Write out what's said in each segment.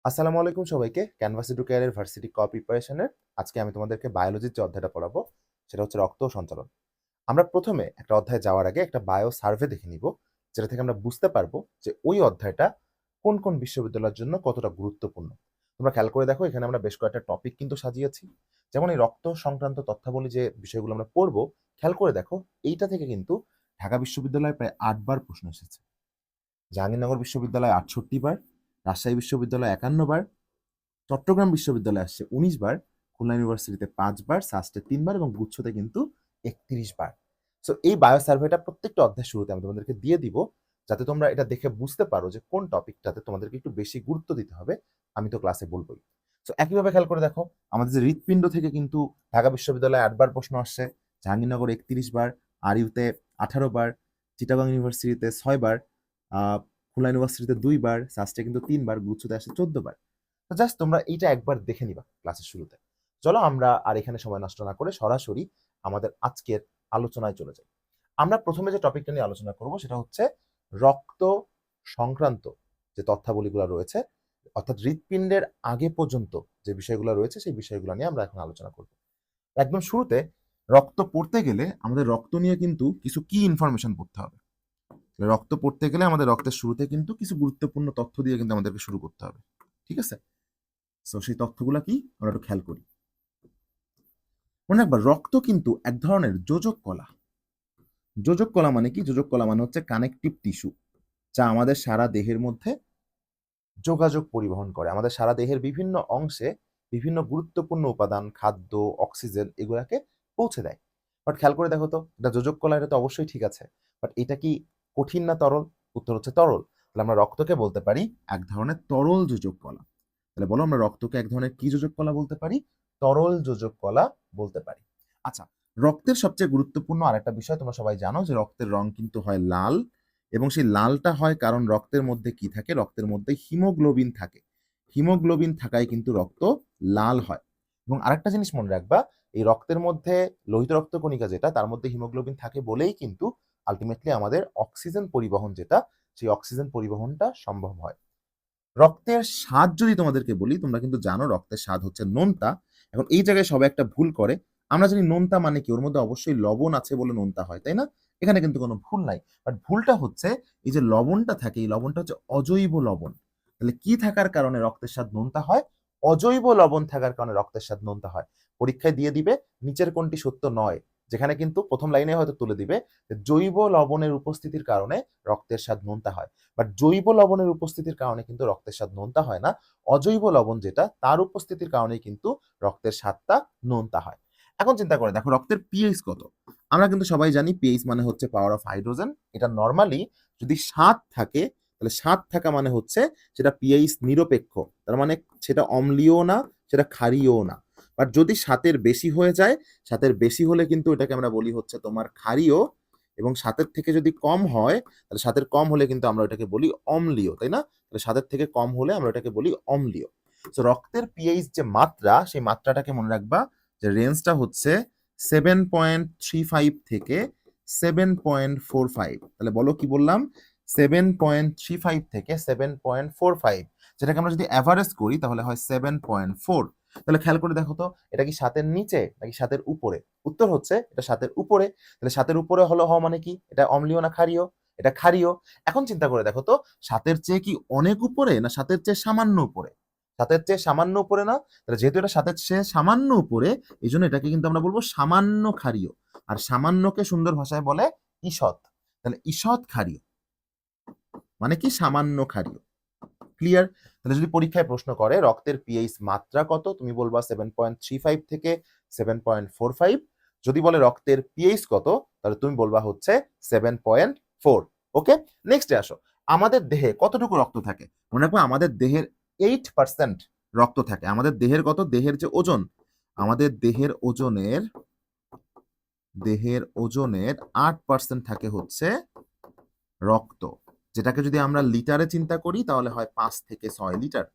আসসালামু আলাইকুম সবাইকে। ক্যানভাস এডুকেয়ারের ভার্সিটি প্রিপারেশনের আজকে আমি তোমাদেরকে বায়োলজির যে অধ্যায়টা পড়াবো সেটা হচ্ছে রক্ত ও সঞ্চালন। আমরা প্রথমে একটা অধ্যায়ে যাওয়ার আগে একটা বায়ো সার্ভে দেখে নিব, যেটা থেকে আমরা বুঝতে পারবো যে ওই অধ্যায়টা কোন কোন বিশ্ববিদ্যালয়ের জন্য কতটা গুরুত্বপূর্ণ। তোমরা খেয়াল করে দেখো, এখানে আমরা বেশ কয়েকটা টপিক কিন্তু সাজিয়েছি। যেমন এই রক্ত সংক্রান্ত তথ্যাবলী যে বিষয়গুলো আমরা পড়বো, খেয়াল করে দেখো এইটা থেকে কিন্তু ঢাকা বিশ্ববিদ্যালয়ে প্রায় ৮ বার প্রশ্ন এসেছে, জাহাঙ্গীরনগর বিশ্ববিদ্যালয় ৬৮ বার, রাজশাহী বিশ্ববিদ্যালয় ৫১ বার, চট্টগ্রাম বিশ্ববিদ্যালয়ে আসছে ১৯ বার, খুলনা ইউনিভার্সিটিতে ৫ বার, সাস্টে ৩ বার এবং গুচ্ছতে কিন্তু ৩১ বার। সো এই বায়ো সার্ভেটা প্রত্যেকটা অধ্যায়ের শুরুতে আমি তোমাদেরকে দিয়ে দিব, যাতে তোমরা এটা দেখে বুঝতে পারো যে কোন টপিকটাতে তোমাদেরকে একটু বেশি গুরুত্ব দিতে হবে। আমি তো ক্লাসে বলবোই। সো একইভাবে খেয়াল করে দেখো, আমাদের যে হৃৎপিণ্ড থেকে কিন্তু ঢাকা বিশ্ববিদ্যালয়ে ৮ বার প্রশ্ন আসছে, জাহাঙ্গীরনগর ৩১ বার, আরইউতে ১৮ বার, চিটাগং ইউনিভার্সিটিতে ৬ বার, খুলনা ইউনিভার্সিটিতে ২ বার, সাস্টে কিন্তু ৩ বার, গুচ্ছতে আসছে ১৪ বার। জাস্ট তোমরা এইটা একবার দেখে নিবা ক্লাসের শুরুতে। চলো আমরা আর এখানে সময় নষ্ট না করে সরাসরি আমাদের আজকের আলোচনায় চলে যাই। আমরা প্রথমে যে টপিকটা নিয়ে আলোচনা করব সেটা হচ্ছে রক্ত সংক্রান্ত যে তথ্যাবলীগুলো রয়েছে, অর্থাৎ হৃৎপিণ্ডের আগে পর্যন্ত যে বিষয়গুলো রয়েছে সেই বিষয়গুলো নিয়ে আমরা এখন আলোচনা করব। একদম শুরুতে রক্ত পড়তে গেলে আমাদের রক্ত নিয়ে কিন্তু কিছু কি ইনফরমেশন পড়তে হবে। রক্ত পড়তে গেলে আমাদের রক্তের শুরুতে কিন্তু কিছু গুরুত্বপূর্ণ তথ্য দিয়ে কিন্তু আমাদেরকে শুরু করতে হবে। ঠিক আছে? সো সেই তথ্যগুলা কি আমরা একটু খেয়াল করি। মনে রাখবা, রক্ত কিন্তু এক ধরনের যোজক কলা। যোজক কলা মানে কি? যোজক কলা মানে হচ্ছে কানেকটিভ টিস্যু, যা আমাদের সারা দেহের মধ্যে যোগাযোগ পরিবহন করে। আমাদের সারা দেহের বিভিন্ন অংশে বিভিন্ন গুরুত্বপূর্ণ উপাদান, খাদ্য, অক্সিজেন এগুলাকে পৌঁছে দেয়। বাট খেয়াল করে দেখো তো, এটা যোজক কলা, এটা তো অবশ্যই ঠিক আছে। বাট এটা কি কঠিন না তরল? উত্তর হচ্ছে তরল। তাহলে আমরা রক্তকে বলতে পারি এক ধরনের তরল যোজক কলা। তাহলে বলো, আমরা রক্তকে এক ধরনের কি যোজক কলা বলতে পারি? তরল যোজক কলা বলতে পারি। আচ্ছা, রক্তের সবচেয়ে গুরুত্বপূর্ণ আরেকটা বিষয় তোমরা সবাই জানো যে রক্তের রং কিন্তু হয় লাল, এবং সেই লালটা হয় কারণ রক্তের মধ্যে কি থাকে? রক্তের মধ্যে হিমোগ্লোবিন থাকে। হিমোগ্লোবিন থাকায় কিন্তু রক্ত লাল হয়। এবং আরেকটা জিনিস মনে রাখবা, এই রক্তের মধ্যে লোহিত রক্তকণিকা যেটা, তার মধ্যে হিমোগ্লোবিন থাকে বলেই কিন্তু আলটিমেটলি আমাদের অক্সিজেন পরিবহন যেটা, সেই অক্সিজেন পরিবহনটা সম্ভব হয়। রক্তের স্বাদ যদি তোমাদেরকে বলি, তোমরা কিন্তু জানো রক্তের স্বাদ হচ্ছে নোনতা। এখন এই জায়গায় সবাই একটা ভুল করে। আমরা জানি নোনতা মানে কি, ওর মধ্যে অবশ্যই লবণ আছে বলে নোনতা হয়, তাই না? এখানে কিন্তু কোনো ভুল নাই। বাট ভুলটা হচ্ছে এই যে লবণটা থাকে, এই লবণটা হচ্ছে অজৈব লবণ। তাহলে কি থাকার কারণে রক্তের স্বাদ নোনতা হয়? অজৈব লবণ থাকার কারণে রক্তের স্বাদ নোনতা হয়। পরীক্ষায় দিয়ে দিবে নিচের কোনটি সত্য নয়, যেখানে কিন্তু প্রথম লাইনে হয়তো তুলে দিবে যে জৈব লবণের উপস্থিতির কারণে রক্তের স্বাদ নোনতা হয়। বাট জৈব লবণের উপস্থিতির কারণে কিন্তু রক্তের স্বাদ নোনতা হয় না। অজৈব লবণ যেটা, তার উপস্থিতির কারণেই কিন্তু রক্তের স্বাদটা নোনতা হয়। এখন চিন্তা করে দেখো, রক্তের পিএইচ কত? আমরা কিন্তু সবাই জানি পিএইচ মানে হচ্ছে পাওয়ার অফ হাইড্রোজেন। এটা নর্মালি যদি ৭ থাকে, তাহলে ৭ থাকা মানে হচ্ছে সেটা পিএইচ নিরপেক্ষ। তার মানে সেটা অম্লীয় না, সেটা ক্ষারীয় না। বাট যদি ৭-এর বেশি হয়ে যায়, ৭-এর বেশি হলে কিন্তু এটাকে আমরা বলি হচ্ছে তোমার ক্ষারীয়, এবং ৭-এর থেকে যদি কম হয়, তাহলে ৭-এর কম হলে কিন্তু আমরা এটাকে বলি অম্লীয়, তাই না? তাহলে ৭-এর থেকে কম হলে আমরা এটাকে বলি অম্লীয়। সো রক্তের পিএইচ যে মাত্রা, সেই মাত্রাটাকে মনে রাখবা যে রেঞ্জটা হচ্ছে 7.35 থেকে 7.45। তাহলে বলো কি বললাম? 7.35 থেকে 7.45, যেটাকে আমরা যদি অ্যাভারেজ করি তাহলে হয় 7.4। তাহলে খেয়াল করে দেখো তো, এটা কি ৭-এর নিচে নাকি ৭-এর উপরে? উত্তর হচ্ছে এটা ৭-এর উপরে। তাহলে ৭-এর উপরে হওয়া মানে কি? এটা অম্লীয় না ক্ষারীয়? এটা ক্ষারীয়। এখন চিন্তা করে দেখো তো, ৭-এর চেয়ে কি অনেক উপরে না ৭-এর চেয়ে সামান্য উপরে? ৭-এর চেয়ে সামান্য উপরে না? তাহলে যেহেতু এটা ৭-এর চেয়ে সামান্য উপরে, এই জন্য এটাকে কিন্তু আমরা বলবো সামান্য ক্ষারীয়। আর সামান্যকে সুন্দর ভাষায় বলে ঈষৎ। তাহলে ঈষৎ ক্ষারীয় মানে কি? সামান্য ক্ষারীয়। ক্লিয়ার? তাহলে যদি পরীক্ষায় প্রশ্ন করে রক্তের পিএইচ মাত্রা কত, তুমি বলবা 7.35 থেকে 7.45। যদি বলে রক্তের পিএইচ কত, তাহলে তুমি বলবা হচ্ছে 7.4। ওকে, নেক্সটে আসো। আমাদের দেহে কতটুকু রক্ত থাকে? মনে রাখবো, আমাদের দেহের 8% রক্ত থাকে। আমাদের দেহের কত? দেহের যে ওজন, আমাদের দেহের ওজনের 8% থাকে হচ্ছে রক্ত, যেটাকে যদি আমরা লিটারে চিন্তা করি তাহলে হয় ৫ থেকে ৬ লিটার।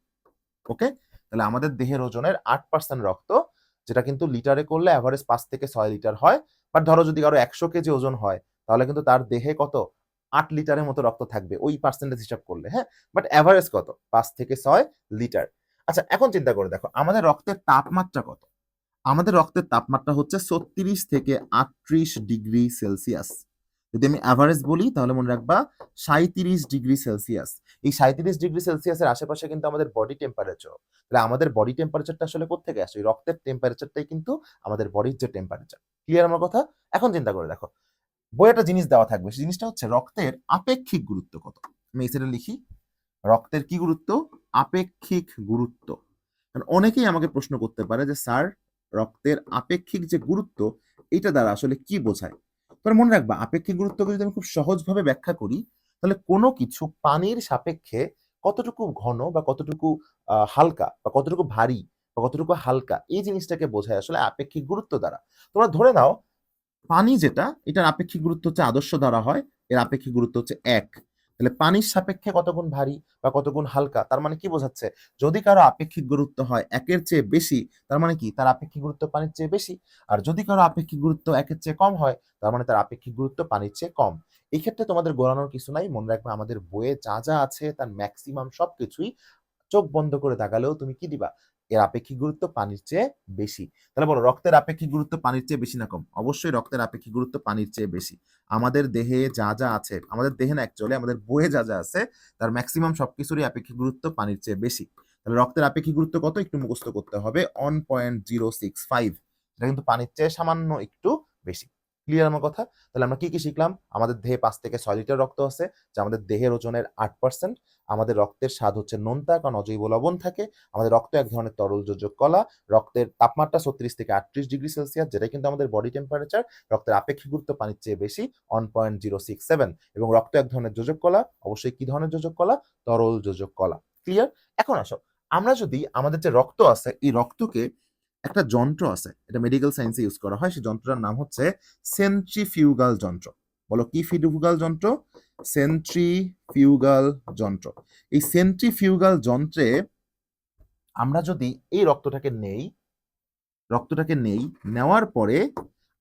ওকে, তাহলে আমাদের দেহের ওজনের 8% রক্ত, যেটা কিন্তু লিটারে করলে অ্যাভারেজ ৫ থেকে ৬ লিটার হয়। বাট ধরো যদি কারো ১০০ কেজি ওজন হয়, তাহলে কিন্তু তার দেহে কত? ৮ লিটারের মতো রক্ত থাকবে ওই পার্সেন্টেজ হিসাব করলে, হ্যাঁ? বাট অ্যাভারেজ কত? ৫ থেকে ৬ লিটার। আচ্ছা, এখন চিন্তা করে দেখো আমাদের রক্তের তাপমাত্রা কত। আমাদের রক্তের তাপমাত্রা হচ্ছে 36 থেকে 38 ডিগ্রি সেলসিয়াস। যদি আমি অ্যাভারেজ বলি তাহলে মনে রাখবা 37 ডিগ্রি সেলসিয়াস। এই 37 ডিগ্রি সেলসিয়াসের আশেপাশে কিন্তু আমাদের বডি টেম্পারেচার। তাহলে আমাদের বডি টেম্পারেচারটা আসলে কোত্থেকে আসে? রক্তের টেম্পারেচারটাই কিন্তু আমাদের বডির যে টেম্পারেচার। ক্লিয়ার আমার কথা? এখন চিন্তা করে দেখো বইয়ে একটা জিনিস দেওয়া থাকবে, সেই জিনিসটা হচ্ছে রক্তের আপেক্ষিক গুরুত্ব কত। আমি এই সাইডে লিখি, রক্তের কি গুরুত্ব? আপেক্ষিক গুরুত্ব। কারণ অনেকেই আমাকে প্রশ্ন করতে পারে যে স্যার রক্তের আপেক্ষিক যে গুরুত্ব এটা দ্বারা আসলে কি বোঝায়। তোমরা মনে রাখবা আপেক্ষিক গুরুত্বকে যদি আমি খুব সহজভাবে ব্যাখ্যা করি তাহলে কোনো কিছু পানির সাপেক্ষে কতটুকু ঘন বা কতটুকু হালকা বা কতটুকু ভারী বা কতটুকু হালকা, এই জিনিসটাকে বোঝায় আসলে আপেক্ষিক গুরুত্ব দ্বারা। তোমরা ধরে নাও পানি যেটা, এটার আপেক্ষিক গুরুত্ব হচ্ছে আদর্শ ধারা হয়, এর আপেক্ষিক গুরুত্ব হচ্ছে 1। তাহলে পানির সাপেক্ষে কত গুণ ভারী বা কত গুণ হালকা, তার মানে কি বোঝাচ্ছে? যদি কারো আপেক্ষিক গুরুত্ব হয় 1-এর চেয়ে বেশি, তার মানে কি তার আপেক্ষিক গুরুত্ব পানির চেয়ে বেশি। আর যদি কারো আপেক্ষিক গুরুত্ব 1-এর চেয়ে কম হয়, তার মানে তার আপেক্ষিক গুরুত্ব পানির চেয়ে কম। এই ক্ষেত্রে তোমাদের গোলানোর কিছু নাই, মনে রাখবে আমাদের বইয়ে যা যা আছে তার ম্যাক্সিমাম সবকিছুই চোখ বন্ধ করে তাকালেও তুমি কি দিবা? এর আপেক্ষিক গুরুত্ব পানির চেয়ে বেশি। তাহলে বলো রক্তের আপেক্ষিক গুরুত্ব পানির চেয়ে বেশি না কম? অবশ্যই রক্তের আপেক্ষিক গুরুত্ব পানির চেয়ে বেশি। আমাদের দেহে যা যা আছে, আমাদের দেহে না অ্যাকচুয়ালি আমাদের বইয়ে যা যা আছে তার ম্যাক্সিমাম সবকিছুরই আপেক্ষিক গুরুত্ব পানির চেয়ে বেশি। তাহলে রক্তের আপেক্ষিক গুরুত্ব কত একটু মুখস্থ করতে হবে, 1.065। এটা কিন্তু পানির চেয়ে সামান্য একটু বেশি। ক্লিয়ার আমার কথা? তাহলে আমরা কি কি শিখলাম? আমাদের দেহে 5 থেকে 6 লিটার রক্ত আছে, যা আমাদের দেহের ওজনের 8%। আমাদের রক্তের স্বাদ হচ্ছে নোনতা, কারণ অজৈব লবণ থাকে। আমাদের রক্ত এক ধরনের তরল যোজক কলা। রক্তের তাপমাত্রা 36 থেকে 38 ডিগ্রি সেলসিয়াস, যেটা কিন্তু আমাদের বডি টেম্পারেচার। রক্তের আপেক্ষিক গুরুত্ব পানির চেয়ে বেশি, 1.067। এবং রক্ত এক ধরনের যোজক কলা। অবশ্যই কি ধরনের যোজক কলা? তরল যোজক কলা। ক্লিয়ার? এখন আসো, আমরা যদি আমাদের যে রক্ত আছে এই রক্তকে, একটা যন্ত্র আছে, এটা মেডিকেল সায়েন্সে ইউজ করা হয়, সেই যন্ত্রটার নাম হচ্ছে সেন্ট্রিফিউগাল যন্ত্র। বলো কি ফিউগাল যন্ত্র? সেন্ট্রিফিউগাল যন্ত্র। এই সেন্ট্রিফিউগাল যন্ত্রে আমরা যদি এই রক্তটাকে নেই, নেওয়ার পরে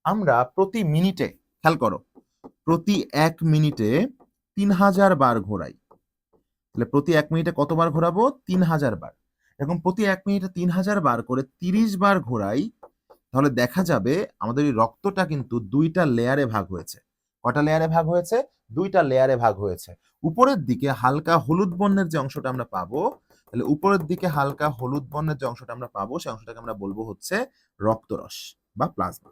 আমরা প্রতি মিনিটে, খেয়াল করো, প্রতি 1 মিনিটে 3000 বার ঘোরাই। তাহলে প্রতি 1 মিনিটে কতবার ঘোরাবো? 3000 বার। এরকম প্রতি 1 মিনিটে 3000 বার করে 30 বার ঘোরাই, তাহলে দেখা যাবে আমাদের এই রক্তটা কিন্তু 2টা লেয়ারে ভাগ হয়েছে। কটা লেয়ারে ভাগ হয়েছে? 2টা লেয়ারে ভাগ হয়েছে। উপরের দিকে হালকা হলুদ বর্ণের যে অংশটা আমরা পাবো, তাহলে উপরের দিকে হালকা হলুদ বর্ণের যে অংশটা আমরা পাবো, সেই অংশটাকে আমরা বলবো হচ্ছে রক্তরস বা প্লাজমা।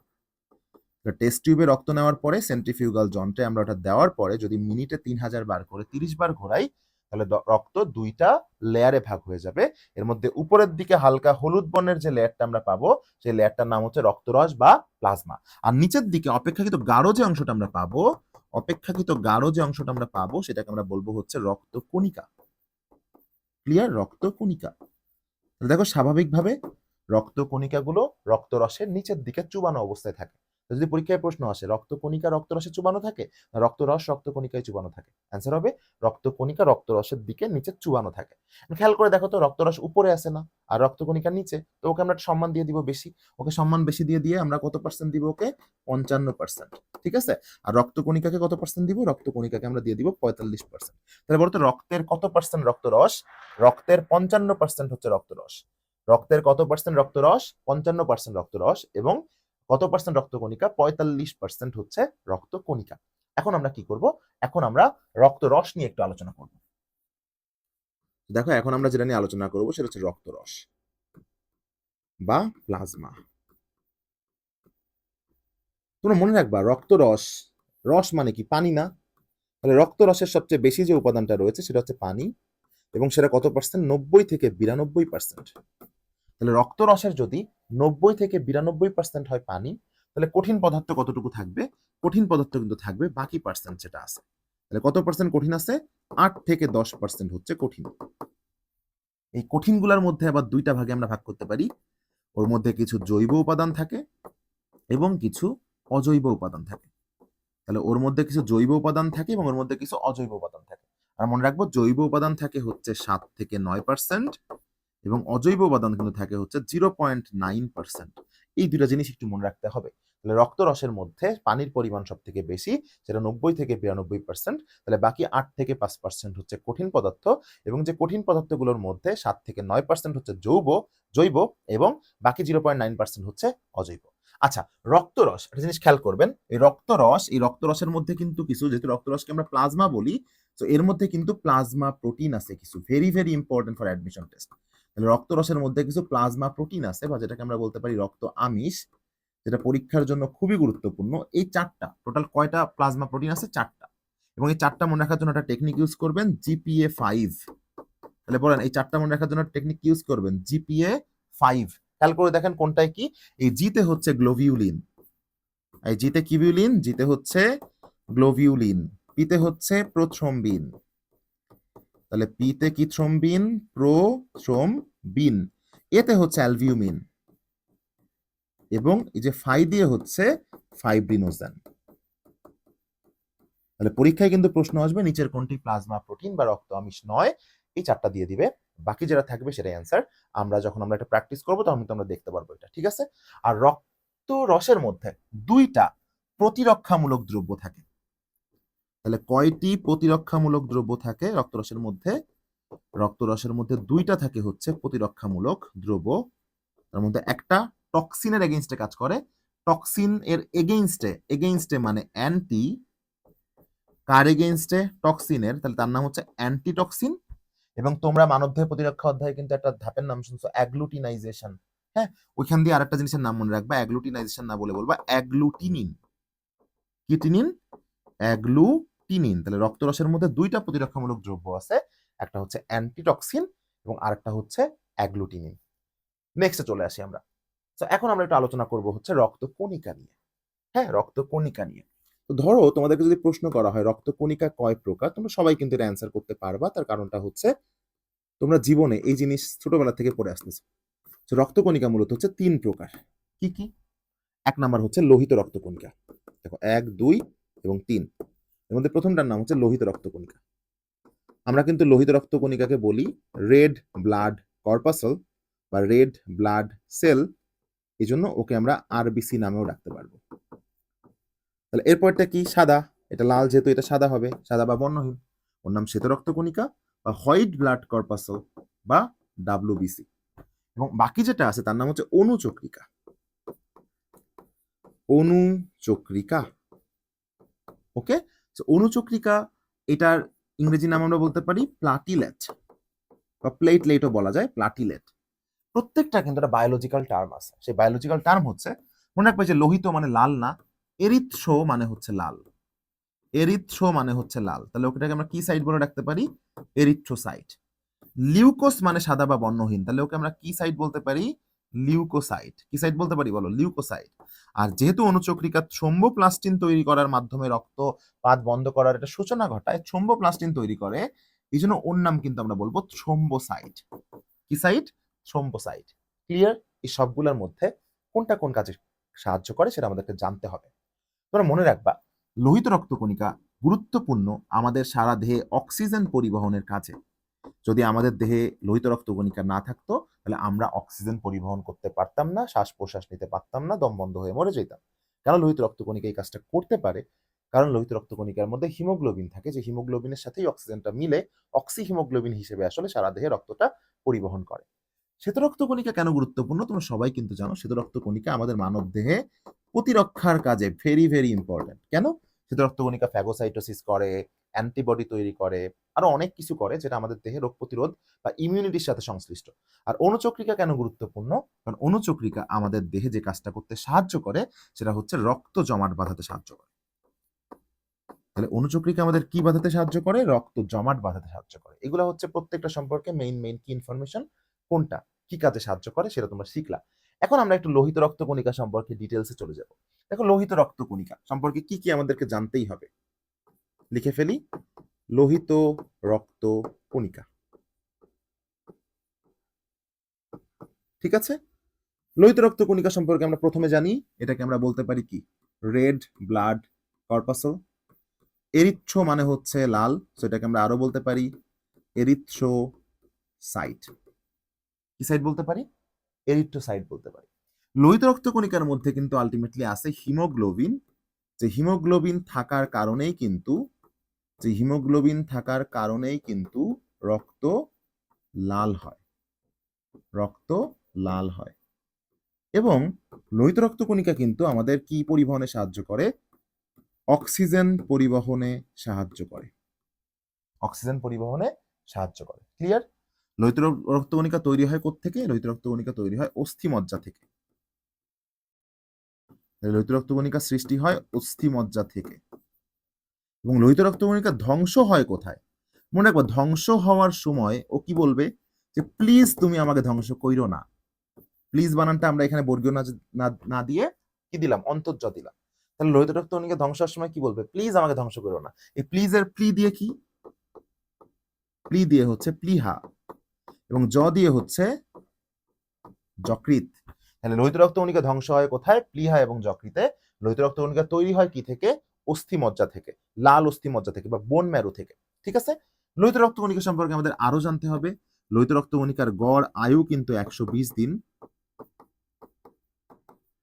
টেস্ট টিউবে রক্ত নেওয়ার পরে সেন্ট্রিফিউগাল যন্ত্রে আমরা ওটা দেওয়ার পরে যদি মিনিটে 3000 বার করে 30 বার ঘোরাই, তাহলে রক্ত 2টা লেয়ারে ভাগ হয়ে যাবে। এর মধ্যে উপরের দিকে হালকা হলুদ বর্ণের যে লেয়ারটা আমরা পাবো, সেই লেয়ারটার নাম হচ্ছে রক্তরস বা প্লাজমা। আর নিচের দিকে অপেক্ষাকৃত গাঢ় যে অংশটা আমরা পাবো, সেটাকে আমরা বলবো হচ্ছে রক্তকণিকা। ক্লিয়ার? রক্তকণিকা। দেখো স্বাভাবিকভাবে রক্তকণিকাগুলো রক্তরসের নিচের দিকে চুবানো অবস্থায় থাকে। যদি পরীক্ষায় প্রশ্ন আসে রক্তকণিকা রক্তরসে চুবানো থাকে, রক্তরস রক্তকণিকায় চুবানো থাকে, অ্যান্সার হবে রক্তকণিকা রক্তরসের দিকে নিচে চুবানো থাকে। খেয়াল করে দেখো তো রক্তরস উপরে আছে না, আর রক্তকণিকা নিচে, তো ওকে আমরা সম্মান দিয়ে দিব বেশি। ওকে সম্মান বেশি দিয়ে আমরা কত পার্সেন্ট দিব? ওকে 55%। ঠিক আছে? আর রক্তকণিকাকে কত পার্সেন্ট দিব? রক্তকণিকাকে আমরা দিয়ে দিব 45%। তাহলে বলতো রক্তের কত পার্সেন্ট রক্তরস? রক্তের 55% হচ্ছে রক্তরস। রক্তের কত পার্সেন্ট রক্তরস? 55% রক্তরস। এবং কত পার্সেন্ট রক্তকণিকা? 45% হচ্ছে রক্তকণিকা। এখন আমরা কি করব? এখন আমরা রক্তরস নিয়ে একটু আলোচনা করব। দেখো এখন আমরা যেটা নিয়ে আলোচনা করব সেটা হচ্ছে রক্তরস বা প্লাজমা। তোমরা মনে রাখবা রক্তরস, রস মানে কি? পানি না? তাহলে রক্তরসের সবচেয়ে বেশি যে উপাদানটা রয়েছে সেটা হচ্ছে পানি, এবং সেটা কত পার্সেন্ট? 90 থেকে 92%। তাহলে রক্তরসের যদি 90 থেকে 92% হয় পানি, তাহলে কঠিন পদার্থ কতটুকু থাকবে? কঠিন পদার্থ কিন্তু থাকবে বাকি পার্সেন্ট যেটা আছে। তাহলে কত পার্সেন্ট কঠিন আছে? 8 থেকে 10% হচ্ছে কঠিন। এই কঠিনগুলোর মধ্যে আবার 2টা ভাগে আমরা ভাগ করতে পারি। ওর মধ্যে কিছু জৈব উপাদান থাকে এবং কিছু অজৈব উপাদান থাকে। তাহলে ওর মধ্যে কিছু জৈব উপাদান থাকে এবং ওর মধ্যে কিছু অজৈব উপাদান থাকে। আর মনে রাখবো জৈব উপাদান থাকে হচ্ছে 7 থেকে 9%, এবং অজৈব উপাদান কিন্তু থাকে হচ্ছে 0.9%। এই 2টা জিনিস একটু মনে রাখতে হবে। তাহলে রক্তরসের মধ্যে পানির পরিমাণ সব থেকে বেশি, সেটা 90 থেকে 92%। তাহলে বাকি 8 থেকে 5% হচ্ছে কঠিন পদার্থ, এবং যে কঠিন পদার্থগুলোর মধ্যে 7 থেকে 9% হচ্ছে জৈব, এবং বাকি 0.9% হচ্ছে অজৈব। আচ্ছা, রক্তরস, একটা জিনিস খেয়াল করবেন, এই রক্তরসের মধ্যে কিন্তু কিছু, যেহেতু রক্তরসকে আমরা প্লাজমা বলি, তো এর মধ্যে কিন্তু প্লাজমা প্রোটিন আছে কিছু, very very important for admission test. তাহলে রক্তরসের মধ্যে কিছু প্লাজমা প্রোটিন আছে, বা যেটাকে আমরা বলতে পারি রক্ত আমিষ, যেটা পরীক্ষার জন্য খুবই গুরুত্বপূর্ণ। এই 4টা টোটাল কয়টা প্লাজমা প্রোটিন আছে? 4টা। এবং এই 4টা মনে রাখার জন্য একটা টেকনিক ইউজ করবেন, জিপিএ 5। তাহলে বলেন এই 4টা মনে রাখার জন্য টেকনিক ইউজ করবেন জিপিএ 5। খেয়াল করে দেখেন কোনটায় কি। এই জিতে হচ্ছে গ্লোভিউলিন, এই জিতে কিভিউলিন, জিতে হচ্ছে গ্লোভিউলিন, পিতে হচ্ছে প্রোথ্রম্বিন। তাহলে পিতে কি থ্রম্বিন? প্রোথ্রম্বিন। এতে হচ্ছে অ্যালবিউমিন, এবং এই যে ফাই দিয়ে হচ্ছে ফাইব্রিনোজেন। তাহলে পরীক্ষায় কিন্তু প্রশ্ন আসবে নিচের কোনটি প্লাজমা প্রোটিন বা রক্ত আমিষ নয়, এই 4টা দিয়ে দিবে, বাকি যেটা থাকবে সেটাই অ্যান্সার। যখন আমরা এটা প্র্যাকটিস করবো তখন কিন্তু আমরা দেখতে পারবো এটা, ঠিক আছে? আর রক্ত রসের মধ্যে 2টা প্রতিরক্ষামূলক দ্রব্য থাকে। তাহলে কয়টি প্রতিরক্ষামূলক দ্রব্য থাকে রক্তরসের মধ্যে? রক্তরসের মধ্যে 2টা থাকে হচ্ছে প্রতিরক্ষামূলক দ্রব্য। তার মধ্যে একটা টক্সিনের এগেইনস্টে কাজ করে, টক্সিন এর এগেইনস্টে মানে অ্যান্টি, কার এগেইনস্টে? টক্সিনের, তাহলে তার নাম হচ্ছে অ্যান্টিটক্সিন। এবং তোমরা মানবদেহ প্রতিরক্ষা অধ্যায়ে কিন্তু একটা ধাপের নাম শুনছো, অ্যাগ্লুটিনাইজেশন। হ্যাঁ, ওইখান দিয়ে আরেকটা জিনিসের নাম মনে রাখবা, অ্যাগ্লুটিনাইজেশন না বলে বলবা অ্যাগ্লুটিনিন। কি টিনিন? অ্যাগ্লুটিনিন। তাহলে রক্তরসের মধ্যে 2টা প্রতিরক্ষামূলক দ্রব্য আছে, একটা হচ্ছে অ্যান্টিটক্সিন এবং আরেকটা হচ্ছে অ্যাগ্লুটিনিন। নেক্সটে চলে আসি আমরা। তো এখন আমরা একটু আলোচনা করব হচ্ছে রক্তকণিকা নিয়ে। হ্যাঁ, রক্তকণিকা নিয়ে। তো ধরো তোমাদেরকে যদি প্রশ্ন করা হয় রক্তকণিকা কয় প্রকার, তোমরা সবাই কিন্তু এটা অ্যান্সার করতে পারবা। তার কারণটা হচ্ছে তোমরা জীবনে এই জিনিস ছোটবেলা থেকে পড়ে আসতেছো। রক্তকণিকা মূলত হচ্ছে 3 প্রকার। কি কি? 1 নাম্বার হচ্ছে লোহিত রক্তকণিকা। দেখো 1, 2 এবং 3। এর মধ্যে প্রথমটার নাম হচ্ছে লোহিত রক্তকণিকা। আমরা কিন্তু লোহিত রক্তকণিকাকে বলি রেড ব্লাড কর্পাসল বা রেড ব্লাড সেল, এই জন্য ওকে আমরা আরবিসি নামেও রাখতে পারবো। তাহলে এরপরটা কি? সাদা। এটা লাল, যেহেতু এটা সাদা হবে, সাদা বা বর্ণহীন, ওর নাম শ্বেত রক্তকণিকা বা হোয়াইট ব্লাড কর্পাসল বা ডাব্লিউবিসি। এবং বাকি যেটা আছে তার নাম হচ্ছে অনুচক্রিকা। অনুচক্রিকা, ওকে। অনুচক্রিকা, এটার ইংরেজি নাম আমরা বলতে পারি প্লাটিলেট বা প্লেটলেটও বলা যায়, প্লাটিলেট। প্রত্যেকটা কিন্তু একটা বায়োলজিক্যাল টার্ম আছে। সেই বায়োলজিক্যাল টার্ম হচ্ছে, মনে রাখবে যে লোহিত মানে লাল না, এরিথ্রো মানে হচ্ছে লাল, এরিথ্রো মানে হচ্ছে লাল। তাহলে ওটাকে আমরা কি সাইট বলে রাখতে পারি? এরিথ্রোসাইট। লিউকোস মানে সাদা বা বর্ণহীন, তাহলে ওকে আমরা কি সাইট বলতে পারি? লিউকোসাইট। কি সাইট বলতে পারি বলো? লিউকোসাইট। আর যেহেতু অনুচক্রিকা থ্রোম্বোপ্লাস্টিন তৈরি করার মাধ্যমে রক্তপাত বন্ধ করার একটা সূচনা ঘটায়, থ্রোম্বোপ্লাস্টিন তৈরি করে, এই জন্য ওর নাম কিন্তু আমরা বলবো থ্রোম্বোসাইট। কি সাইট? থ্রোম্বোসাইট। ক্লিয়ার? এই সবগুলোর মধ্যে কোনটা কোন কাজে সাহায্য করে সেটা আমাদেরকে জানতে হবে। তোমরা মনে রাখবা লোহিত রক্তকণিকা গুরুত্বপূর্ণ আমাদের সারা দেহে অক্সিজেন পরিবহনের কাজে। যদি আমাদের দেহে লোহিত রক্তকণিকা না থাকতো তাহলে আমরা অক্সিজেন পরিবহন করতে পারতাম না, শ্বাস প্রশ্বাস নিতে পারতাম না, দম বন্ধ হয়ে মরে যেতাম। কেন লোহিত রক্তকণিকা এই কাজটা করতে পারে? কারণ লোহিত রক্তকণিকার মধ্যে হিমোগ্লোবিন থাকে, যে হিমোগ্লোবিনের সাথেই অক্সিজেনটা মিলে অক্সি হিমোগ্লোবিন হিসেবে আসলে সারা দেহে রক্তটা পরিবহন করে। শ্বেত রক্তকণিকা কেন গুরুত্বপূর্ণ তোমরা সবাই কিন্তু জানো। শ্বেত রক্তকণিকা আমাদের মানব দেহে প্রতিরক্ষার কাজে ভেরি ভেরি ইম্পর্টেন্ট। কেন? শ্বেত রক্তকণিকা ফ্যাগোসাইটোসিস করে, অ্যান্টিবডি তৈরি করে, আরো অনেক কিছু করে যেটা আমাদের দেহে রোগ প্রতিরোধ বা ইমিউনিটির সাথে সংশ্লিষ্ট। আর অনুচক্রিকা কেন গুরুত্বপূর্ণ? কারণ অনুচক্রিকা আমাদের দেহে যে কাজটা করতে সাহায্য করে সেটা হচ্ছে রক্ত জমাট বাঁধাতে সাহায্য করে। তাহলে অনুচক্রিকা আমাদের কি বাঁধাতে সাহায্য করে? রক্ত জমাট বাঁধাতে সাহায্য করে। এগুলো হচ্ছে প্রত্যেকটা সম্পর্কে মেইন কি ইনফরমেশন, কোনটা কি কাজে সাহায্য করে সেটা তোমরা শিখলা। এখন আমরা একটু লোহিত রক্তকণিকা সম্পর্কে ডিটেলসে চলে যাব। দেখো লোহিত রক্তকণিকা সম্পর্কে কি কি আমাদেরকে জানতেই হবে। লিখে ফেলি, লোহিত রক্তকণিকা। ঠিক আছে? লোহিত রক্তকণিকা সম্পর্কে আমরা প্রথমে জানি, এটাকে আমরা বলতে পারি কি? Red blood corpuscle. এরিথ্রো মানে হচ্ছে লাল, সেটাকে আমরা আরো বলতে পারি এরিথ্রোসাইট। কি সাইট বলতে পারি? এরিথ্রোসাইট বলতে পারি। লোহিত রক্তকণিকার মধ্যে কিন্তু আলটিমেটলি আছে হিমোগ্লোবিন, যে হিমোগ্লোবিন থাকার কারণেই কিন্তু রক্ত লাল হয়, এবং লোহিত রক্তকণিকা কিন্তু আমাদের কি পরিবহনে সাহায্য করে? অক্সিজেন পরিবহনে সাহায্য করে। ক্লিয়ার? লোহিত রক্তকণিকা তৈরি হয় কোত্থেকে? লোহিত রক্তকণিকা তৈরি হয় অস্থিমজ্জা থেকে। লোহিত রক্তকণিকা সৃষ্টি হয় অস্থিমজ্জা থেকে। এবং লোহিত রক্তকণিকা ধ্বংস হয় কোথায়? মনে রাখবো, ধ্বংস হওয়ার সময় ও কি বলবে? যে প্লিজ তুমি আমাকে ধ্বংস কইরো না। প্লিজ বানানটা আমরা এখানে বর্গীয় না দিয়ে কি দিলাম? অন্তর্জ দিলাম। তাহলে লোহিত রক্তকণিকা ধ্বংস হওয়ার সময় কি বলবে? প্লিজ আমাকে ধ্বংস করো না। এই প্লিজের প্লি দিয়ে কি? প্লি দিয়ে হচ্ছে প্লিহা, এবং জ দিয়ে হচ্ছে যকৃৎ। তাহলে লোহিত রক্তকণিকা ধ্বংস হয় কোথায়? প্লিহা এবং যকৃতে। লোহিত রক্তকণিকা তৈরি হয় কি থেকে? অস্থিমজ্জা থেকে, লাল অস্থিমজ্জা থেকে বা বোন ম্যারো থেকে। ঠিক আছে? লোহিত রক্তকণিকা সম্পর্কে আমাদের আরো জানতে হবে। লোহিত রক্তকণিকার গড় আয়ু কিন্তু 120 দিন।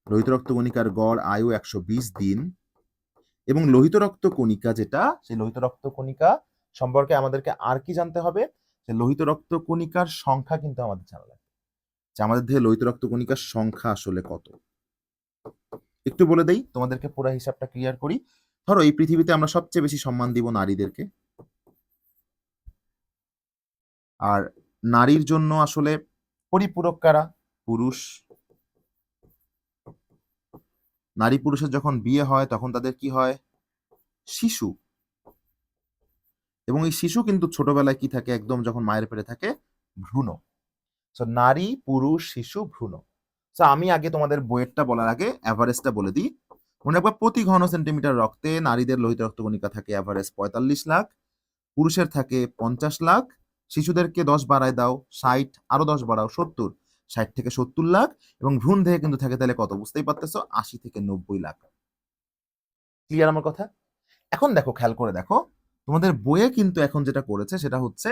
লোহিত রক্তকণিকার গড় আয়ু 120 দিন। এবং লোহিত রক্তকণিকা যেটা, সেই লোহিত রক্তকণিকা সম্পর্কে আমাদেরকে আর কি জানতে হবে? যে লোহিত রক্তকণিকার সংখ্যা কিন্তু আমাদের জানা লাগবে, যে আমাদের দেহে লোহিত রক্তকণিকার সংখ্যা আসলে কত। একটু বলে দেই তোমাদেরকে, পুরো হিসাবটা ক্লিয়ার করি। ধরো এই পৃথিবীতে আমরা সবচেয়ে বেশি সম্মান দিব নারীদেরকে, আর নারীর জন্য আসলে পরিপূরক কারা? পুরুষ। নারী পুরুষের যখন বিয়ে হয় তখন তাদের কি হয়? শিশু। এবং এই শিশু কিন্তু ছোটবেলায় কি থাকে? একদম যখন মায়ের পেটে থাকে, ভ্রূণ। সো নারী, পুরুষ, শিশু, ভ্রূণ। সো আমি আগে তোমাদের বইয়েরটা বলার আগে অ্যাভারেজটা বলে দিই। মনে রাখবা, প্রতি ঘন সেন্টিমিটার রক্তে নারীদের লোহিত রক্তকণিকা থাকে অ্যাভারেজ 45 লাখ, পুরুষের থাকে 50 লাখ, শিশুদেরকে 10 বাড়ায় দাও 60, আরো 10 বাড়াও 70, 60 থেকে 70 লাখ, এবং ভ্রূণ দেহে কিন্তু থাকে তাহলে কত? বুঝতেই পারতেছো, 80 থেকে 90 লাখ। ক্লিয়ার আমার কথা? এখন দেখো, খেয়াল করে দেখো, তোমাদের বইয়ে কিন্তু এখন যেটা করেছে সেটা হচ্ছে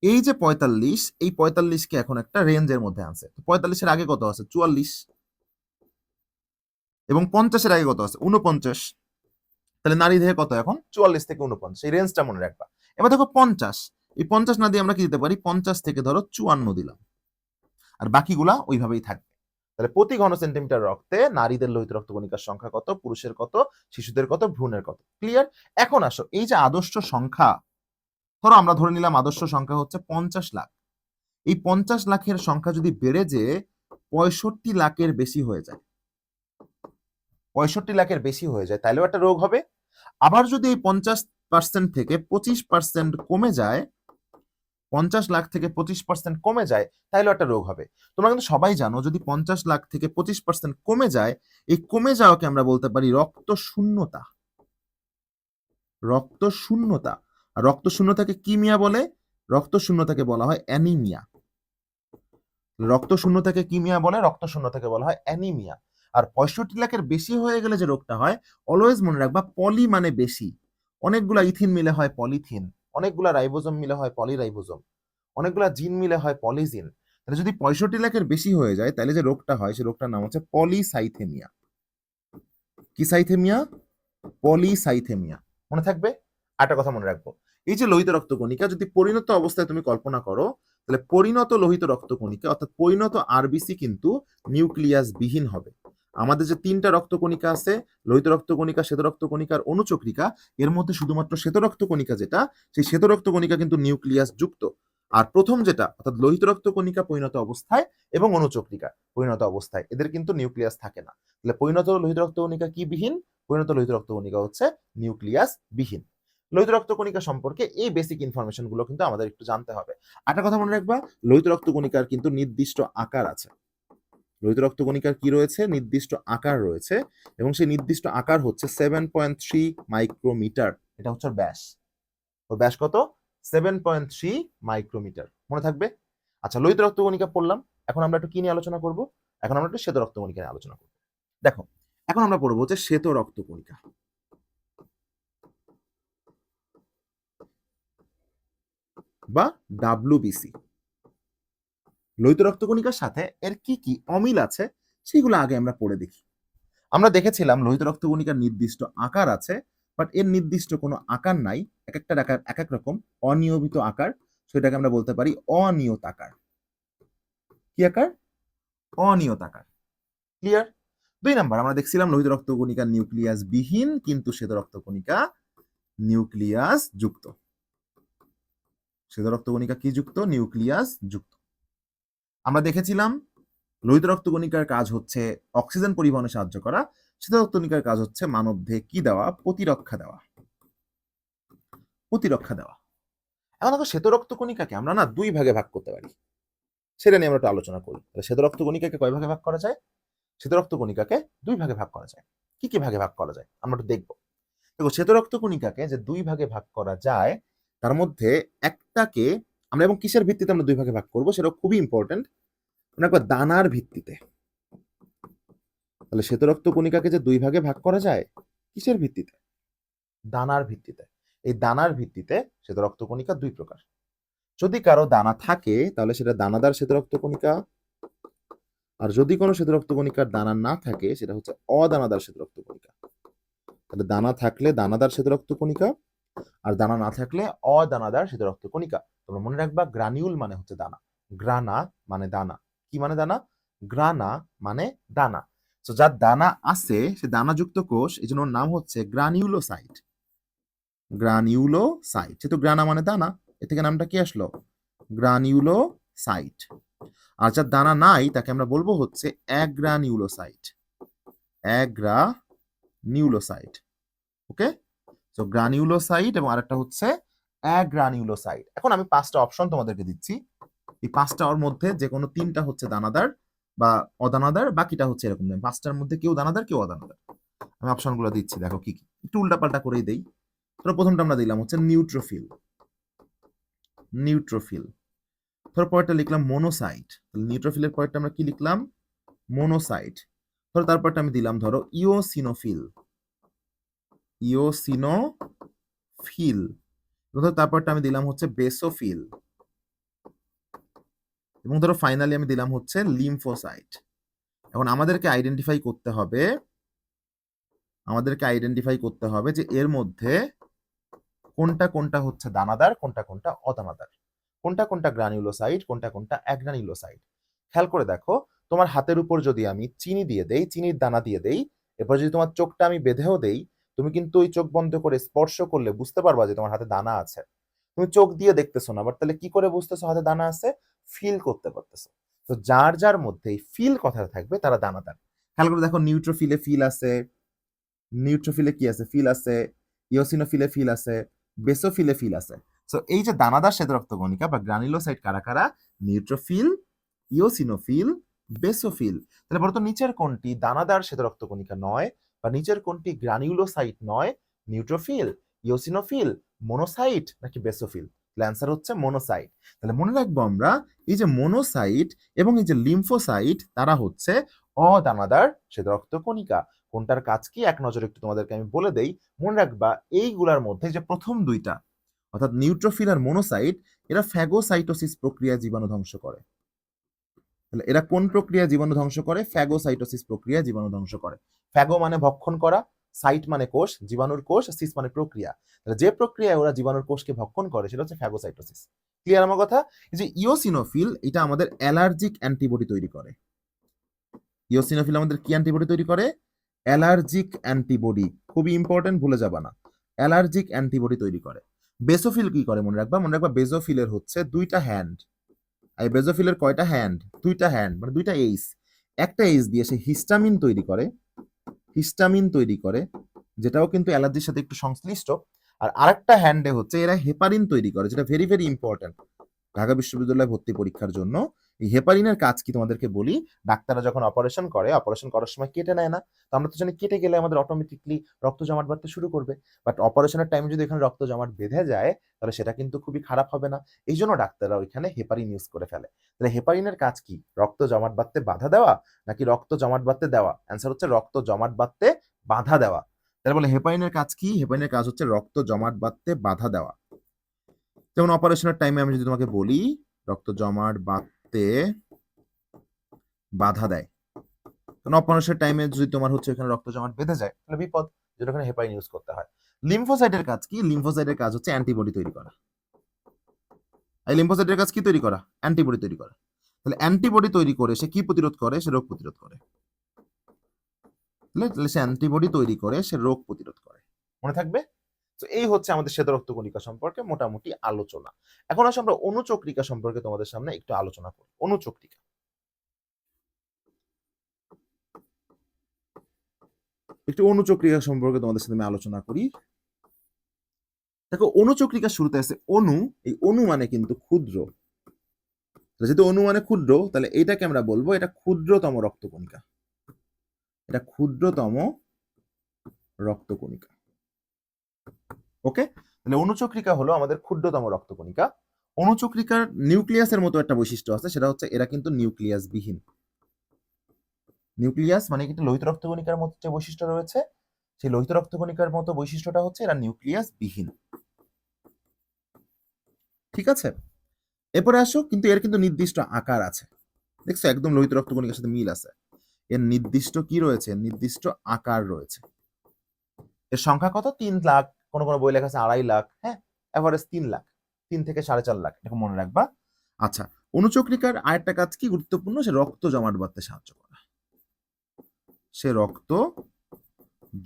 এই যে 45, এই 45কে এখন একটা রেঞ্জের মধ্যে আনছে। 45-এর আগে কত আছে? 44। এবং 50-এর আগে কত আছে? 49। তাহলে নারী দেহে কত এখন? 44 থেকে 49, এই রেঞ্জটা মনে রাখবা। এবার দেখো 50, এই 50 না দিয়ে আমরা কি দিতে পারি? 50 থেকে ধরো 54 দিলাম, আর বাকিগুলা ওইভাবেই থাকবে। তাহলে প্রতি ঘন সেন্টিমিটার রক্তে নারীদের লোহিত রক্তকণিকার সংখ্যা কত, পুরুষের কত, শিশুদের কত, ভ্রূণের কত। ক্লিয়ার? এখন আসো, এই যে আদর্শ সংখ্যা, ধরো আমরা ধরে নিলাম আদর্শ সংখ্যা হচ্ছে 50 লাখ। এই 50 লাখের সংখ্যা যদি বেড়ে যে 65 লাখের বেশি হয়ে যায়, 65 লাখের বেশি হয়ে যায়, তাহলেও একটা রোগ হবে। আবার যদি এই 50% থেকে 25% কমে যায়, 50 লাখ থেকে 25% কমে যায়, তাহলেও একটা রোগ হবে। তোমরা কিন্তু সবাই জানো, যদি 50 লাখ থেকে 25% কমে যায়, এই কমে যাওয়াকে আমরা বলতে পারি রক্ত শূন্যতা। রক্ত শূন্যতা। আর রক্ত শূন্যতাকে কি মিয়া বলে? রক্ত শূন্যতাকে বলা হয় অ্যানিমিয়া। রক্ত শূন্যতাকে কি মিয়া বলে? রক্ত শূন্যতাকে বলা হয় অ্যানিমিয়া। আর 65 লাখের বেশি হয়ে গেলে যে রোগটা হয়, অলওয়েজ মনে রাখবা, পলি মানে বেশি। অনেকগুলা ইথিন মিলে হয় পলিথিন, অনেকগুলা রাইবোজোম মিলে হয় পলিরাইবোজোম, অনেকগুলা জিন মিলে হয় পলিজিন। তাহলে যদি 65 লাখের বেশি হয়ে যায়, তাহলে যে রোগটা হয়, সে রোগটার নাম হচ্ছে পলিসাইথেমিয়া। কি সাইথেমিয়া? পলিসাইথেমিয়া। মনে থাকবে? আরেকটা কথা মনে রাখবো, এই যে লোহিত রক্তকণিকা যদি পরিণত অবস্থায় তুমি কল্পনা করো, তাহলে পরিণত লোহিত রক্তকণিকা অর্থাৎ পরিণত আরবিসি কিন্তু নিউক্লিয়াস বিহীন হবে। আমাদের যে 3টা রক্তকণিকা আছে, লোহিত রক্তকণিকা, শ্বেত রক্তকণিকা আর অনুচক্রিকা, এর মধ্যে শুধুমাত্র শ্বেত রক্তকণিকা যেটা, সেই শ্বেত রক্তকণিকা কিন্তু নিউক্লিয়াস যুক্ত। আর প্রথম যেটা অর্থাৎ লোহিত রক্তকণিকা পরিণত অবস্থায় এবং অনুচক্রিকা পরিণত অবস্থায়, এদের কিন্তু নিউক্লিয়াস থাকে না। তাহলে পরিণত লোহিত রক্তকণিকা কি বিহীন? পরিণত লোহিত রক্তকণিকা হচ্ছে নিউক্লিয়াস বিহীন। লোহিত রক্তকণিকা সম্পর্কে এই বেসিক ইনফরমেশন গুলো কিন্তু আমাদের একটু জানতে হবে। একটা কথা মনে রাখবা, লোহিত রক্তকণিকার কিন্তু নির্দিষ্ট আকার আছে। লোহিত রক্তকণিকার কি রয়েছে? নির্দিষ্ট আকার রয়েছে, এবং সেই নির্দিষ্ট আকার হচ্ছে 7.3 মাইক্রোমিটার। এটা হচ্ছে ব্যাস। ওর ব্যাস কত? 7.3 মাইক্রোমিটার। মনে থাকবে? আচ্ছা, লোহিত রক্তকণিকা পড়লাম। এখন আমরা একটু কি নিয়ে আলোচনা করব? এখন আমরা একটু শ্বেত রক্তকণিকা নিয়ে আলোচনা করব। দেখো, এখন আমরা পড়বো হচ্ছে শ্বেত রক্তকণিকা বা ডাব্লিউবিসি। লোহিত রক্তকণিকার সাথে এর কি কি অমিল আছে সেগুলো আগে আমরা পড়ে দেখি। আমরা দেখেছিলাম লোহিত রক্তকণিকার নির্দিষ্ট আকার আছে, বাট এর নির্দিষ্ট কোনো আকার নাই। একেকটার আকার একেক রকম, অনিয়মিত আকার। সেটাকে আমরা বলতে পারি অনিয়ত আকার। কি আকার? অনিয়ত আকার। ক্লিয়ার? ২ নাম্বার আমরা দেখছিলাম লোহিত রক্তকণিকা নিউক্লিয়াস বিহীন কিন্তু শ্বেত রক্তকণিকা নিউক্লিয়াস যুক্ত। শ্বেত রক্তকণিকা কি যুক্ত? নিউক্লিয়াস যুক্ত। আমরা দেখেছিলাম লোহিত রক্তকণিকার কাজ হচ্ছে অক্সিজেন পরিবহনে সাহায্য করা, শ্বেত রক্তকণিকার কাজ হচ্ছে মানবদেহে কি দেওয়া? প্রতিরক্ষা দেওয়া। প্রতিরক্ষা দেওয়া। এখন দেখো শ্বেত রক্তকণিকাকে আমরা না ২ ভাগে ভাগ করতে পারি। সেটা নিয়ে আমরা একটু আলোচনা করি। তাহলে শ্বেত রক্তকণিকাকে কয় ভাগে ভাগ করা যায়? শ্বেত রক্তকণিকাকে ২ ভাগে ভাগ করা যায়। কি কি ভাগে ভাগ করা যায়? আমরা একটু দেখব। দেখো শ্বেত রক্তকণিকাকে যে ২ ভাগে ভাগ করা যায়, তার মধ্যে একটাকে আমরা এবং কিসের ভিত্তিতে আমরা ২ ভাগে ভাগ করব সেটা খুবই ইম্পর্টেন্ট। আমরা একবার দানার ভিত্তিতে। তাহলে শ্বেত রক্তকণিকাকে যে ২ ভাগে ভাগ করা যায়, কিসের ভিত্তিতে? দানার ভিত্তিতে। এই দানার ভিত্তিতে শ্বেত রক্তকণিকা ২ প্রকার। যদি কারো দানা থাকে তাহলে সেটা দানাদার শ্বেত রক্তকণিকা, আর যদি কোনো শ্বেত রক্তকণিকার দানা না থাকে সেটা হচ্ছে অদানাদার শ্বেত রক্তকণিকা। তাহলে দানা থাকলে দানাদার শ্বেত রক্তকণিকা, আর দানা না থাকলে অদানাদার শ্বেত রক্তকণিকা। তোমরা মনে রাখবা গ্রানিউল মানে হচ্ছে দানা, গ্রানা মানে দানা। কি মানে দানা? গ্রানা মানে দানা। তো যার দানা আছে সে দানাযুক্ত কোষ, এই জন্য ওর নাম হচ্ছে গ্রানিউলোসাইট। গ্রানিউলোসাইট, যেহেতু গ্রানা মানে দানা, এ থেকে নামটা কি আসলো? গ্রানিউলোসাইট। আর যার দানা নাই তাকে আমরা বলবো হচ্ছে অ্যাগ্রানিউলোসাইট। অ্যাগ্রানিউলোসাইট। ওকে? সো গ্রানিউলোসাইট এবং আরেকটা হচ্ছে অ্যাগ্রানিউলোসাইট। এখন আমি ৫টা অপশন তোমাদেরকে দিচ্ছি। এই ৫টার মধ্যে যে কোনো ৩টা হচ্ছে দানাদার বা অদানাদার, বাকিটা হচ্ছে এরকম। ৫টার মধ্যে কেউ দানাদার কেউ অদানাদার। আমি অপশনগুলো দিচ্ছি, দেখো কি কি। একটু উল্টাপাল্টা করেই দেই। ধরো প্রথমটা আমরা দিলাম হচ্ছে নিউট্রোফিল। নিউট্রোফিল। ধরো পরেরটা লিখলাম মোনোসাইট। তাহলে নিউট্রোফিলের পরেরটা আমরা কি লিখলাম? মোনোসাইট। ধরো তারপরটা আমি দিলাম ধরো ইওসিনোফিল। ইওসিনোফিল। ধরো তারপরটা আমি দিলাম হচ্ছে বেসোফিল। এবং ধরো ফাইনালি আমি দিলাম হচ্ছে লিম্ফোসাইট। এখন আমাদেরকে আইডেন্টিফাই করতে হবে যে এর মধ্যে কোনটা কোনটা হচ্ছে দানাদার, কোনটা কোনটা অদানাদার, কোনটা কোনটা গ্রানিউলোসাইট, কোনটা কোনটা অ্যাগ্রানিউলোসাইট। খেয়াল করে দেখো, তোমার হাতের উপর যদি আমি চিনি দিয়ে দেই, চিনির দানা দিয়ে দেই, এরপর যদি তোমার চোখটা আমি বেঁধেও দেই, তুমি কিন্তু ওই চোখ বন্ধ করে স্পর্শ করলে বুঝতে পারবা যে তোমার হাতে দানা আছে। তুমি চোখ দিয়ে দেখতেছো না, বাট তাহলে কি করে বুঝতেছো হাতে দানা আছে? ফিল করতে পারতেছো। তো যার যার মধ্যে ফিল কথা থাকবে তারা দানাদার। খেয়াল করে দেখো, নিউট্রোফিলে ফিল আছে, নিউট্রোফিলে কি আছে? ফিল আছে। ইওসিনোফিলে ফিল আছে, বেসোফিলে ফিল আছে। সো এই যে দানাদার শ্বেত রক্তকণিকা বা গ্রানিউলোসাইট কারা কারা? Neutrophil, eosinophil, basophil. তাহলে বলতো নিচের কোনটি দানাদার শ্বেত রক্তকণিকা নয়, বা নিচের কোনটি গ্রানিউলোসাইট নয়? নিউট্রোফিল, ইওসিনোফিল, মোনোসাইট নাকি বেসোফিল? তাহলে অ্যান্সার হচ্ছে মোনোসাইট। তাহলে মনে রাখবো আমরা এই যে মোনোসাইট এবং এই যে লিম্ফোসাইট তারা হচ্ছে অদানাদার শ্বেত রক্তকণিকা। কোনটার কাজ কি এক নজরে একটু তোমাদেরকে আমি বলে দেই। মনে রাখবা এইগুলার মধ্যে যে প্রথম দুইটা অর্থাৎ নিউট্রোফিল আর মোনোসাইট, এরা ফ্যাগোসাইটোসিস প্রক্রিয়া জীবাণু ধ্বংস করে। তাহলে এরা কোন প্রক্রিয়া জীবাণু ধ্বংস করে? ফ্যাগোসাইটোসিস প্রক্রিয়া জীবাণু ধ্বংস করে। ফ্যাগো মানে ভক্ষণ করা, সাইট মানে কোষ, জীবাণুর কোষ, সিস মানে প্রক্রিয়া। তাহলে যে প্রক্রিয়ায় ওরা জীবাণুর কোষকে ভক্ষণ করে সেটা হচ্ছে ফ্যাগোসাইটোসিস। ক্লিয়ার আমার কথা? এই যে ইওসিনোফিল, এটা আমাদের অ্যালার্জিক অ্যান্টিবডি তৈরি করে। ইওসিনোফিল আমাদের কি অ্যান্টিবডি তৈরি করে? Allergic antibody. খুবই ইম্পর্টেন্ট, ভুলে যাবা না। অ্যালার্জিক অ্যান্টিবডি তৈরি করে। বেসোফিল কি করে মনে রাখবা? মনে রাখবা বেসোফিলের হচ্ছে 2টা হ্যান্ড। এই বেসোফিলের কয়টা হ্যান্ড? 2টা হ্যান্ড, মানে 2টা এইস। একটা এইস দিয়ে সে হিস্টামিন তৈরি করে, হিস্টামিন তৈরি করে, যেটাও কিন্তু অ্যালার্জির সাথে একটু সংশ্লিষ্ট। আর আরেকটা হ্যান্ডে হচ্ছে এরা হেপারিন তৈরি করে, যেটা ভেরি ভেরি ইম্পর্টেন্ট ঢাকা বিশ্ববিদ্যালয়ে ভর্তি পরীক্ষার জন্য। এই হেপারিনের কাজ কি তোমাদেরকে বলি। ডাক্তাররা যখন অপারেশন করার সময় কেটে নেয় না, তো আমরা তো জানি কেটে গেলে আমাদের অটোমেটিকলি রক্ত জমাট বাঁধতে শুরু করবে। বাট অপারেশনের টাইমে যদি এখানে রক্ত জমাট বেঁধে যায় তাহলে সেটা কিন্তু খুবই খারাপ হবে না। এই জন্য ডাক্তাররা ওইখানে হেপারিন ইউজ করে ফেলে। তাহলে হেপারিনের কাজ কি? রক্ত জমাট বাঁধতে বাধা দেওয়া নাকি রক্ত জমাট বাঁধতে দেওয়া? অ্যান্সার হচ্ছে রক্ত জমাট বাঁধতে বাধা দেওয়া। তাহলে বলে হেপারিনের কাজ কি? হেপারিনের কাজ হচ্ছে রক্ত জমাট বাঁধতে বাধা দেওয়া। যেমন অপারেশনের টাইমে আমি যদি তোমাকে বলি রক্ত জমাট বাঁধতে বাধা দেয়, কারণ অপারেশনের টাইমে যদি তোমার হচ্ছে এখানে রক্ত জমাট বেঁধে যায় তাহলে বিপদ, যেটা ওখানে হেপারিন ইউজ করতে হয়। লিম্ফোসাইটের কাজ কি? লিম্ফোসাইটের কাজ হচ্ছে অ্যান্টিবডি তৈরি করা। এই লিম্ফোসাইটের কাজ কি তৈরি করা? অ্যান্টিবডি তৈরি করা। তাহলে অ্যান্টিবডি তৈরি করে সে কি প্রতিরোধ করে? সে রোগ প্রতিরোধ করে। তাহলে সে অ্যান্টিবডি তৈরি করে সে রোগ প্রতিরোধ করে। মনে থাকবে? তো এই হচ্ছে আমাদের শ্বেত রক্তকণিকা সম্পর্কে মোটামুটি আলোচনা। এখন আসলে আমরা অণুচক্রিকা সম্পর্কে তোমাদের সামনে একটু আলোচনা করি। অণুচক্রিকা, একটু অণুচক্রিকা সম্পর্কে তোমাদের সাথে আমি আলোচনা করি। দেখো, অণুচক্রিকার শুরুতে আছে অণু। এই অণু মানে কিন্তু ক্ষুদ্র। যেহেতু অণু মানে ক্ষুদ্র, তাহলে এটাকে আমরা বলবো এটা ক্ষুদ্রতম রক্তকণিকা। এটা ক্ষুদ্রতম রক্তকণিকা। ওকে, তাহলে অণুচক্রিকা হলো আমাদের ক্ষুদ্রতম রক্তকণিকা। অণুচক্রিকার নিউক্লিয়াসের মতো একটা বৈশিষ্ট্য আছে, সেটা হচ্ছে এরা কিন্তু নিউক্লিয়াস বিহীন। নিউক্লিয়াস মানে কিন্তু লোহিত রক্তকণিকার মতো যে বৈশিষ্ট্য রয়েছে, সেই লোহিত রক্তকণিকার মতো বৈশিষ্ট্যটা হচ্ছে এরা নিউক্লিয়াস বিহীন। ঠিক আছে, এরপরে আসো, কিন্তু এর কিন্তু নির্দিষ্ট আকার আছে। দেখছো, একদম লোহিত রক্তকণিকার সাথে মিল আছে। এর নির্দিষ্ট কি রয়েছে? নির্দিষ্ট আকার রয়েছে। এর সংখ্যা কত? 3 লাখ, কোনো কোনো বই লেখা আছে 2.5 লাখ। হ্যাঁ, এভারেজ 3 লাখ, 3 থেকে 4.5 লাখ, এরকম মনে রাখবা। আচ্ছা, অণুচক্রিকার আরেকটা কাজ কি গুরুত্বপূর্ণ? সে রক্ত জমাট বাঁধতে সাহায্য করে। সে রক্ত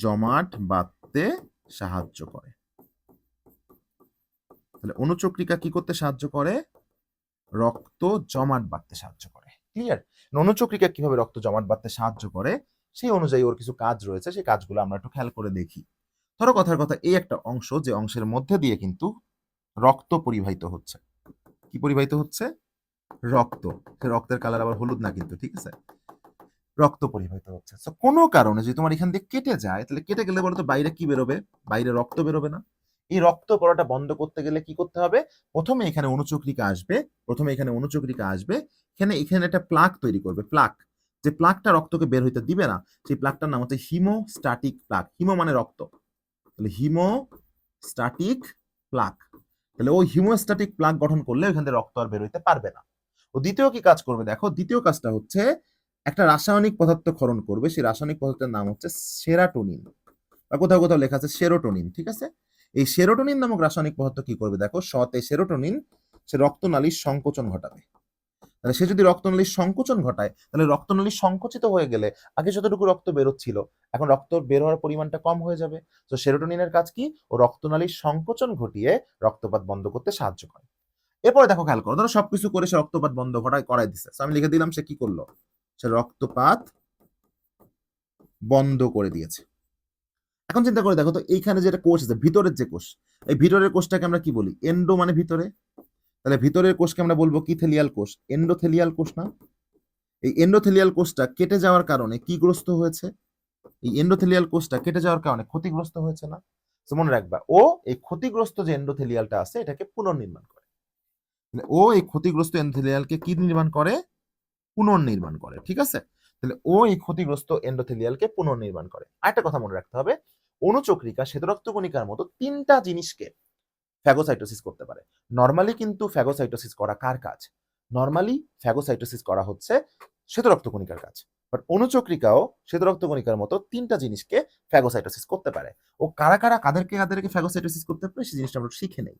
জমাট বাঁধতে সাহায্য করে। তাহলে অণুচক্রিকা কি করতে সাহায্য করে? রক্ত জমাট বাঁধতে সাহায্য করে। ক্লিয়ার? অণুচক্রিকা কিভাবে রক্ত জমাট বাঁধতে সাহায্য করে সেই অনুযায়ী ওর কিছু কাজ রয়েছে, সেই কাজগুলো আমরা একটু খেয়াল করে দেখি। ধরো কথার কথা, এই একটা অংশ, যে অংশের মধ্যে দিয়ে কিন্তু রক্ত পরিবাহিত হচ্ছে। কি পরিবাহিত হচ্ছে? রক্ত। সে রক্তের কালার আবার হলুদ না কিন্তু, ঠিক আছে? রক্ত পরিবাহিত হচ্ছে। তো কোনো কারণে যদি তোমার এখান দিয়ে কেটে যায়, তাহলে কেটে গেলে বলো তো বাইরে কি বেরোবে? বাইরে রক্ত বেরোবে না? এই রক্ত পড়াটা বন্ধ করতে গেলে কি করতে হবে? প্রথমে এখানে অণুচক্রিকা আসবে। এখানে একটা প্লাক তৈরি করবে। প্লাক, যে প্লাকটা রক্তকে বের হইতে দিবে না, সেই প্লাকটার নাম হচ্ছে হিমোস্ট্যাটিক প্লাক। হিমো মানে রক্ত, তাহলে হিমোস্ট্যাটিক প্লাক। তাহলে ওই হিমোস্ট্যাটিক প্লাক গঠন করলে ওইখান থেকে রক্ত আর বের হইতে পারবে না। ও দ্বিতীয় কি কাজ করবে? দেখো, দ্বিতীয় কাজটা হচ্ছে একটা রাসায়নিক পদার্থ ক্ষরণ করবে। সেই রাসায়নিক পদার্থের নাম হচ্ছে সেরাটোনিন, বা কোথাও কোথাও লেখা আছে সেরোটোনিন। ঠিক আছে, এই সেরোটোনিন নামক রাসায়নিক পদার্থ কি করবে? দেখো, সতে সেরোটোনিন সে রক্তনালীর সংকোচন ঘটাবে। তাহলে সে যদি রক্তনালীর সংকোচন ঘটায়, তাহলে রক্তনালী সংকুচিত হয়ে গেলে আগে যতটুকু রক্ত বেরোচ্ছিল, এখন রক্ত বের হওয়ার পরিমাণটা কম হয়ে যাবে। তো সেরোটোনিনের কাজ কি? ও রক্তনালীর সংকোচন ঘটিয়ে রক্তপাত বন্ধ করতে সাহায্য করে। এরপরে দেখো, খেয়াল করো, ধরো সবকিছু করে সে রক্তপাত বন্ধ করাই দিচ্ছে। আমি লিখে দিলাম সে কি করলো? সে রক্তপাত বন্ধ করে দিয়েছে। এখন চিন্তা করে দেখো তো, এইখানে যেটা কোষ আছে, ভিতরের যে কোষ, এই ভিতরের কোষটাকে আমরা কি বলি? এন্ডো মানে ভিতরে। তাহলে ভিতরের কোষকে আমরা বলবো কি? থ্যালিয়াল কোষ। এন্ডোথেলিয়াল কোষ না? এই এন্ডোথেলিয়াল কোষটা কেটে যাওয়ার কারণে কি গ্রস্ত হয়েছে? এই এন্ডোথেলিয়াল কোষটা কেটে যাওয়ার কারণে ক্ষতিগ্রস্ত হয়েছে না? তো মনে রাখবা, ও এই ক্ষতিগ্রস্ত যে এন্ডোথেলিয়ালটা আছে এটাকে পুনর্নির্মাণ করে। ও এই ক্ষতিগ্রস্ত এন্ডোথেলিয়ালকে কি নির্মাণ করে? পুনর্নির্মাণ করে। ঠিক আছে, তাহলে ও এই ক্ষতিগ্রস্ত এন্ডোথেলিয়ালকে পুনর্নির্মাণ করে। আরেকটা কথা মনে রাখতে হবে, অণুচক্রিকা শ্বেতরক্তকণিকার মতো 3টা জিনিসকে ফ্যাগোসাইটোসিস করতে পারে। নরমালি কিন্তু ফ্যাগোসাইটোসিস করা কার কাজ? নরমালি ফ্যাগোসাইটোসিস করা হচ্ছে শ্বেতরক্তকণিকার কাজ। বাট অণুচক্রিকাও শ্বেতরক্তকণিকার মতো 3টা জিনিসকে ফ্যাগোসাইটোসিস করতে পারে। ও কারা কারা কাদেরকে ফ্যাগোসাইটোসিস করতে পারে সেই জিনিসটা আমরা শিখে নেই।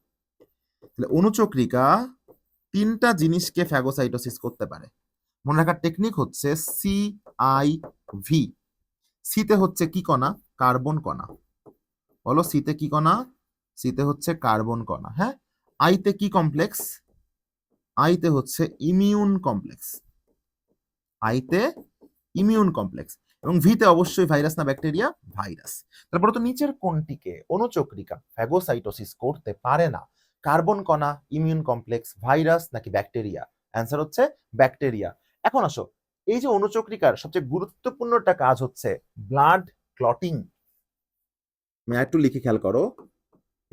তাহলে অণুচক্রিকা 3টা জিনিসকে ফ্যাগোসাইটোসিস করতে পারে। মনে রাখার টেকনিক হচ্ছে CIV। সিতে হচ্ছে কি কণা? কার্বন কণা। বলো, সিতে কি কণা? সিতে হচ্ছে কার্বন কণা। হ্যাঁ, আইতে কি কমপ্লেক্স? আইতে হচ্ছে ইমিউন কমপ্লেক্স। আইতে ইমিউন কমপ্লেক্স। এবং ভিতে অবশ্যই ভাইরাস না ব্যাকটেরিয়া? ভাইরাস। তারপরে তো নিচের কোনটিকে অণুচক্রিকা ফ্যাগোসাইটোসিস করতে পারে না? কার্বন কণা, ইমিউন কমপ্লেক্স, ভাইরাস নাকি ব্যাকটেরিয়া? অ্যান্সার হচ্ছে ব্যাকটেরিয়া। এখন আসো, এই যে অণুচক্রিকার সবচেয়ে গুরুত্বপূর্ণ একটা কাজ হচ্ছে ব্লাড ক্লটিং। আমি একটু লিখে খেয়াল করো,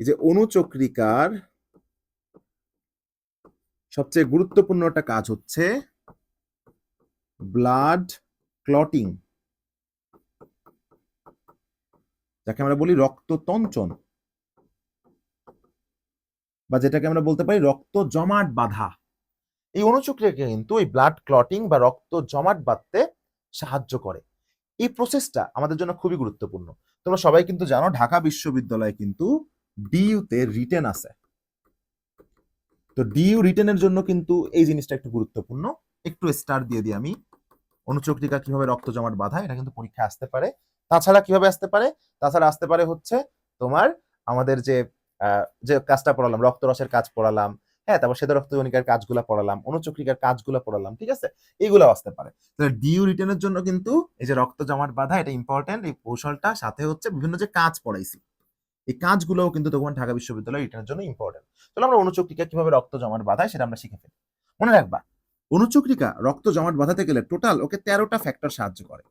এই যে অণুচক্রিকার সবচেয়ে গুরুত্বপূর্ণ একটা কাজ হচ্ছে ব্লাড ক্লটিং, যাকে আমরা বলি রক্ততঞ্চন, বা যেটাকে আমরা বলতে পারি রক্ত জমাট বাঁধা। এই অণুচক্রিকা কিন্তু এই ব্লাড ক্লটিং বা রক্ত জমাট বাঁধতে সাহায্য করে। এই প্রসেসটা আমাদের জন্য খুবই গুরুত্বপূর্ণ। তোমরা সবাই কিন্তু জানো ঢাকা বিশ্ববিদ্যালয়ে কিন্তু ডিইউতে রিটেন আছে। তো ডিইউ রিটেনের জন্য কিন্তু এই জিনিসটা একটু গুরুত্বপূর্ণ। একটু স্টার দিয়ে দিই আমি। অনুচক্রিকা কিভাবে রক্ত জমাট বাঁধায় এটা কিন্তু পরীক্ষায় আসতে পারে। তাছাড়া কিভাবে আসতে পারে? তাছাড়া আসতে পারে হচ্ছে তোমার আমাদের যে কাজটা পড়ালাম, রক্তরসের কাজ পড়ালাম, হ্যাঁ, তারপর শ্বেত রক্তকণিকার কাজগুলা পড়ালাম, অনুচক্রিকার কাজগুলা পড়ালাম, ঠিক আছে? এইগুলো আসতে পারে। তাহলে ডিইউ রিটেনের জন্য কিন্তু এই যে রক্ত জমাট বাঁধা এটা ইম্পর্টেন্ট, এই কৌশলটা সাথে হচ্ছে বিভিন্ন যে কাজ পড়াইছি এই কাজগুলোও কিন্তু তখন ঢাকা বিশ্ববিদ্যালয় রিটেনের জন্য ইম্পর্টেন্ট। তাহলে আমরা অনুচক্রিকা কিভাবে রক্ত জমাট বাঁধায় সেটা আমরা শিখে ফেলি। মনে রাখবা অনুচক্রিকা রক্ত জমাট বাঁধাতে গেলে টোটাল ওকে 13টা ফ্যাক্টর সাহায্য করে।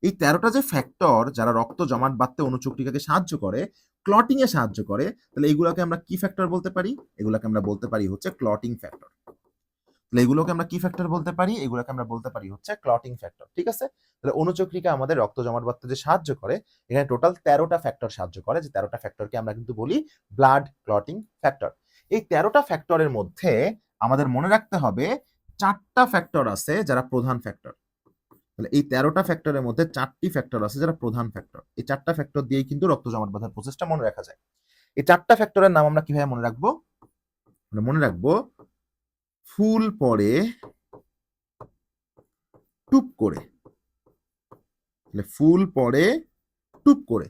এই 13টা যে ফ্যাক্টর যারা রক্ত জমাট বাঁধতে অনুচক্রিকাকে সাহায্য করে, ক্লটিং এ সাহায্য করে, তাহলে এইগুলোকে আমরা কি ফ্যাক্টর বলতে পারি? এগুলোকে আমরা বলতে পারি হচ্ছে ক্লটিং ফ্যাক্টর। তাহলে এগুলোকে আমরা কি ফ্যাক্টর বলতে পারি? এগুলোকে আমরা বলতে পারি হচ্ছে ক্লটিং ফ্যাক্টর, ঠিক আছে? তাহলে অনুচক্রিকা আমাদের রক্ত জমাট বাঁধতে যে সাহায্য করে, এখানে টোটাল 13টা ফ্যাক্টর সাহায্য করে, যে 13টা ফ্যাক্টরকে আমরা কিন্তু বলি ব্লাড ক্লটিং ফ্যাক্টর। এই 13টা ফ্যাক্টরের মধ্যে আমাদের মনে রাখতে হবে 4টা ফ্যাক্টর আছে যারা প্রধান ফ্যাক্টর। তাহলে এই 13টা ফ্যাক্টরের মধ্যে 4টি ফ্যাক্টর আছে যারা প্রধান ফ্যাক্টর। এই 4টা ফ্যাক্টর দিয়েই কিন্তু রক্ত জমাট বাঁধার প্রসেসটা মনে রাখা যায়। এই 4টা ফ্যাক্টরের নাম আমরা কিভাবে মনে রাখবো? মনে রাখবো ফুল পড়ে টুপ করে। তাহলে ফুল পড়ে টুপ করে,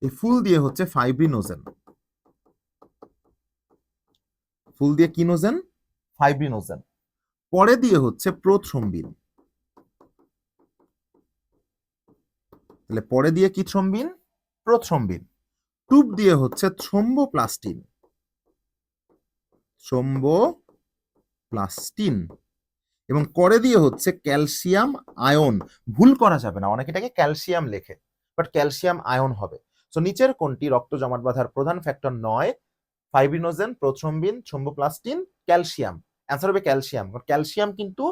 এই ফুল দিয়ে হচ্ছে ফাইব্রিনোজেন। ফুল দিয়ে কি নোজেন? ফাইব্রিনোজেন। পরে দিয়ে হচ্ছে প্রোথ্রম্বিন। তাহলে পরে দিয়ে কি থ্রম্বিন? প্রোথ্রম্বিন। টুপ দিয়ে হচ্ছে থ্রম্বোপ্লাস্টিন। থ্রম্বোপ্লাস্টিন। এবং করে দিয়ে হচ্ছে ক্যালসিয়াম আয়ন। ভুল করা যাবে না, অনেকে এটাকে ক্যালসিয়াম লেখে, বাট ক্যালসিয়াম আয়ন হবে। সো নিচের কোনটি রক্ত জমাট বাঁধার প্রধান ফ্যাক্টর নয়? Fibrinogen, prothrombin, thromboplastin, calcium. Answer হবে ক্যালসিয়াম। ক্যালসিয়াম কিন্তু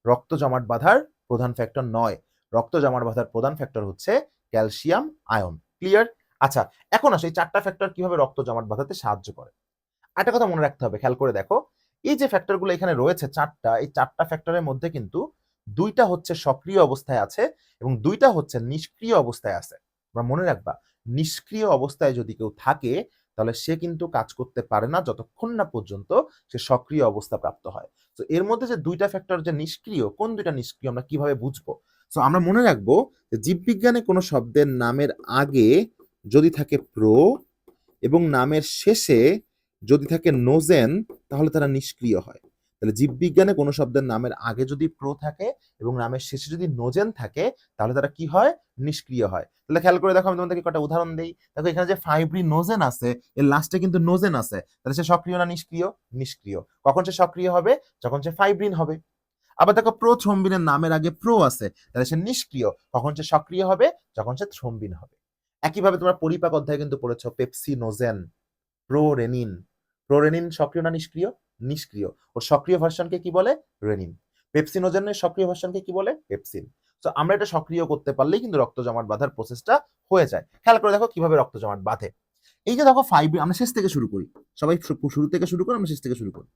রক্ত জমাট বাঁধার প্রধান ফ্যাক্টর নয়। রক্ত জমাট বাঁধার প্রধান ফ্যাক্টর হচ্ছে ক্যালসিয়াম আয়ন। ক্লিয়ার? আচ্ছা, এখন আসে এই 4টা ফ্যাক্টর কিভাবে রক্ত জমাট বাঁধাতে সাহায্য করে। একটা কথা মনে রাখতে হবে, খেয়াল করে দেখো, এই যে ফ্যাক্টরগুলো এখানে রয়েছে 4টা, এই 4টা ফ্যাক্টরের মধ্যে কিন্তু 2টা হচ্ছে সক্রিয় অবস্থায় আছে এবং 2টা হচ্ছে নিষ্ক্রিয় অবস্থায় আছে। তোমরা মনে রাখবা, নিষ্ক্রিয় অবস্থায় যদি কেউ থাকে তাহলে সে কিন্তু কাজ করতে পারে না যতক্ষণ না পর্যন্ত সে সক্রিয় অবস্থা প্রাপ্ত হয়। তো এর মধ্যে যে 2টা ফ্যাক্টর যে নিষ্ক্রিয়, কোন 2টা নিষ্ক্রিয় আমরা কিভাবে বুঝবো? সো আমরা মনে রাখবো যে জীববিজ্ঞানে কোনো শব্দের নামের আগে যদি থাকে প্রো এবং নামের শেষে যদি থাকে নোজেন, তাহলে তারা নিষ্ক্রিয় হয়। তাহলে জীববিজ্ঞানে কোনো শব্দের নামের আগে যদি প্রো থাকে এবং নামের শেষে যদি নোজেন থাকে, তাহলে তারা কি হয়? নিষ্ক্রিয় হয়। তাহলে খেয়াল করে দেখো, আমি তোমাদেরকে কটা উদাহরণ দেই। দেখো এখানে যে ফাইব্রিনোজেন আছে, এর লাস্টে কিন্তু নোজেন আছে, তাহলে সে সক্রিয় না নিষ্ক্রিয়? নিষ্ক্রিয়। কখন সে সক্রিয় হবে? যখন সে ফাইব্রিন হবে। আবার দেখো প্রোথ্রম্বিনের নামের আগে প্রো আছে, তাহলে সে নিষ্ক্রিয়। কখন সে সক্রিয় হবে? যখন সে থ্রম্বিন হবে। একইভাবে তোমরা পরিপাক অধ্যায়ে কিন্তু পড়েছো পেপসিনোজেন, প্রোরেনিন। প্রোরেনিন সক্রিয় না নিষ্ক্রিয়? নিষ্ক্রিয়। ওর সক্রিয় ভার্সনকে কি বলে? রেনিন। পেপসিনোজেনের সক্রিয় ভার্সনকে কি বলে? পেপসিন। তো আমরা এটা সক্রিয় করতে পারলেই কিন্তু রক্ত জমাট বাঁধার প্রসেসটা হয়ে যায়। খেয়াল করে দেখো কিভাবে রক্ত জমাট বাঁধে। এই যে দেখো আমরা শেষ থেকে শুরু করি, সবাই শুরু থেকে শুরু করি, আমরা শেষ থেকে শুরু করি।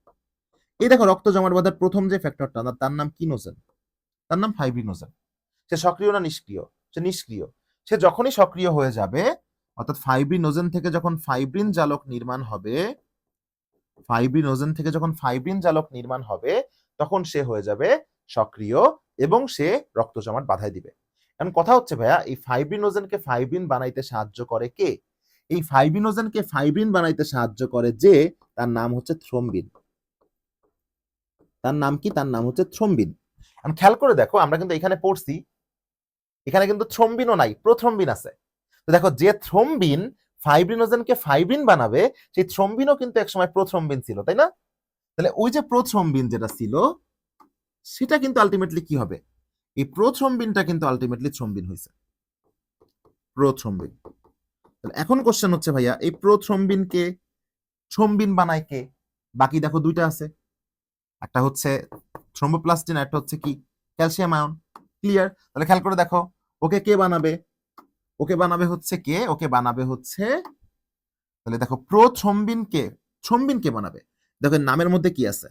এই দেখো রক্ত জমাট বাঁধার প্রথম যে ফ্যাক্টরটা, তার নাম কি নোজেন? তার নাম ফাইব্রিনোজেন। সে সক্রিয় না নিষ্ক্রিয়? সে নিষ্ক্রিয়। সে যখনই সক্রিয় হয়ে যাবে, অর্থাৎ ফাইব্রিনোজেন থেকে যখন ফাইব্রিন জালক নির্মাণ হবে, ফাইব্রিনোজেন থেকে যখন ফাইব্রিন জালক নির্মাণ হবে, তখন সে হয়ে যাবে সক্রিয় এবং সে রক্ত জমাট বাধায় দিবে। এখন কথা হচ্ছে ভাইয়া, এই ফাইব্রিনোজেনকে ফাইব্রিন বানাইতে সাহায্য করে কে? এই ফাইব্রিনোজেনকে ফাইব্রিন বানাইতে সাহায্য করে যে, তার নাম হচ্ছে থ্রম্বিন। তার নাম কি? তার নাম হচ্ছে থ্রম্বিন। এখন খেয়াল করে দেখো, আমরা কিন্তু এখানে পড়ছি, এখানে কিন্তু থ্রম্বিনও নাই, প্রোথ্রম্বিন আছে। তো দেখো, যে থ্রম্বিন ফাইব্রিনোজেনকে ফাইব্রিন বানাবে, সেই থ্রম্বিনও কিন্তু একসময় প্রোথ্রম্বিন ছিল, তাই না? তাহলে ওই যে প্রোথ্রম্বিন যেটা ছিল, সেটা কিন্তু আলটিমেটলি কি হবে? এই প্রোথ্রম্বিনটা কিন্তু আলটিমেটলি থ্রম্বিন হয়েছে। প্রোথ্রম্বিন। তাহলে এখন কোশ্চেন হচ্ছে ভাইয়া, এই প্রোথ্রম্বিনকে থ্রম্বিন বানায় কে? বাকি দেখো 2টা আছে, একটা হচ্ছে থ্রম্বোপ্লাস্টিন, একটা হচ্ছে কি? Calcium ion. ক্লিয়ার? তাহলে খেয়াল করে দেখো, ওকে কে বানাবে? ওকে বানাবে হচ্ছে কে? ওকে বানাবে হচ্ছে, তাহলে দেখো প্রোথ্রম্বিনকে, থ্রম্বিনকে বানাবে। দেখো নামের মধ্যে কি আছে?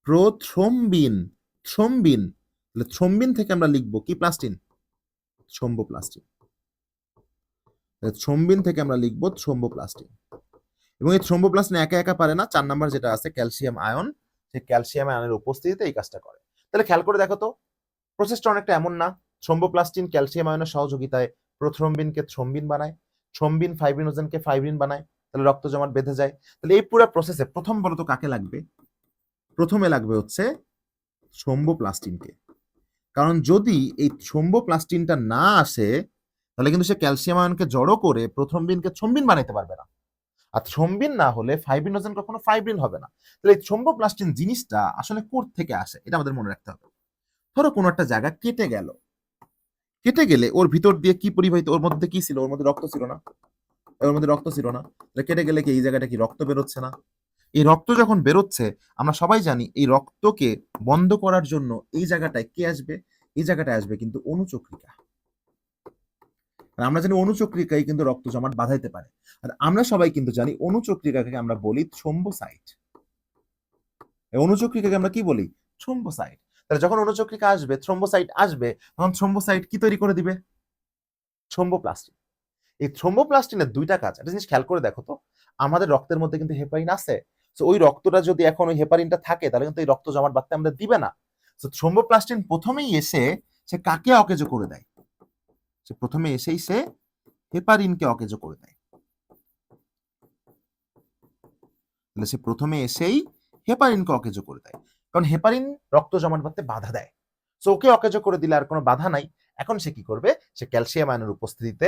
প্রোথ্রম্বিন। থ্রম্বিন। তাহলে থ্রম্বিন থেকে আমরা লিখবো কি? প্লাস্টিন। থ্রোম্বোপ্লাস্টিন। থ্রোম্বিন থেকে আমরা লিখবো থ্রোম্বোপ্লাস্টিন। এবং এই থ্রোম্বোপ্লাস্টিন একা একা পারে না, 4 নাম্বার যেটা আছে ক্যালসিয়াম আয়ন, সেই ক্যালসিয়াম আয়নের উপস্থিতিতে এই কাজটা করে। তাহলে খেয়াল করে দেখো তো, প্রসেসটা অনেকটা এমন না? থ্রোম্বোপ্লাস্টিন ক্যালসিয়াম আয়নের সহযোগিতায় প্রোথ্রম্বিনকে থ্রোম্বিন বানায়, থ্রোম্বিন ফাইব্রিনোজেনকে ফাইব্রিন বানায়, তাহলে রক্ত জমাট বেঁধে যায়। তাহলে এই পুরো প্রসেসে প্রথম বলতো কাকে লাগবে? প্রথমে লাগবে হচ্ছে থ্রোম্বোপ্লাস্টিনকে। কারণ যদি এই থ্রোম্বোপ্লাস্টিনটা না আসে তাহলে কিন্তু সে ক্যালসিয়াম আয়নকে জড়ো করে প্রোথ্রম্বিনকে থ্রোম্বিন বানাইতে পারবে না। আর থ্রোম্বিন না হলে ফাইব্রিনোজেন কখনো ফাইব্রিন হবে না। তাহলে এই থ্রোম্বোপ্লাস্টিন জিনিসটা আসলে কোথ থেকে আসে এটা আমাদের মনে রাখতে হবে। ধরো কোনো একটা জায়গা কেটে গেল, কেটে গেলে ওর ভিতর দিয়ে কি পরিবাহিত, ওর মধ্যে কি ছিল? ওর মধ্যে রক্ত ছিল না? ওর মধ্যে রক্ত ছিল না, তাহলে কেটে গেলে কি এই জায়গাটা কি রক্ত বেরোচ্ছে না? এই রক্ত যখন বেরোচ্ছে, আমরা সবাই জানি এই রক্তকে বন্ধ করার জন্য এই জায়গাটায় কে আসবে? এই জায়গাটায় আসবে কিন্তু অনুচক্রিকা। আর আমরা জানি অনুচক্রিকাই কিন্তু রক্ত জমাট বাঁধাইতে পারে। আর আমরা সবাই কিন্তু জানি অনুচক্রিকাকে আমরা বলি থ্রোম্বোসাইট। এই অনুচক্রিকাকে আমরা কি বলি? থ্রোম্বোসাইট। তাহলে যখন অনুচক্রিকা আসবে, থ্রোম্বোসাইট আসবে, তখন থ্রোম্বোসাইট কি তৈরি করে দিবে? থ্রোম্বোপ্লাস্টিন। এই থ্রোম্বোপ্লাস্টিনের দুইটা কাজ। একটা জিনিস খেয়াল করে দেখো তো, আমাদের রক্তের মধ্যে কিন্তু হেপারিন আছে। তো ওই রক্তটা যদি এখন ওই হেপারিনটা থাকে তাহলে কিন্তু এই রক্ত জমাট বাঁধতে আমাদের দিবে না। তো থ্রোম্বোপ্লাস্টিন প্রথমেই এসে সে কাকে অকেজো করে দেয়? সে প্রথমে এসেই সে হেপারিনকে অকেজো করে দেয়। তাহলে সে প্রথমে এসেই হেপারিনকে অকেজো করে দেয়, কারণ হেপারিন রক্ত জমাট বাঁধতে বাধা দেয়। সো ওকে অকেজো করে দিলে আর কোনো বাধা নাই। এখন সে কি করবে? সে ক্যালসিয়াম আয়নের উপস্থিতিতে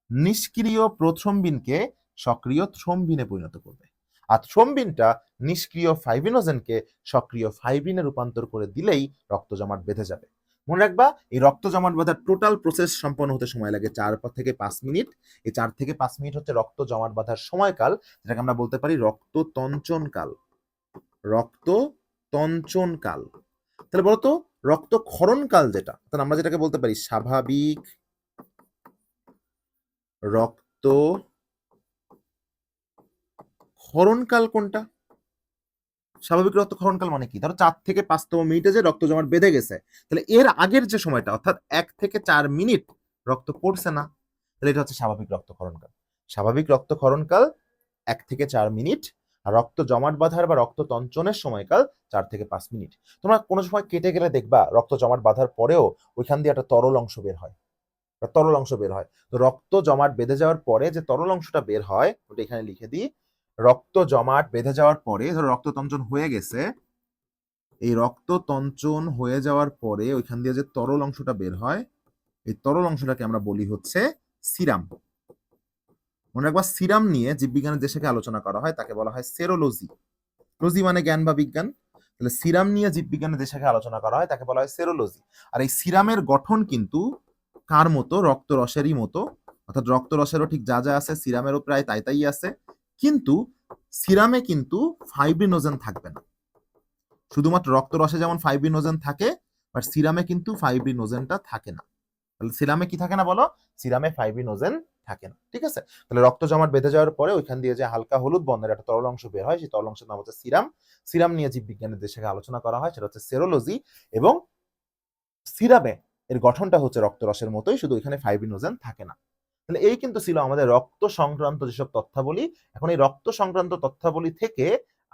নিষ্ক্রিয় প্রথ্রম্বিনকে সক্রিয় থ্রোম্বিনে পরিণত করবে। আর থ্রোম্বিনটা নিষ্ক্রিয় ফাইব্রিনোজেনকে সক্রিয় ফাইব্রিনে রূপান্তর করে দিলেই রক্ত জমাট বেঁধে যাবে। মনে রাখবা, এই রক্ত জমাট বাঁধার টোটাল প্রসেস সম্পন্ন হতে সময় লাগে 4 থেকে 5 মিনিট। এই 4 থেকে 5 মিনিট হচ্ছে রক্ত জমাট বাঁধার সময়কাল, যেটাকে আমরা বলতে পারি রক্ততঞ্চনকাল। রক্ততঞ্চনকাল। তাহলে বলতো রক্তক্ষরণকাল যেটা, তাহলে আমরা যেটাকে বলতে পারি স্বাভাবিক রক্ত ক্ষরণকাল কোনটা? স্বাভাবিক রক্তক্ষরণকাল মানে কি? ধরো 4 থেকে 5তম মিনিটে যে রক্ত জমাট বেঁধে গেছে, তাহলে এর আগের যে সময়টা অর্থাৎ 1 থেকে 4 মিনিট রক্ত পড়ছে না, তাহলে এটা হচ্ছে স্বাভাবিক রক্তক্ষরণকাল। স্বাভাবিক রক্তক্ষরণকাল 1 থেকে 4 মিনিট, আর রক্ত জমাট বাঁধার বা রক্ত তঞ্চনের সময়কাল 4 থেকে 5 মিনিট। তোমরা কোনো সময় কেটে গেলে দেখবা রক্ত জমাট বাঁধার পরেও ওইখান দিয়ে একটা তরল অংশ বের হয়। তরল অংশ বের হয়। তো রক্ত জমাট বেঁধে যাওয়ার পরে যে তরল অংশটা বের হয় ওটা এখানে লিখে দিই। রক্ত জমাট বেঁধে যাওয়ার পরে ধরো রক্ততঞ্চন হয়ে গেছে, এই রক্ততঞ্চন হয়ে যাওয়ার পরে ওইখান দিয়ে যে তরল অংশটা বের হয়, এই তরল অংশটাকে আমরা বলি হচ্ছে সিরাম। মনে রাখবা, সিরাম নিয়ে জীববিজ্ঞানের যে শাখায় আলোচনা করা হয় তাকে বলা হয় সেরোলজি। লজি মানে জ্ঞান বা বিজ্ঞান। তাহলে সিরাম নিয়ে জীববিজ্ঞানের যে শাখায় আলোচনা করা হয় তাকে বলা হয় সেরোলজি। আর এই সিরামের গঠন কিন্তু কার মতো? রক্তরসেরই মতো। অর্থাৎ রক্তরসেরও ঠিক যা যা আছে সিরামেরও প্রায় তাই তাই আছে, কিন্তু সিরামে কিন্তু ফাইব্রিনোজেন থাকবে না। শুধুমাত্র রক্তরসে যেমন ফাইব্রিনোজেন থাকে, বাট সিরামে কিন্তু ফাইব্রিনোজেনটা থাকে না। তাহলে সিরামে কি থাকে না বলো? সিরামে ফাইব্রিনোজেন থাকে না। ঠিক আছে? তাহলে রক্ত জমাট বেঁধে যাওয়ার পরে ওইখান দিয়ে যে হালকা হলুদ বর্ণের একটা তরল অংশ বের হয়, সেই তরল অংশের নাম হচ্ছে সিরাম। সিরাম নিয়ে জীববিজ্ঞানের যে শাখায় আলোচনা করা হয় সেটা হচ্ছে সেরোলজি। এবং সিরামে এর গঠনটা হচ্ছে রক্তরসের মতোই, শুধু এখানে ফাইব্রিনোজেন থাকে না। তাহলে এই কিন্তু ছিল আমাদের রক্ত সংক্রান্ত যেসব তথ্যাবলী। এখন এই রক্ত সংক্রান্ত তথ্যাবলী থেকে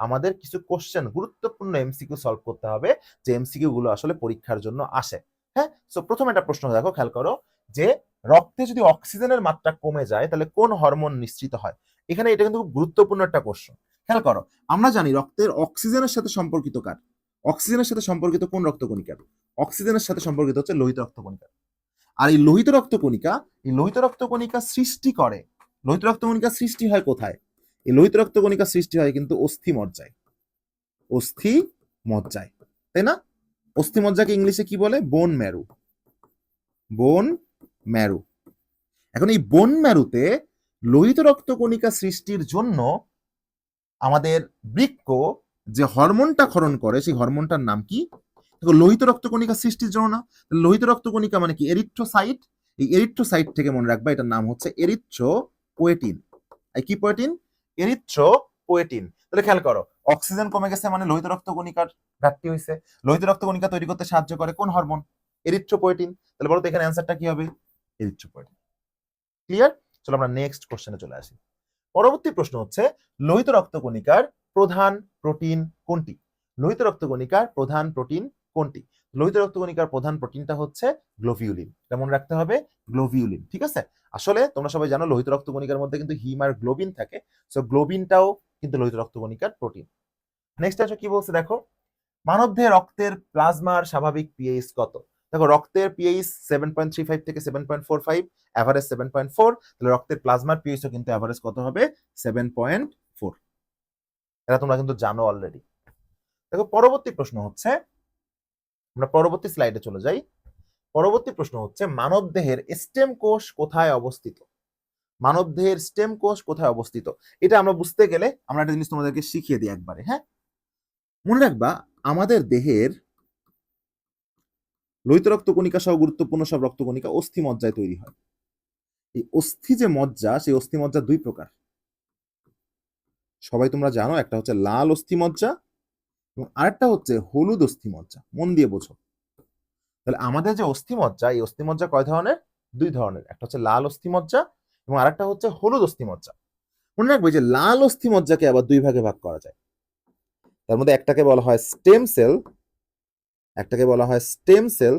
আমাদের কিছু কোশ্চেন, গুরুত্বপূর্ণ এমসিকিউ সলভ করতে হবে, যে এমসিকিউ গুলো আসলে পরীক্ষার জন্য আসে। হ্যাঁ, সো প্রথমে একটা প্রশ্ন দেখো, খেয়াল করো যে রক্তে যদি অক্সিজেনের মাত্রা কমে যায় তাহলে কোন হরমোন নিঃসৃত হয়? এখানে এটা কিন্তু খুব গুরুত্বপূর্ণ একটা কোশ্চেন। খেয়াল করো, আমরা জানি রক্তের অক্সিজেনের সাথে সম্পর্কিত কার? অক্সিজেনের সাথে সম্পর্কিত কোন রক্তকণিকার? অক্সিজেনের সাথে সম্পর্কিত হচ্ছে লোহিত রক্তকণিকা। আর এই লোহিত রক্তকণিকা, এই লোহিত রক্তকণিকা সৃষ্টি করে, লোহিত রক্তকণিকা সৃষ্টি হয় কোথায়? এই লোহিত রক্তকণিকা সৃষ্টি হয় কিন্তু অস্থি মজ্জায়। অস্থি মজ্জায়, তাই না? অস্থি মজ্জাকে ইংলিশে কি বলে? বোন ম্যারু। বোন ম্যারু। এখন এই বোন ম্যারুতে লোহিত রক্তকণিকা সৃষ্টির জন্য আমাদের বৃক্ক যে হরমোনটা ক্ষরণ করে সেই হরমোনটার নাম কি? লোহিত রক্তকণিকা সৃষ্টির জন্য না, লোহিত রক্তকণিকা মানে কি? এরিথ্রোসাইট। এই এরিথ্রোসাইট থেকে মনে রাখবা এটার নাম হচ্ছে এরিথ্রোপোয়েটিন। এই কি পোয়েটিন? এরিথ্রোপোয়েটিন। তাহলে খেয়াল করো, অক্সিজেন কমে গেছে মানে লোহিত রক্তকণিকার ঘাটতি হয়েছে। লোহিত রক্তকণিকা তৈরি করতে সাহায্য করে কোন হরমোন? এরিথ্রোপোয়েটিন। তাহলে বলো তো এখানে অ্যান্সারটা কি হবে? এরিথ্রোপয়েটিন। ক্লিয়ার? চলো আমরা নেক্সট কোশ্চেনে চলে আসি। পরবর্তী প্রশ্ন হচ্ছে লোহিত রক্তকণিকার প্রধান প্রোটিন কোনটি? লোহিত রক্তকণিকার প্রধান প্রোটিন কোনটি? লোহিত রক্তকণিকার প্রধান প্রোটিনটা হচ্ছে গ্লোবিউলিন। এটা মনে রাখতে হবে, গ্লোবিউলিন। ঠিক আছে? আসলে তোমরা সবাই জানো লোহিত রক্তকণিকার মধ্যে কিন্তু হিম আর গ্লোবিন থাকে। সো গ্লোবিনটাও কিন্তু লোহিত রক্তকণিকার প্রোটিন। নেক্সট আসো কি বলছে দেখো, মানবদেহে রক্তের প্লাজমার স্বাভাবিক পিএইচ কত? দেখো রক্তের পিএইচ 7.35 থেকে 7.45, এভারেজ 7.4, তাহলে রক্তের প্লাজমার পিএইচও কিন্তু এভারেজ কত হবে? 7.4। এটা তোমরা কিন্তু জানো অলরেডি। দেখো পরবর্তী প্রশ্ন হচ্ছে, আমরা পরবর্তী স্লাইডে চলে যাই। পরবর্তী প্রশ্ন হচ্ছে মানবদেহের স্টেম কোষ কোথায় অবস্থিত? মানবদেহের স্টেম কোষ কোথায় অবস্থিত? এটা আমরা বুঝতে গেলে আমরা একটা জিনিস তোমাদেরকে শিখিয়ে দিই একবারে। হ্যাঁ, মনে রাখবা আমাদের দেহের লোহিত রক্তকণিকা সহ গুরুত্বপূর্ণ সব রক্তকণিকা অস্থি মজ্জায় তৈরি হয়। এই অস্থি যে মজ্জা, সেই অস্থি মজ্জা দুই প্রকার, সবাই তোমরা জানো। একটা হচ্ছে লাল অস্থি মজ্জা এবং আরেকটা হচ্ছে হলুদ অস্থি মজ্জা। মন দিয়ে বোঝো। তাহলে আমাদের যে অস্থি মজ্জা, এই অস্থি মজ্জা কয় ধরনের? দুই ধরনের। একটা হচ্ছে লাল অস্থি মজ্জা এবং আরেকটা হচ্ছে হলুদ অস্থি মজ্জা। মনে রাখবে যে লাল অস্থি মজ্জাকে আবার দুই ভাগে ভাগ করা যায়। তার মধ্যে একটাকে বলা হয় স্টেম সেল, একটাকে বলা হয় স্টেম সেল,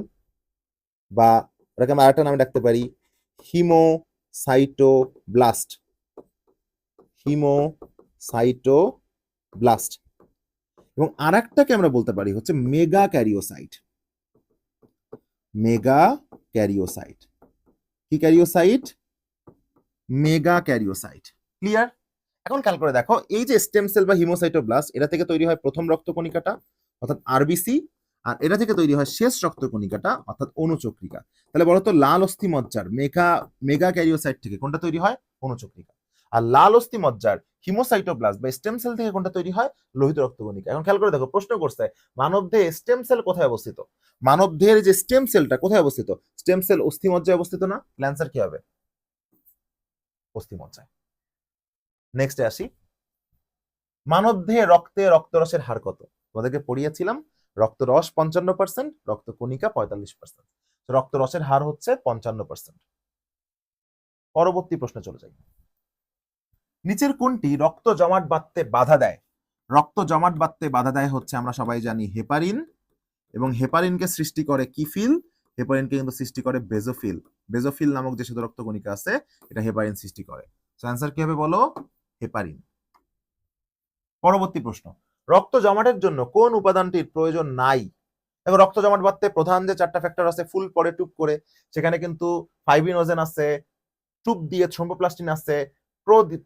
বা ওটাকে আমরা আরেকটা নামে ডাকতে পারি হিমোসাইটোব্লাস্ট। হিমোসাইটোব্লাস্ট। এবং আরেকটাকে আমরা বলতে পারি হচ্ছে মেগা ক্যারিওসাইট। মেগা ক্যারিওসাইট। কি ক্যারিওসাইট? মেগা ক্যারিওসাইট। ক্লিয়ার? এখন খেয়াল করে দেখো, এই যে স্টেম সেল বা হিমোসাইটোব্লাস্ট, এটা থেকে তৈরি হয় প্রথম রক্তকণিকাটা অর্থাৎ আরবিসি, আর এটা থেকে তৈরি হয় শেষ রক্তকণিকাটা অর্থাৎ অনুচক্রিকা। তাহলে বলতো লাল অস্থি মজ্জার মেগা ক্যারিওসাইট থেকে কোনটা তৈরি হয়? অনুচক্রিকা। আর লাল অস্থি মজ্জার হিমোসাইটোব্লাস্ট বা স্টেম সেল থেকে কোনটা তৈরি হয়? লোহিত রক্তকণিকা। এখন খেয়াল করে দেখো, প্রশ্ন করছে মানবদেহে স্টেম সেল কোথায় অবস্থিত? মানবদেহের যে স্টেম সেলটা কোথায় অবস্থিত? স্টেম সেল অস্থি মজ্জায় অবস্থিত না? অ্যান্সার কি হবে? অস্থি মজ্জায়। নেক্সটে আসি, মানবদেহে রক্তে রক্তরসের হার কত? তোমাদেরকে পড়িয়েছিলাম রক্তরস 55%, রক্তকণিকা 45%। রক্তরসের হার হচ্ছে 55%। পরবর্তী প্রশ্নে চলে যাই। নিচের কোনটি রক্ত জমাট বাঁধতে বাধা দেয়? রক্ত জমাট বাঁধতে বাধা দেয় হচ্ছে আমরা সবাই জানি হেপারিন, এবং হেপারিনকে সৃষ্টি করে কি ফিল? হেপারিনকে কিন্তু সৃষ্টি করে বেজোফিল। বেজোফিল নামক যে শুধু রক্তকণিকা আছে, এটা হেপারিন সৃষ্টি করে। অ্যান্সার কি হবে বলো? হেপারিন। পরবর্তী প্রশ্ন, রক্ত জমাটের জন্য কোন উপাদানটির প্রয়োজন নাই? দেখো রক্ত জমাট বাঁধতে প্রধান যে চারটা ফ্যাক্টর আছে, ফুল পরে টুপ করে, সেখানে কিন্তু ফাইব্রিনোজেন আছে, টুপ দিয়ে থ্রোম্বোপ্লাস্টিন আছে,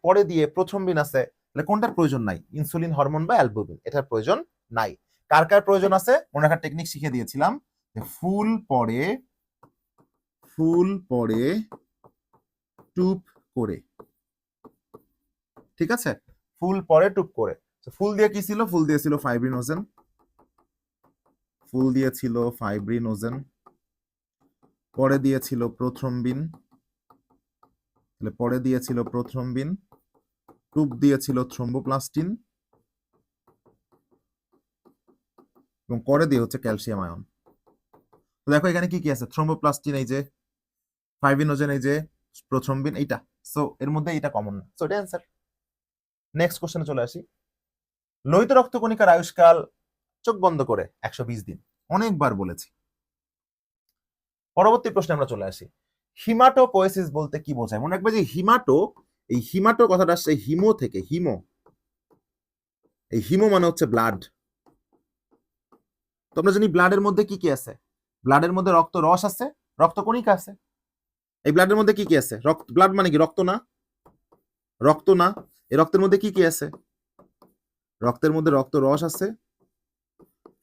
পরে দিয়ে প্রোথ্রম্বিন আছে। তাহলে কোনটার প্রয়োজন নাই? ইনসুলিন, হরমোন বা অ্যালবুমিন, এটার প্রয়োজন নাই। কার কার প্রয়োজন আছে? মনে রাখার টেকনিক শিখিয়ে দিয়েছিলাম যে ফুল পরে টুপ করে। ঠিক আছে, ফুল পরে টুপ করে। ফুল দিয়ে কি ছিল? ফুল দিয়েছিল ফাইব্রিনোজেন, ফুল দিয়েছিল ফাইব্রিনোজেন, পরে দিয়েছিল প্রোথ্রম্বিন, পরে দিয়েছিল প্রোথ্রম্বিন, টুপ দিয়েছিল থ্রোম্বোপ্লাস্টিন, এবং পরে দিয়ে হচ্ছে ক্যালসিয়াম আয়ন। তো দেখো এখানে কি কি আছে? থ্রোম্বোপ্লাস্টিন, এই যে ফাইব্রিনোজেন, এই যে প্রোথ্রম্বিন, এইটা। সো এর মধ্যে এটা কমন না, সো এটা অ্যান্সার। নেক্সট কোশ্চেনে চলে আসি। লোহিত রক্তকণিকার আয়ুষ্কাল, চোখ বন্ধ করে, 120 দিন। অনেকবার বলেছি। পরবর্তী প্রশ্নে আমরা চলে আসি। হিমাটোপোয়েসিস বলতে কি বোঝায়? মনে রাখবে যে হিমাটো, এই হিমাটো কথাটা আসছে হিমো থেকে। হিমো, এই হিমো মানে হচ্ছে ব্লাড। তো আমরা জানি ব্লাডের মধ্যে কি কি আছে? ব্লাডের মধ্যে রক্ত রস আছে, রক্তকণিকা আছে। এই ব্লাডের মধ্যে কি কি আছে? রক্ত, ব্লাড মানে কি? রক্ত না? রক্ত না। এই রক্তের মধ্যে কি কি আছে? রক্তের মধ্যে রক্ত রস আছে,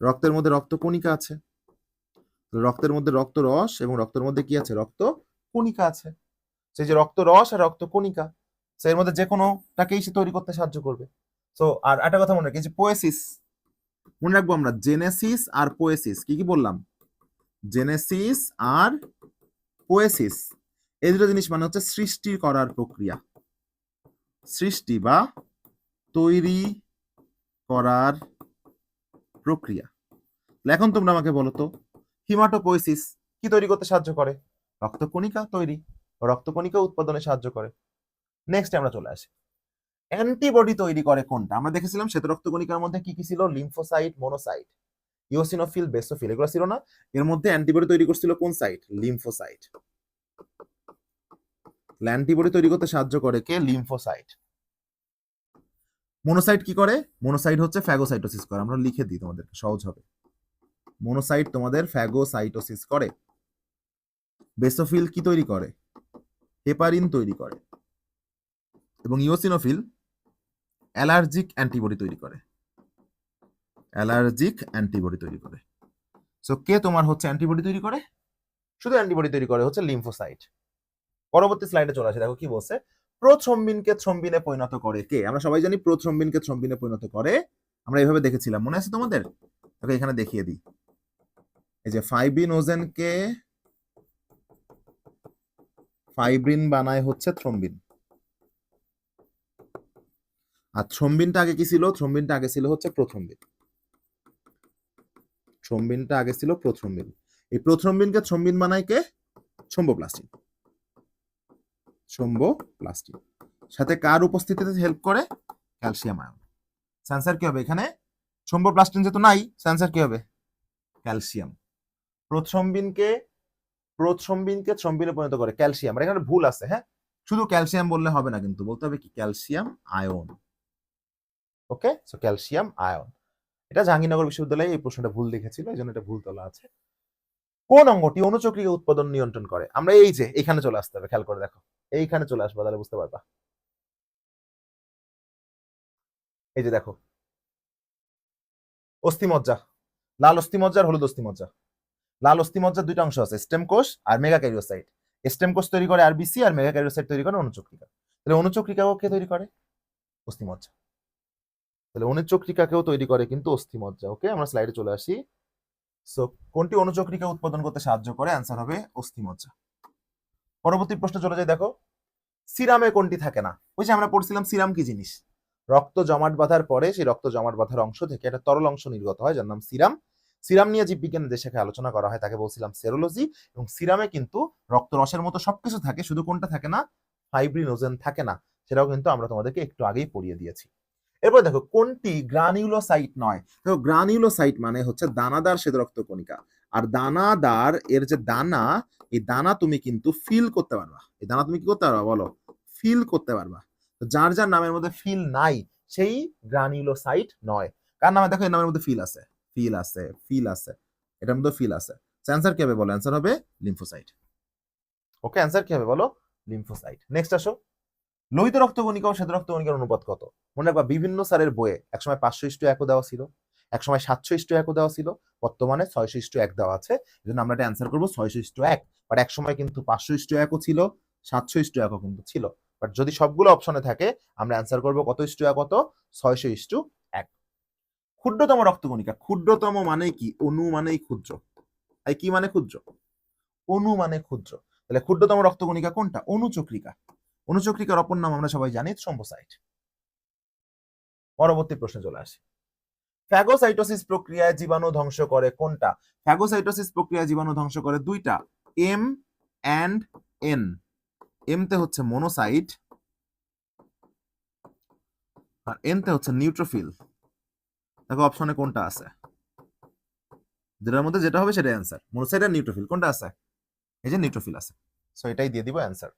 রক্তের মধ্যে রক্তকণিকা আছে। রক্তের মধ্যে রক্ত রস এবং রক্তের মধ্যে কি আছে? রক্ত কণিকা আছে। সেই যে রক্ত রস আর রক্ত কণিকা, এর মধ্যে যে কোনোটাকেই সে তৈরি করতে সাহায্য করবে। সো আর একটা কথা মনে রাখি, যে পোয়েসিস, মনে রাখবো আমরা জেনেসিস আর পোয়েসিস। কি কি বললাম? জেনেসিস আর পোয়েসিস, এই দুটো জিনিস মানে হচ্ছে সৃষ্টি করার প্রক্রিয়া, সৃষ্টি বা তৈরি করার প্রক্রিয়া। এখন তোমরা আমাকে বলো তো, হিমাটোপোয়েসিস কি তৈরি করতে সাহায্য করে? রক্তকণিকা তৈরি, রক্তকণিকা উৎপাদনে সাহায্য করে। নেক্সট আমরা চলে আসি, অ্যান্টিবডি তৈরি করে কোনটা? আমরা দেখেছিলাম শ্বেত রক্তকণিকার মধ্যে কি কি ছিল? লিম্ফোসাইট, মোনোসাইট, ইওসিনোফিল, বেসোফিল, এগুলো ছিল না? এর মধ্যে অ্যান্টিবডি তৈরি করছিল কোন সাইট? লিম্ফোসাইট। অ্যান্টিবডি তৈরি করতে সাহায্য করে কে? লিম্ফোসাইট। মোনোসাইট কি করে? মোনোসাইট হচ্ছে ফ্যাগোসাইটোসিস করে, আমরা লিখে দিই তোমাদেরকে সহজ হবে। মোনোসাইট তোমাদের ফ্যাগোসাইটোসিস করে। বেসোফিল কি তৈরি করে? হেপারিন তৈরি করে। এবং ইওসিনোফিল অ্যালার্জিক অ্যান্টিবডি তৈরি করে। অ্যালার্জিক অ্যান্টিবডি তৈরি করে। সো কে তোমার হচ্ছে অ্যান্টিবডি তৈরি করে? শুধু অ্যান্টিবডি তৈরি করে হচ্ছে লিম্ফোসাইট। পরবর্তী স্লাইডে চলে আসে, দেখো কি বলছে, প্রোথ্রম্বিনকে থ্রম্বিনে পরিণত করে কে? আমরা সবাই জানি প্রোথ্রম্বিনকে থ্রম্বিনে পরিণত করে, আমরা এইভাবে দেখেছিলাম, মনে আছে তোমাদের? দেখো এখানে দেখিয়ে দিই, এই যে ফাইব্রিনোজেনকে ফাইব্রিন বানায় হচ্ছে থ্রম্বিন। আর থ্রম্বিনটা আগে কি ছিল? থ্রম্বিনটা আগে ছিল হচ্ছে প্রোথ্রম্বিন। থ্রম্বিনটা আগে ছিল প্রোথ্রম্বিন। এই প্রোথ্রম্বিনকে থ্রম্বিন বানায় কে? থ্রম্বোপ্লাস্টিন। থ্রম্বোপ্লাস্টিন সাথে কার উপস্থিতিতে হেল্প করে? Calcium ion. সেন্সার কি হবে এখানে? থ্রম্বোপ্লাস্টিন যেহেতু নাই, সেন্সার কি হবে? ক্যালসিয়াম। প্রোথ্রম্বিনকে থ্রম্বিনে পরিণত করে ক্যালসিয়াম। আর এখানে ভুল আছে, হ্যাঁ, শুধু ক্যালসিয়াম বললে হবে না, কিন্তু বলতে হবে কি? Calcium ion. Okay, so calcium ion. এটা জাহাঙ্গীরনগর বিশ্ববিদ্যালয়ে এই প্রশ্নটা ভুল লিখেছিল, এই জন্য এটা ভুল তোলা আছে। কোন অঙ্গটি অণুচক্রিকা উৎপাদন নিয়ন্ত্রণ করে? আমরা এই যে এইখানে চলে আসতে হবে, খেয়াল করে দেখো, এইখানে চলে আসবো, তাহলে বুঝতে পারবা। এই যে দেখো, অস্থিমজ্জা, লাল অস্থিমজ্জা আর হলুদ অস্থিমজ্জা। লাল অস্থিমজ্জার দুইটা অংশ আছে, স্টেম কোষ আর মেগাক্যারিওসাইট। স্টেম কোষ তৈরি করে আরবিসি, আর মেগাক্যারিওসাইট তৈরি করে অণুচক্রিকা। তাহলে অণুচক্রিকাও কে তৈরি করে? অস্থিমজ্জা। তাহলে অণুচক্রিকাকেও তৈরি করে কিন্তু অস্থিমজ্জা। ওকে, আমরা স্লাইডে চলে আসি। সো কোনটি অণুচক্রিকা উৎপাদন করতে সাহায্য করে? অ্যান্সার হবে অস্থিমজ্জা। পরবর্তী প্রশ্ন চলে যাই, দেখো, সিরামে কোনটি থাকে না? ওই যে আমরা পড়ছিলাম সিরাম কি জিনিস, রক্ত জমাট বাঁধার পরে সেই রক্ত জমাট বাঁধার অংশ থেকে একটা তরল অংশ নির্গত হয়, যার নাম সিরাম। সিরাম নিয়ে জীববিজ্ঞানের যে শাখায় আলোচনা করা হয় তাকে বলছিলাম সেরোলজি। এবং সিরামে কিন্তু রক্তরসের মতো সবকিছু থাকে, শুধু কোনটা থাকে না? ফাইব্রিনোজেন থাকে না। সেটাও কিন্তু আমরা তোমাদেরকে একটু আগেই পড়িয়ে দিয়েছি। এরপর দেখো, কোনটি গ্রানিউলোসাইট নয়? দেখো, গ্রানিউলোসাইট মানে হচ্ছে দানাদার শ্বেত রক্তকণিকা। আর দানাদার এর যে দানা, এই দানা তুমি কিন্তু ফিল করতে পারবা। এই দানা তুমি কি করতে পারবা বলো? ফিল করতে পারবা। যার যার নামের মধ্যে ফিল নাই সেই গ্রানিউলোসাইট নয়। কার নামে? দেখো এর নামের মধ্যে ফিল আছে, ফিল আছে, ফিল আছে, এটার মধ্যে ফিল আছে। অ্যান্সার কি হবে বলো? অ্যান্সার হবে লিম্ফোসাইট। ওকে, অ্যান্সার কি হবে বলো? লিম্ফোসাইট। নেক্সট আসো, লোহিত রক্তকণিকা ও শ্বেত রক্তকণিকার অনুপাত কত? মনে রাখবা, বিভিন্ন স্যারের বইয়ে একসময় 500:1 দেওয়া ছিল, একসময় 700:1 দেওয়া ছিল, বর্তমানে 600:1 দেওয়া আছে। এই জন্য আমরা এটা অ্যান্সার করবো 600:1। বাট একসময় কিন্তু 500:1 ছিল, 700:1 কিন্তু ছিল। বাট যদি সবগুলো অপশনে থাকে, আমরা অ্যান্সার করবো কত ইস্টু কত? 600:1। ক্ষুদ্রতম রক্তকণিকা, ক্ষুদ্রতম মানে কি? অণু মানেই ক্ষুদ্র। তাই কি মানে ক্ষুদ্র? অণু মানে ক্ষুদ্র। তাহলে ক্ষুদ্রতম রক্তকণিকা কোনটা? অণুচক্রিকা। অণুচক্রিকার অপর নাম আমরা সবাই জানি থ্রম্বোসাইট। পরবর্তী প্রশ্নে চলে আসি, ফ্যাগোসাইটোসিস প্রক্রিয়ায় জীবাণু ধ্বংস করে কোনটা? ফ্যাগোসাইটোসিস প্রক্রিয়ায় জীবাণু ধ্বংস করে দুইটা, এম অ্যান্ড এন। এম তে হচ্ছে মোনোসাইট আর এন তে হচ্ছে নিউট্রোফিল। দেখো অপশনে কোনটা আছে, যেটার মধ্যে যেটা হবে সেটা অ্যান্সার। মোনোসাইট আর নিউট্রোফিল কোনটা আছে? এই যে নিউট্রোফিল আছে, সো এটাই দিয়ে দিব অ্যান্সার।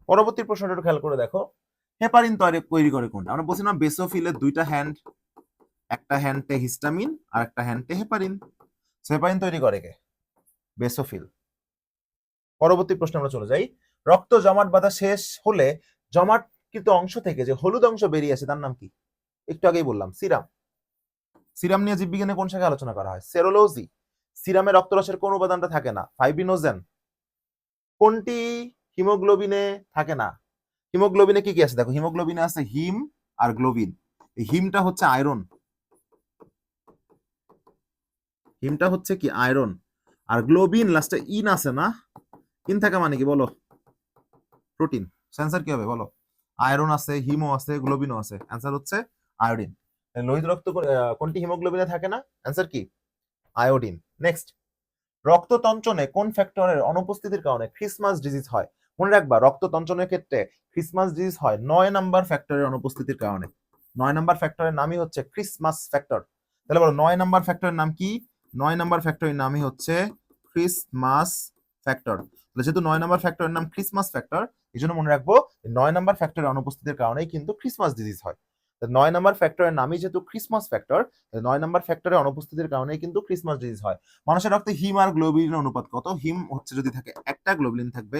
পরবর্তী প্রশ্নটা একটু খেয়াল করে দেখো, হেপারিন তৈরি করে কোনটা? আমরা বলছিলাম বেসোফিলের দুইটা হ্যান্ড, একটা হ্যান্ডে হিস্টামিন আর একটা হ্যান্ডে হেপারিন। হেপারিন তৈরি করে কে? বেসোফিল। পরবর্তী প্রশ্নে আমরা চলে যাই, রক্ত জমাট বাঁধা শেষ হলে জমাটকৃত অংশ থেকে যে হলুদ অংশ বেরিয়ে আসে তার নাম কি? একটু আগেই বললাম, সিরাম। সিরাম নিয়ে জীববিজ্ঞানে কোন শাখায় আলোচনা করা হয়? সেরোলজি। সিরামে রক্তরসের কোন উপাদানটা থাকে না? ফাইব্রিনোজেন। কোনটি হিমোগ্লোবিনে থাকে না? হিমোগ্লোবিনে কি কি আছে? দেখো, হিমোগ্লোবিনে আছে হিম আর গ্লোবিন। এই হিমটা হচ্ছে আয়রন, হিমটা হচ্ছে কি? আয়রন। আর গ্লোবিন লাস্টে ইন আছে না? ইন থাকা মানে কি বলো? প্রোটিন। অ্যান্সার কি হবে বলো? আয়রন আছে, হিমো আছে, গ্লোবিনও আছে, অ্যান্সার হচ্ছে আয়োডিন। লোহিত রক্ত কোনটি হিমোগ্লোবিনে থাকে না? অ্যান্সার কি? আয়োডিন। নেক্সট, রক্ততঞ্চনে কোন ফ্যাক্টরের অনুপস্থিতির কারণে ক্রিসমাস ডিজিজ হয়? মনে রাখবা, রক্ততঞ্চনের ক্ষেত্রে ক্রিসমাস ডিজিজ হয় 9 নাম্বার ফ্যাক্টরের অনুপস্থিতির কারণে। 9 নাম্বার ফ্যাক্টরের নামই হচ্ছে ক্রিসমাস ফ্যাক্টর। তাহলে বলো 9 নাম্বার ফ্যাক্টরের নাম কি? 9 নাম্বার ফ্যাক্টরের নামই হচ্ছে ক্রিসমাস ফ্যাক্টর। যেহেতু 9 নাম্বার ফ্যাক্টরের নাম ক্রিসমাস ফ্যাক্টর, এই জন্য মনে রাখবো 9 নাম্বার ফ্যাক্টরের অনুপস্থিতির কারণেই কিন্তু ক্রিসমাস ডিজিজ হয়। 9 নাম্বার ফ্যাক্টরের নামই যেহেতু ক্রিসমাস ফ্যাক্টর, 9 নাম্বার ফ্যাক্টরের অনুপস্থিতির কারণেই কিন্তু ক্রিসমাস ডিজিজ হয়। মানুষের রক্তে হিম আর গ্লোবিনের অনুপাত কত? হিম হচ্ছে যদি থাকে একটা, গ্লোবিন থাকবে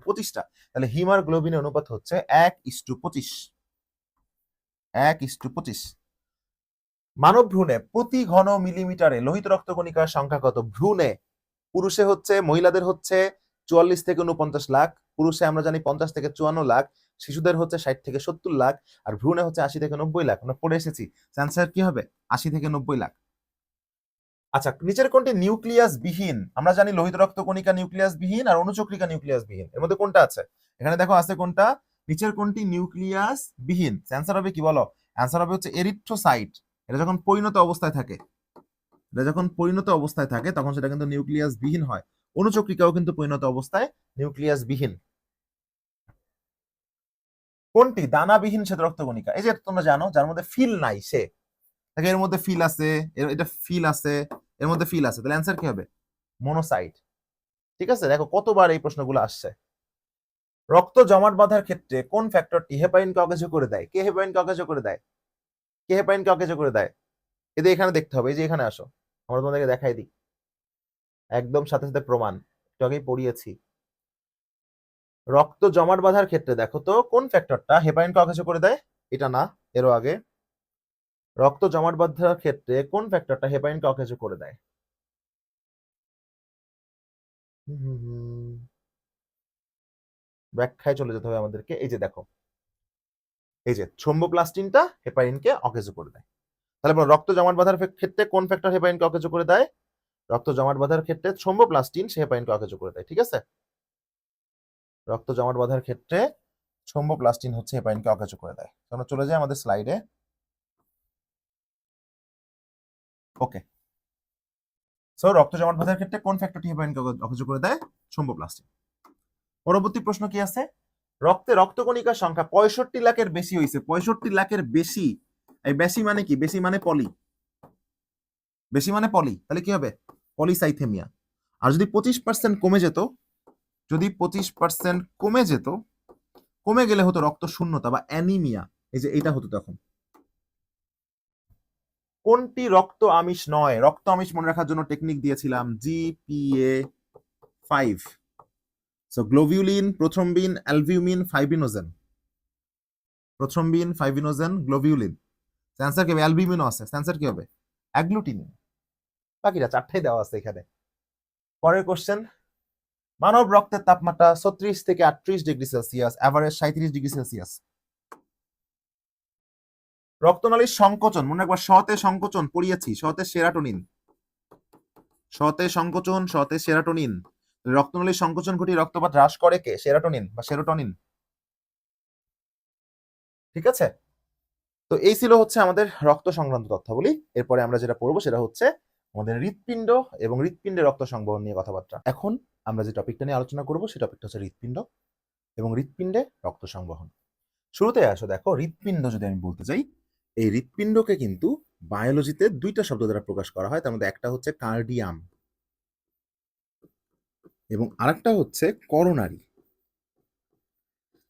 25টা। তাহলে হিম আর গ্লোবিনের অনুপাত হচ্ছে 1:25। 1:25। মানব ভ্রূণে প্রতি ঘন মিলিমিটারে লোহিত রক্তকণিকার সংখ্যা কত? ভ্রূণে পুরুষে হচ্ছে, মহিলাদের হচ্ছে 44 থেকে 49 লাখ, পুরুষে আমরা জানি 50 থেকে 54 লাখ, শিশুদের হচ্ছে 60 থেকে 70 লাখ, আর ভ্রূণে হচ্ছে 80 থেকে 90 লাখ। আমরা পড়ে এসেছি, অ্যান্সার কি হবে? 80 থেকে 90 লাখ। আচ্ছা, নিচের কোনটি নিউক্লিয়াস বিহীন? আমরা জানি লোহিত রক্তকণিকা নিউক্লিয়াস বিহীন আর অনুচক্রিকা নিউক্লিয়াস বিহীন। এর মধ্যে কোনটা আছে? এখানে দেখো আছে কোনটা? নিচের কোনটি নিউক্লিয়াস বিহীন? অ্যান্সার হবে কি বলো? অ্যান্সার হবে হচ্ছে এরিথ্রোসাইট। এটা যখন পরিণত অবস্থায় থাকে, তখন সেটা কিন্তু নিউক্লিয়াস বিহীন হয়। অনুচক্রিকাও কিন্তু পরিণত অবস্থায় নিউক্লিয়াস বিহীন। কোনটি দানাবিহীন শ্বেত রক্তকণিকা? এই যে তোমরা জানো, যার মধ্যে ফিল নাই সে, এর মধ্যে ফিল আছে, এটা ফিল আছে, এর মধ্যে ফিল আছে, তাহলে অ্যান্সার কি হবে? মোনোসাইট। ঠিক আছে, দেখো কতবার এই প্রশ্নগুলো আসছে। রক্ত জমাট বাঁধার ক্ষেত্রে কোন ফ্যাক্টরটি হেপারিনকে অকেজ করে দেয়? কে হেপারিনকে অকেজ করে দেয়? কে হেপারিনকে অকেজ করে দেয়? এদের এখানে দেখতে হবে, এই যে এখানে আসো, আমরা তোমাদেরকে দেখাই দিই, একদম সাথে সাথে প্রমাণ, একটু আগেই পড়িয়েছি। রক্ত জমাট বাঁধার ক্ষেত্রে দেখো তো কোন ফ্যাক্টরটা হেপারিনকে অকেজ করে দেয়? এটা না, এরও আগে। রক্ত জমাট বাঁধার ক্ষেত্রে কোন ফ্যাক্টরটা হেপারিনকে অকেজ করে দেয়? ব্যাখ্যায় চলে যেতে হবে আমাদেরকে। এই যে দেখো, এই যে থ্রোম্বোপ্লাস্টিনটা হেপারিনকে অকেজ করে দেয়। তাহলে রক্ত জমাট বাঁধার ক্ষেত্রে কোন ফ্যাক্টর হেপারিনকে অকেজ করে দেয়? রক্ত জমাট বাঁধার ক্ষেত্রে থ্রোম্বোপ্লাস্টিন সে হেপারিনকে অকেজ করে দেয়। ঠিক আছে, রক্ত জমাট বাঁধার ক্ষেত্রে থ্রোম্বোপ্লাস্টিন হচ্ছে হেপারিনকে অকেজ করে দেয়। আমরা চলে যাই আমাদের স্লাইডে। ওকে, সো রক্ত জমাট বাঁধার ক্ষেত্রে কোন ফ্যাক্টরটি হেপারিনকে অকেজ করে দেয়? থ্রোম্বোপ্লাস্টিন। পরবর্তী প্রশ্ন কি আছে? রক্তে রক্তকণিকার সংখ্যা 65 লাখের বেশি হয়েছে। 65 লাখের বেশি, এই বেশি মানে কি? বেশি মানে পলি, বেশি মানে পলি, তাহলে কি হবে? পলিসাইথেমিয়া। আর যদি 25% কমে যেত, যদি 25% কমে যেত, কমে গেলে হতো রক্ত শূন্যতা বা অ্যানিমিয়া। এই যে এটা হতো তখন। কোনটি রক্ত আমিষ নয়? রক্ত আমিষ মনে রাখার জন্য টেকনিক দিয়েছিলাম, GPA5। So globulin, prothrombin, albumin, fibrinogen. Prothrombin, fibrinogen, globulin. Answer কি হবে? অ্যালবিউমিনও আছে, অ্যান্সার কি হবে? অ্যাগ্লুটিনিন। বাকিটা চারটাই দেওয়া আছে এখানে। পরের কোশ্চেন, মানব রক্তের তাপমাত্রা 36 থেকে 38 degree Celsius, average 37 degree Celsius. রক্তনালীর সংকোচন মনে রাখবা, সতে সংকোচন পড়িয়েছি, সতে সেরাটোনিন, সতে সংকোচন, সতে সেরাটোনিন। রক্তনালীর সংকোচন ঘটিয়ে রক্তপাত হ্রাস করে কে? সেরাটোনিন বা সেরোটোনিন। ঠিক আছে, তো এই ছিল হচ্ছে আমাদের রক্ত সংক্রান্ত তথ্যাবলী। এরপরে আমরা যেটা পড়বো সেটা হচ্ছে আমাদের হৃৎপিণ্ড এবং হৃৎপিণ্ডের রক্ত সংবহন নিয়ে কথাবার্তা। এখন আমরা যে টপিকটা নিয়ে আলোচনা করবো সেই টপিকটা হচ্ছে হৃৎপিণ্ড এবং হৃৎপিণ্ডে রক্ত সংবহন। শুরুতে আসো, দেখো হৃৎপিণ্ড যদি আমি বলতে চাই, এই হৃৎপিণ্ডকে কিন্তু বায়োলজিতে দুইটা শব্দ দ্বারা প্রকাশ করা হয়। তার মধ্যে একটা হচ্ছে কার্ডিয়াম এবং আরেকটা হচ্ছে করোনারি।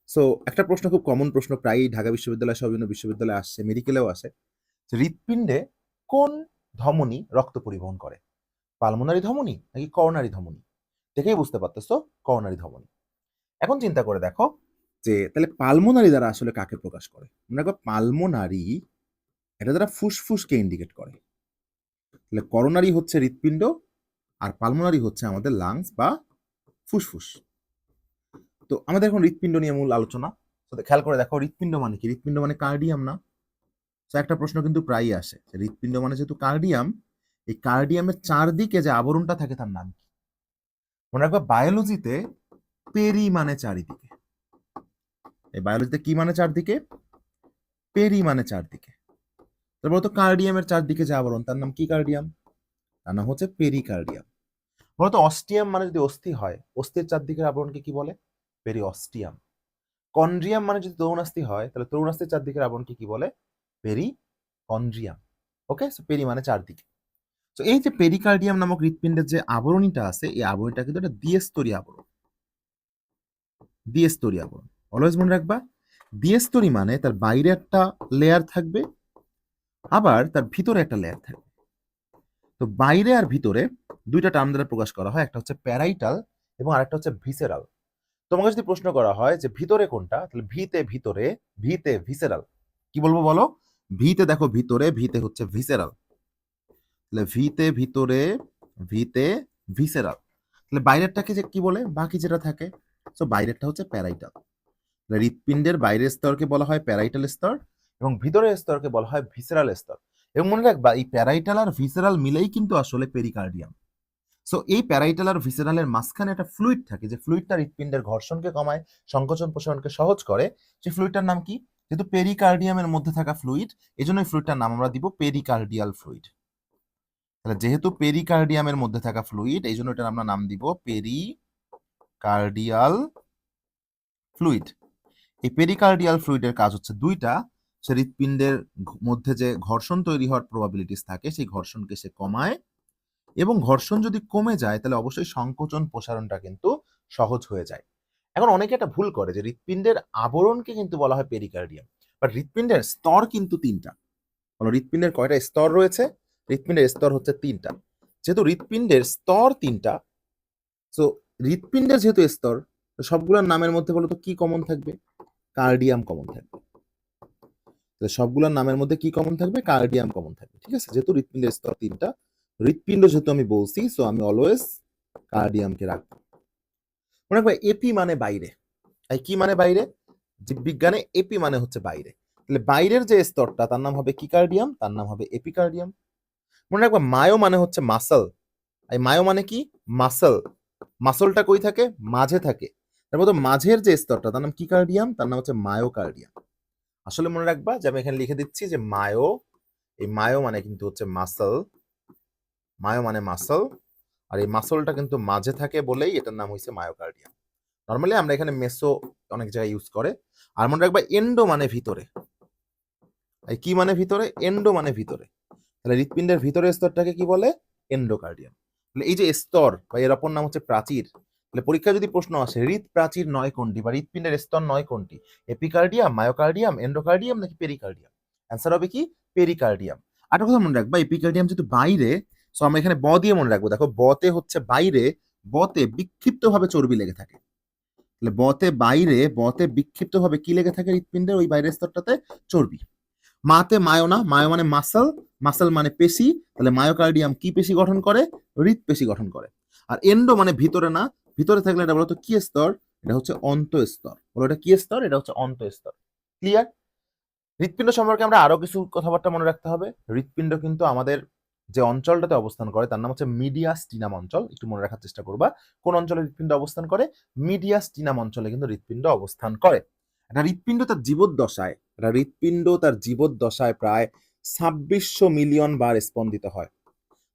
সো একটা প্রশ্ন, খুব কমন প্রশ্ন, প্রায়ই ঢাকা বিশ্ববিদ্যালয় সহ বিভিন্ন বিশ্ববিদ্যালয়ে আসছে, মেডিকেলেও আসে, যে হৃৎপিণ্ডে কোন ধমনী রক্ত পরিবহন করে? পালমোনারি ধমনী নাকি করোনারি ধমনী? দেখেই বুঝতে পারতেছো, করোনারি ধমনী। এখন চিন্তা করে দেখো যে তাহলে পালমোনারি দ্বারা আসলে কাকে প্রকাশ করে? মনে রাখো, পালমোনারি এটা দ্বারা ফুসফুসকে ইন্ডিকেট করে। তাহলে করোনারি হচ্ছে হৃৎপিণ্ড আর পালমোনারি হচ্ছে আমাদের লাংস বা ফুসফুস। তো আমাদের এখন হৃৎপিণ্ড নিয়ে মূল আলোচনা। তো খেয়াল করে দেখো, হৃৎপিণ্ড মানে কি? হৃৎপিণ্ড মানে কার্ডিয়াম না? তো একটা প্রশ্ন কিন্তু প্রায়ই আসে, হৃৎপিণ্ড মানে যেহেতু কার্ডিয়াম, এই কার্ডিয়ামের চারদিকে যে আবরণটা থাকে তার নাম কি? মনে রাখবে, বায়োলজিতে পেরি মানে চারিদিকে। এই বায়োলজিতে কি মানে চারদিকে? পেরি মানে চারদিকে। তারপর তো কার্ডিয়ামের চারদিকে যে আবরণ তার নাম কি? কার্ডিয়াম, তার নাম হচ্ছে পেরিকার্ডিয়াম। বলতো অস্টিয়াম মানে যদি অস্থি হয়, অস্থির চারদিকের আবরণকে কি বলে? পেরিঅস্টিয়াম। কন্ড্রিয়াম মানে যদি তরুণাস্থি হয়, তাহলে তরুণাস্থির চারদিকের আবরণকে কি বলে? পেরিকন্ড্রিয়াম। ওকে, সো পেরি মানে চারদিকে। তো এই যে পেরিকার্ডিয়াম নামক হৃৎপিণ্ডের যে আবরণীটা আছে, এই আবরণীটা কিন্তু একটা দ্বিস্তরী আবরণ। দ্বিস্তরী আবরণ অলওয়েজ মনে রাখবা, দ্বিস্তরী মানে তার বাইরে একটা লেয়ার থাকবে, আবার তার ভিতরে একটা লেয়ার থাকবে। তো বাইরে আর ভিতরে দুইটা টার্ম দ্বারা প্রকাশ করা হয়, একটা হচ্ছে প্যারাইটাল এবং আরেকটা হচ্ছে ভিসেরাল। তোমাকে যদি প্রশ্ন করা হয় যে ভিতরে কোনটা, তাহলে ভিতে ভিতরে, ভিতে ভিসেরাল। কি বলবো বলো? ভিতে দেখো ভিতরে, ভিতে হচ্ছে ভিসেরাল। তাহলে ভিতে ভিতরে, ভিতে ভিসেরাল। তাহলে বাইরেরটাকে যে কি বলে? বাকি যেটা থাকে, তো বাইরেরটা হচ্ছে প্যারাইটাল। হৃৎপিণ্ডের বাইরের স্তরকে বলা হয় প্যারাইটাল স্তর এবং ভিতরের স্তরকে বলা হয় ভিসেরাল স্তর। এবং মনে রাখবা, এই প্যারাইটাল আর ভিসেরাল মিলেই কিন্তু আসলে পেরিকার্ডিয়াম। সো এই প্যারাইটাল আর ভিসেরালের মাঝখানে একটা ফ্লুইড থাকে, যে ফ্লুইডটা হৃৎপিণ্ডের ঘর্ষণকে কমায়, সংকোচন প্রসারণকে সহজ করে। সেই ফ্লুইডটার নাম কি? যেহেতু পেরিকার্ডিয়ামের মধ্যে থাকা ফ্লুইড, এই জন্য এই ফ্লুইডটার নাম আমরা দিব পেরিকার্ডিয়াল ফ্লুইড। তাহলে যেহেতু পেরিকার্ডিয়ামের মধ্যে থাকা ফ্লুইড, এই জন্য এটার আমরা নাম দিব পেরিকার্ডিয়াল ফ্লুইড। এই পেরিকার্ডিয়াল ফ্লুইডের কাজ হচ্ছে দুইটা। সে হৃৎপিণ্ডের মধ্যে যে ঘর্ষণ তৈরি হওয়ার প্রবাবিলিটিস থাকে, সেই ঘর্ষণকে সে কমায়, এবং ঘর্ষণ যদি কমে যায় তাহলে অবশ্যই সংকোচন প্রসারণটা কিন্তু সহজ হয়ে যায়। এখন অনেকে একটা ভুল করে যে হৃৎপিণ্ডের আবরণকে কিন্তু বলা হয় পেরিকার্ডিয়াম, বাট হৃৎপিণ্ডের স্তর কিন্তু তিনটা। বলো হৃৎপিণ্ডের কয়টা স্তর রয়েছে? হৃৎপিণ্ডের স্তর হচ্ছে তিনটা। যেহেতু হৃৎপিণ্ডের স্তর তিনটা, সো হৃৎপিণ্ডের যেহেতু স্তর, সবগুলোর নামের মধ্যে বলো তো কি কমন থাকবে? কার্ডিয়াম কমন থাকবে। সবগুলোর নামের মধ্যে কি কমন থাকবে? কার্ডিয়াম কমন থাকবে। ঠিক আছে, যেহেতু হৃৎপিণ্ডের স্তর তিনটা, হৃৎপিণ্ড যেহেতু আমি বলছি, সো আমি অলওয়েজ কার্ডিয়ামকে রাখবো। মনে রাখবো এপি মানে বাইরে। এই কি মানে বাইরে? জীববিজ্ঞানে এপি মানে হচ্ছে বাইরে। তাহলে বাইরের যে স্তরটা তার নাম হবে কি কার্ডিয়াম, তার নাম হবে এপিকার্ডিয়াম। মনে রাখবা মায়ো মানে হচ্ছে মাসল। এই মায়ো মানে কি? মাসল। মাসলটা কই থাকে? মাঝে থাকে। তারপর তো মাঝের যে স্তরটা তার নাম কি কার্ডিয়াম, তার নাম হচ্ছে মায়োকার্ডিয়াম। আসলে মনে রাখবা যে আমি এখানে লিখে দিচ্ছি যে মায়ো, এই মায়ো মানে কিন্তু হচ্ছে মাসল, মায়ো মানে মাসল, আর এই মাসলটা কিন্তু মাঝে থাকে বলেই এটার নাম হয়েছে মায়োকার্ডিয়াম। নর্মালি আমরা এখানে মেসো অনেক জায়গায় ইউজ করে। আর মনে রাখবা এন্ডো মানে ভিতরে। এই কি মানে ভিতরে? এন্ডো মানে ভিতরে। তাহলে হৃৎপিণ্ডের ভিতরের স্তরটাকে কি বলে? এন্ডোকার্ডিয়াম। তাহলে এই যে স্তর বা এর অপর নাম হচ্ছে প্রাচীর। তাহলে পরীক্ষায় যদি প্রশ্ন আসে হৃৎ প্রাচীর নয় কোনটি বা হৃৎপিণ্ডের স্তর নয় কোনটি, এপিকার্ডিয়াম, মায়োকার্ডিয়াম, এন্ডোকার্ডিয়াম নাকি পেরিকার্ডিয়াম? অ্যান্সার হবে কি? পেরিকার্ডিয়াম। আরেকটা কথা মনে রাখবা, এপিকার্ডিয়াম যেহেতু বাইরে, সো আমরা এখানে ব দিয়ে মনে রাখবো। দেখো বতে হচ্ছে বাইরে, বতে বিক্ষিপ্তভাবে চর্বি লেগে থাকে। তাহলে বতে বাইরে, বতে বিক্ষিপ্তভাবে কি লেগে থাকে হৃৎপিণ্ডের ওই বাইরের স্তরটাতে? চর্বি। মাতে মায়ো না, মায়ো মানে মাসল, মাসল মানে পেশি। তাহলে মায়োকার্ডিয়াম কি পেশি গঠন করে? হৃৎপেশি গঠন করে। আর এন্ডো মানে ভিতরে না, ভিতরে থাকলে এটা বলতো কি স্তর? এটা হচ্ছে অন্তঃস্তর। বলো এটা কি স্তর? এটা হচ্ছে অন্তঃস্তর। ক্লিয়ার? হৃৎপিণ্ড সম্পর্কে আমরা আরো কিছু কথাবার্তা মনে রাখতে হবে। হৃৎপিণ্ড কিন্তু আমাদের যে অঞ্চলটাতে অবস্থান করে তার নাম হচ্ছে মিডিয়াস্টিনাম অঞ্চল। একটু মনে রাখার চেষ্টা করবা, কোন অঞ্চলে হৃৎপিণ্ড অবস্থান করে? মিডিয়াস্টিনাম অঞ্চলে কিন্তু হৃৎপিণ্ড অবস্থান করে। একটা হৃৎপিণ্ড তার জীবদ্দশায়, একটা হৃৎপিণ্ড তার জীবদ্দশায় প্রায় 2600 মিলিয়ন বার স্পন্দিত হয়।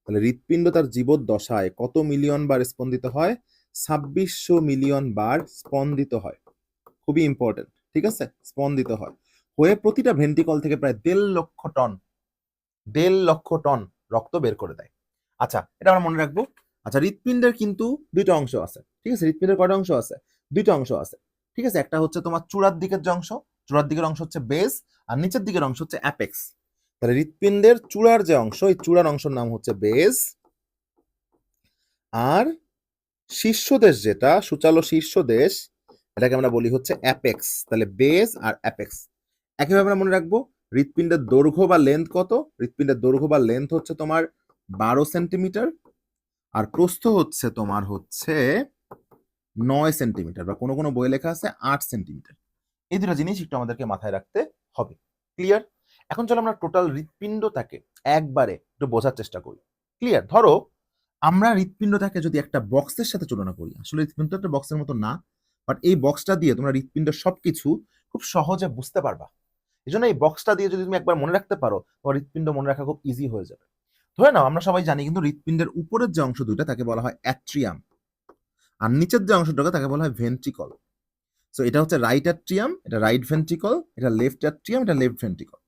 তাহলে হৃৎপিণ্ড তার জীবদ্দশায় কত মিলিয়ন বার স্পন্দিত হয়? 2600 মিলিয়ন বার স্পন্দিত হয়। খুবই ইম্পর্টেন্ট। ঠিক আছে, স্পন্দিত হয় হয়ে প্রতিটা ভেন্ট্রিকল থেকে প্রায় 1.5 লক্ষ টন রক্ত বের করে দেয়। আচ্ছা, এটা আমরা মনে রাখবো। আচ্ছা, হৃৎপিণ্ডের কিন্তু দুইটা অংশ আছে। ঠিক আছে, হৃৎপিণ্ডের কয়টা অংশ আছে? দুইটা অংশ আছে। ঠিক আছে, একটা হচ্ছে তোমার চূড়ার দিকের যে অংশ, চূড়ার দিকের অংশ হচ্ছে বেস, আর নিচের দিকের অংশ হচ্ছে অ্যাপেক্স। তাহলে হৃৎপিণ্ডের চূড়ার যে অংশ, এই চূড়ার অংশের নাম হচ্ছে বেস, আর শীর্ষদেশ যেটা সূচালো শীর্ষদেশ, এটাকে আমরা বলি হচ্ছে অ্যাপেক্স। তাহলে বেস আর অ্যাপেক্স। একইভাবে আমরা মনে রাখবো হৃৎপিণ্ডের দৈর্ঘ্য বা লেন্থ কত? হৃৎপিণ্ডের দৈর্ঘ্য বা লেন্থ হচ্ছে তোমার 12 সেন্টিমিটার, আর প্রস্থ হচ্ছে তোমার হচ্ছে 9 সেন্টিমিটার, বা কোনো কোনো বইয়ে লেখা আছে 8 সেন্টিমিটার। এই দুটো জিনিস একটু আমাদেরকে মাথায় রাখতে হবে। ক্লিয়ার? এখন চলো আমরা টোটাল হৃৎপিণ্ডটাকে একবারে একটু বোঝার চেষ্টা করি। ক্লিয়ার? ধরো আমরা হৃৎপিণ্ডটাকে যদি একটা বক্সের সাথে তুলনা করি, আসলে হৃৎপিণ্ড একটা বক্সের মতো না, বাট এই বক্সটা দিয়ে তোমরা হৃৎপিণ্ডের সবকিছু খুব সহজে বুঝতে পারবা। এই জন্য এই বক্সটা দিয়ে যদি তুমি একবার মনে রাখতে পারো, তোমার হৃৎপিণ্ড মনে রাখা খুব ইজি হয়ে যাবে। ধরে নাও আমরা সবাই জানি কিন্তু হৃৎপিণ্ডের উপরের যে অংশ দুইটা তাকে বলা হয় অ্যাট্রিয়াম, আর নিচের যে অংশটাকে তাকে বলা হয় ভেন্ট্রিকল। সো এটা হচ্ছে রাইট অ্যাট্রিয়াম, এটা রাইট ভেন্ট্রিকল, এটা লেফট অ্যাট্রিয়াম, এটা লেফট ভেন্ট্রিকল।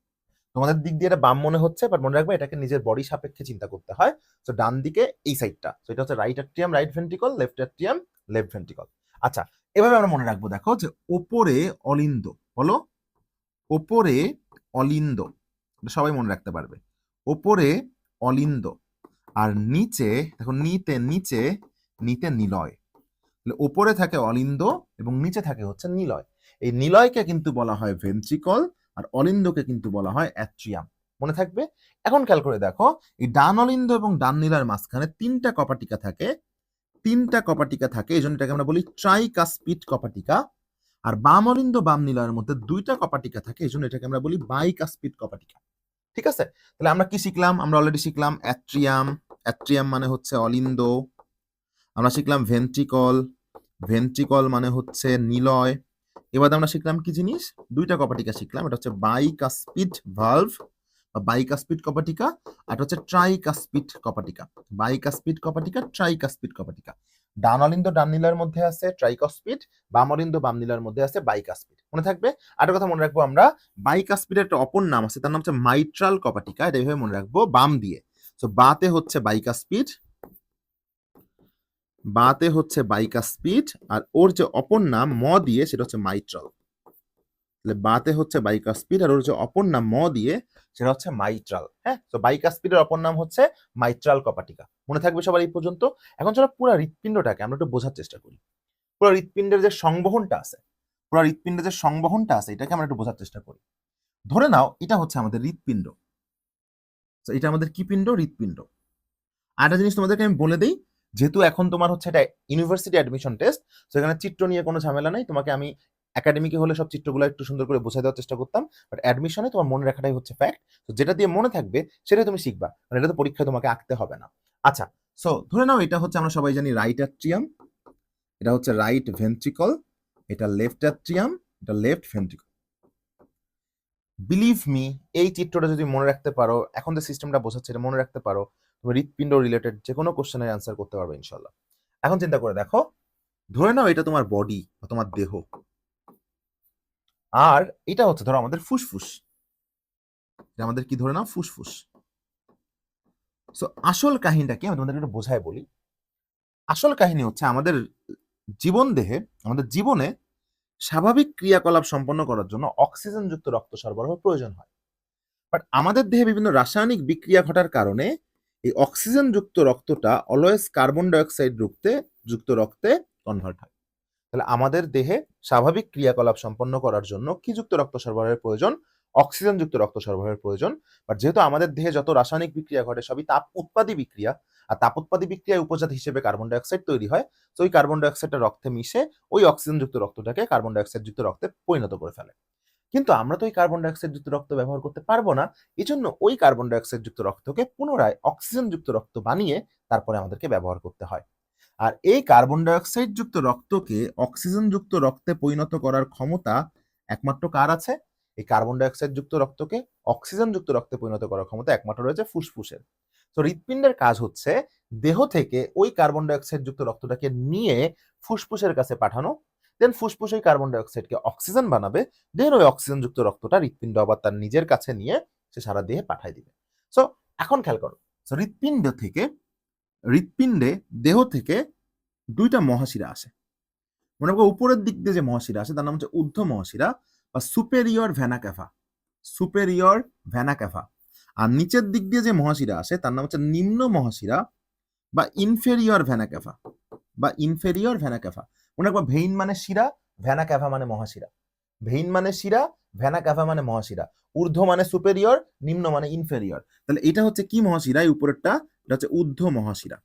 তোমাদের দিক দিয়ে এটা বাম মনে হচ্ছে, বাট মনে রাখবে এটাকে নিজের বডি সাপেক্ষে চিন্তা করতে হয়। সো ডান দিকে এই সাইডটা, সো এটা হচ্ছে right atrium right ventricle, left atrium left ventricle. আচ্ছা, এভাবে আমরা মনে রাখবো, দেখো যে ওপরে অলিন্দ, বলো ওপরে অলিন্দ, সবাই মনে রাখতে পারবে, ওপরে অলিন্দ, আর নিচে দেখো নিতে নিচে নিতে নিলয়। ওপরে থাকে অলিন্দ এবং নিচে থাকে হচ্ছে নিলয়। এই নিলয়কে কিন্তু বলা হয় ভেন্ট্রিকল, আর অলিন্দকে কিন্তু বলা হয় অ্যাট্রিয়াম। মনে থাকবে? এখন খেয়াল করে দেখো, এই ডান অলিন্দ এবং ডান নিলয়ের মাঝখানে তিনটা কপাটিকা থাকে, এই জন্য এটাকে আমরা বলি ট্রাইকাসপিড কপাটিকা। আর বাম অলিন্দ বাম নিলয়ের মধ্যে দুইটা কপাটিকা থাকে, এই জন্য এটাকে আমরা বলি বাইকাসপিড কপাটিকা। ঠিক আছে? তাহলে আমরা কি শিখলাম? আমরা অলরেডি শিখলাম অ্যাট্রিয়াম, অ্যাট্রিয়াম মানে হচ্ছে অলিন্দ। আমরা শিখলাম ভেন্ট্রিকল, ভেন্ট্রিকল মানে হচ্ছে নিলয়। এবার আমরা শিখলাম কি জিনিস? দুইটা কপাটিকা শিখলাম, এটা হচ্ছে বাইকাসপিড ভালভ বা বাইকাসপিড কপাটিকা, আর এটা হচ্ছে ট্রাইকাসপিড কপাটিকা। বাইকাসপিড কপাটিকা, ট্রাইকাসপিড কপাটিকা। ডান অলিন্দ ডান নিলয়ের মধ্যে আছে ট্রাইকাসপিড, বাম অলিন্দ বাম নিলয়ের মধ্যে আছে বাইকাসপিড। মনে থাকবে? আর একটা কথা মনে রাখবো, আমরা বাইকাসপিডের একটা অপর নাম আছে, তার নাম হচ্ছে মাইট্রাল কপাটিকা। এটা এইভাবে মনে রাখবো, বাম দিয়ে। সো বাতে হচ্ছে বাইকাসপিড, বাতে হচ্ছে বাইকাসপিড, আর ওর যে অপর নাম ম দিয়ে সেটা হচ্ছে মাইট্রাল। তাহলে বাতে হচ্ছে বাইকাসপিড, আর ওর যে অপর নাম ম দিয়ে সেটা হচ্ছে মাইট্রাল। হ্যাঁ, তো বাইকাসপিডের অপর নাম হচ্ছে মাইট্রাল কপাটিকা। মনে থাকবে সবার এই পর্যন্ত? এখন চলো পুরো হৃৎপিণ্ডটাকে আমরা একটু বোঝার চেষ্টা করি। পুরো হৃৎপিণ্ডের যে সংবহনটা আছে, এটাকে আমরা একটু বোঝার চেষ্টা করি। ধরে নাও এটা হচ্ছে আমাদের হৃৎপিণ্ড। তো এটা আমাদের কি পিণ্ড? হৃৎপিণ্ড। আর একটা জিনিস তোমাদেরকে আমি বলে দিই, যেহেতু এখন তোমার হচ্ছে এটা ইউনিভার্সিটি অ্যাডমিশন টেস্ট, সেখানে চিত্র নিয়ে কোনো ঝামেলা নাই। তোমাকে আমি একাডেমিকে হলে সব চিত্রগুলো একটু সুন্দর করে বোঝাই দেওয়ার চেষ্টা করতাম, বাট অ্যাডমিশনে তোমার মনে রাখাটাই হচ্ছে ফ্যাক্ট। তো যেটা দিয়ে মনে থাকবে সেটাই তুমি শিখবা, মানে এটা তো পরীক্ষায় তোমাকে আঁকতে হবে না। আচ্ছা, সো ধরে নাও এটা হচ্ছে আমরা সবাই জানি রাইট অ্যাট্রিয়াম, এটা হচ্ছে রাইট ভেন্ট্রিকল, এটা লেফট অ্যাট্রিয়াম, এটা লেফট ভেন্ট্রিকল। বিলিভ মি, এই চিত্রটা যদি মনে রাখতে পারো, এখন যে সিস্টেমটা বোঝাচ্ছে এটা মনে রাখতে পারো, তুমি হৃৎপিণ্ড রিলেটেড যে কোনো কোশ্চেনের অ্যান্সার করতে পারবে ইনশাল্লাহ। এখন চিন্তা করে দেখো, ধরে নাও এটা তোমার বডি বা তোমার দেহ, আর এটা হচ্ছে ধরো আমাদের ফুসফুস। এটা আমাদের কি ধরে নাও? ফুসফুস। সো আসল কাহিনীটা কি আমি তোমাদের একটু বোঝায় বলি। আসল কাহিনী হচ্ছে আমাদের আমাদের জীবনে স্বাভাবিক ক্রিয়াকলাপ সম্পন্ন করার জন্য অক্সিজেনযুক্ত রক্ত সরবরাহ প্রয়োজন হয়। বাট আমাদের দেহে বিভিন্ন রাসায়নিক বিক্রিয়া ঘটার কারণে এই অক্সিজেনযুক্ত রক্তটা অলওয়েজ কার্বন ডাইঅক্সাইড যুক্ত রক্তে কনভার্ট হয়। তাহলে আমাদের দেহে স্বাভাবিক ক্রিয়াকলাপ সম্পন্ন করার জন্য কি যুক্ত রক্ত সরবরাহের প্রয়োজন? অক্সিজেনযুক্ত রক্ত সরবরাহের প্রয়োজন। বাট যেহেতু আমাদের দেহে যত রাসায়নিক বিক্রিয়া ঘটে সবই তাপ উৎপাদী বিক্রিয়া, আর তাপ উৎপাদী বিক্রিয়ায় উপজাত হিসেবে কার্বন ডাইঅক্সাইড তৈরি হয়। তো ওই কার্বন ডাইঅক্সাইডটা রক্তে মিশে ওই অক্সিজেনযুক্ত রক্তটাকে কার্বন ডাইঅক্সাইড যুক্ত রক্তে পরিণত করে ফেলে। কিন্তু আমরা তো ওই কার্বন ডাইঅক্সাইড যুক্ত রক্ত ব্যবহার করতে পারবো না। এজন্য ওই কার্বন ডাইঅক্সাইড যুক্ত রক্তকে পুনরায় অক্সিজেন যুক্ত রক্ত বানিয়ে তারপরে আমাদেরকে ব্যবহার করতে হয়। আর এই কার্বন ডাইঅক্সাইড যুক্ত রক্তকে অক্সিজেন যুক্ত রক্তে পরিণত করার ক্ষমতা একমাত্র কার আছে? এই কার্বন ডাইঅক্সাইড যুক্ত রক্তকে অক্সিজেন যুক্ত রক্তে পরিণত করার ক্ষমতা একমাত্র রয়েছে ফুসফুসের। তো হৃৎপিণ্ডের কাজ হচ্ছে দেহ থেকে ওই কার্বন ডাইঅক্সাইড যুক্ত রক্তটাকে নিয়ে ফুসফুসের কাছে পাঠানো, দেন ফুসফুস ওই কার্বন ডাইঅক্সাইডকে অক্সিজেন বানাবে, দেন ওই অক্সিজেন যুক্ত রক্তটা হৃৎপিণ্ড আবার তার নিজের কাছে নিয়ে সে সারা দেহে পাঠাই দিবে। সো এখন খেয়াল করো, হৃৎপিণ্ডে দেহ থেকে দুইটা মহাশিরা আসে। মনে করো উপরের দিক দিয়ে যে মহাশিরা আসে তার নাম হচ্ছে ঊর্ধ্ব মহাশিরা বা সুপেরিয়র ভেনা ক্যাভা, সুপেরিয়র ভেনা ক্যাভা। আর নিচের দিক দিয়ে যে মহাশিরা আসে তার নাম হচ্ছে নিম্ন মহাশিরা বা ইনফেরিয়র ভেনা ক্যাভা, বা ইনফেরিয়র ভেনা ক্যাভা। মনে রাখবো, ভেইন মানে শিরা, ভেনা ক্যাভা মানে মহাশিরা। ভেইন মানে শিরা, ভেনা ক্যাভা মানে মহাশিরা। ঊর্ধ্ব মানে সুপেরিয়র, নিম্ন মানে ইনফেরিয়র। তাহলে এটা হচ্ছে কি মহাশিরা? এই উপরেরটা, এটা হচ্ছে ঊর্ধ্ব মহাশিরা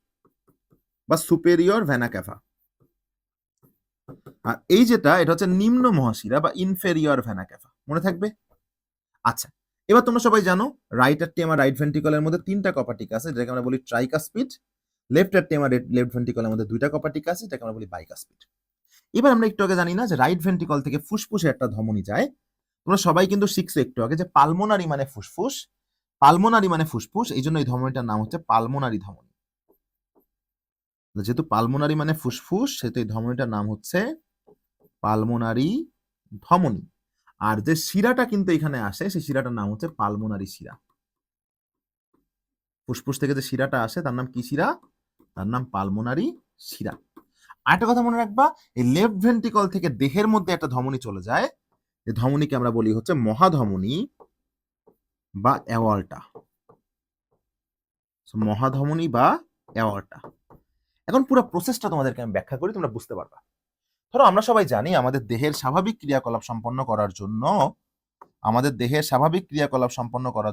বা সুপেরিয়র ভেনা ক্যাভা। আর এই যেটা, এটা হচ্ছে নিম্ন মহাশিরা বা ইনফেরিয়র ভেনা ক্যাভা। মনে থাকবে? আচ্ছা, এবার তোমরা সবাই জানো রাইট অ্যাট্রিয়াম আর রাইট ভেন্ট্রিকলের মধ্যে তিনটা কপাটিকা আছে, যেটাকে আমরা বলি ট্রাইকাসপিড। লেফট অ্যাট্রিয়াম আর লেফট ভেন্ট্রিকলের মধ্যে দুইটা কপাটিকা আছে, যেটাকে আমরা বলি বাইকাসপিড। এবার আমরা একটু আগে জানি না যে রাইট ভেন্ট্রিকল থেকে ফুসফুসে একটা ধমনী যায়। তোমরা সবাই কিন্তু শিখছো একটু আগে যে পালমোনারি মানে ফুসফুস, পালমোনারি মানে ফুসফুস, এই জন্য এই ধমনীটার নাম হচ্ছে পালমোনারি ধমনী। যেহেতু পালমোনারি মানে ফুসফুস, সেহেতু এই ধমনীটার নাম হচ্ছে পালমোনারি ধমনী। আর যে শিরাটা কিন্তু এখানে আসে, সেই শিরাটার নাম হচ্ছে পালমোনারি শিরা। ফুসফুস থেকে যে শিরাটা আসে তার নাম কি শিরা? তার নাম পালমোনারি শিরা। আরেকটা কথা মনে রাখবা, এই লেফট ভেন্ট্রিকল থেকে দেহের মধ্যে একটা ধমনী চলে যায়, এই ধমনীকে আমরা বলি হচ্ছে মহাধমনী বা অ্যাওর্টা। মহাধমনী বা অ্যাওর্টা। এখন পুরো প্রসেসটা তোমাদেরকে আমি ব্যাখ্যা করি, তোমরা বুঝতে পারবা। ধরো আমরা সবাই জানি আমাদের দেহের স্বাভাবিক ক্রিয়াকলাপ সম্পন্ন করার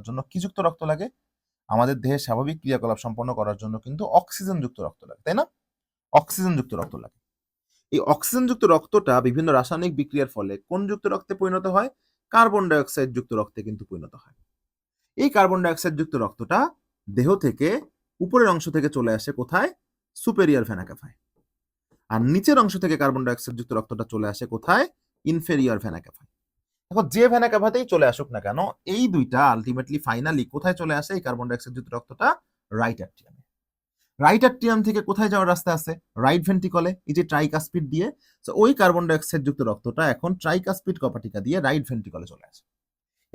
জন্য কি যুক্ত রক্ত লাগে? আমাদের দেহের স্বাভাবিক ক্রিয়াকলাপ সম্পন্ন করার জন্য কিন্তু অক্সিজেন যুক্ত রক্ত লাগে, তাই না? অক্সিজেন যুক্ত রক্ত লাগে। এই অক্সিজেন যুক্ত রক্তটা বিভিন্ন রাসায়নিক বিক্রিয়ার ফলে কোন যুক্ত রক্তে পরিণত হয়? কার্বন ডাইঅক্সাইড যুক্ত রক্তে কিন্তু পরিণত হয়। এই কার্বন ডাইঅক্সাইড যুক্ত রক্তটা দেহ থেকে উপরের অংশ থেকে চলে আসে কোথায়? Superior vena ক্যাভায়। আর নিচের অংশ থেকে কার্বন ডাইঅক্সাইড যুক্ত রক্তটা চলে আসে কোথায়? ইনফেরিয়র ভেনা ক্যাভায়। এখন যে ভেনা ক্যাভাতেই চলে আসুক না কেন, এই দুইটা আলটিমেটলি ফাইনালি কোথায় চলে আসে? এই কার্বন ডাইঅক্সাইড যুক্ত রক্তটা রাইট অ্যাট্রিয়ামে। রাইট অ্যাট্রিয়াম থেকে কোথায় যাওয়ার রাস্তা আছে? রাইট ভেন্ট্রিকলে, এই যে ট্রাইকাসপিড দিয়ে। তো ওই কার্বন ডাইঅক্সাইড যুক্ত রক্তটা এখন ট্রাইকাসপিড কপাটিকা দিয়ে রাইট ভেন্ট্রিকলে চলে আসে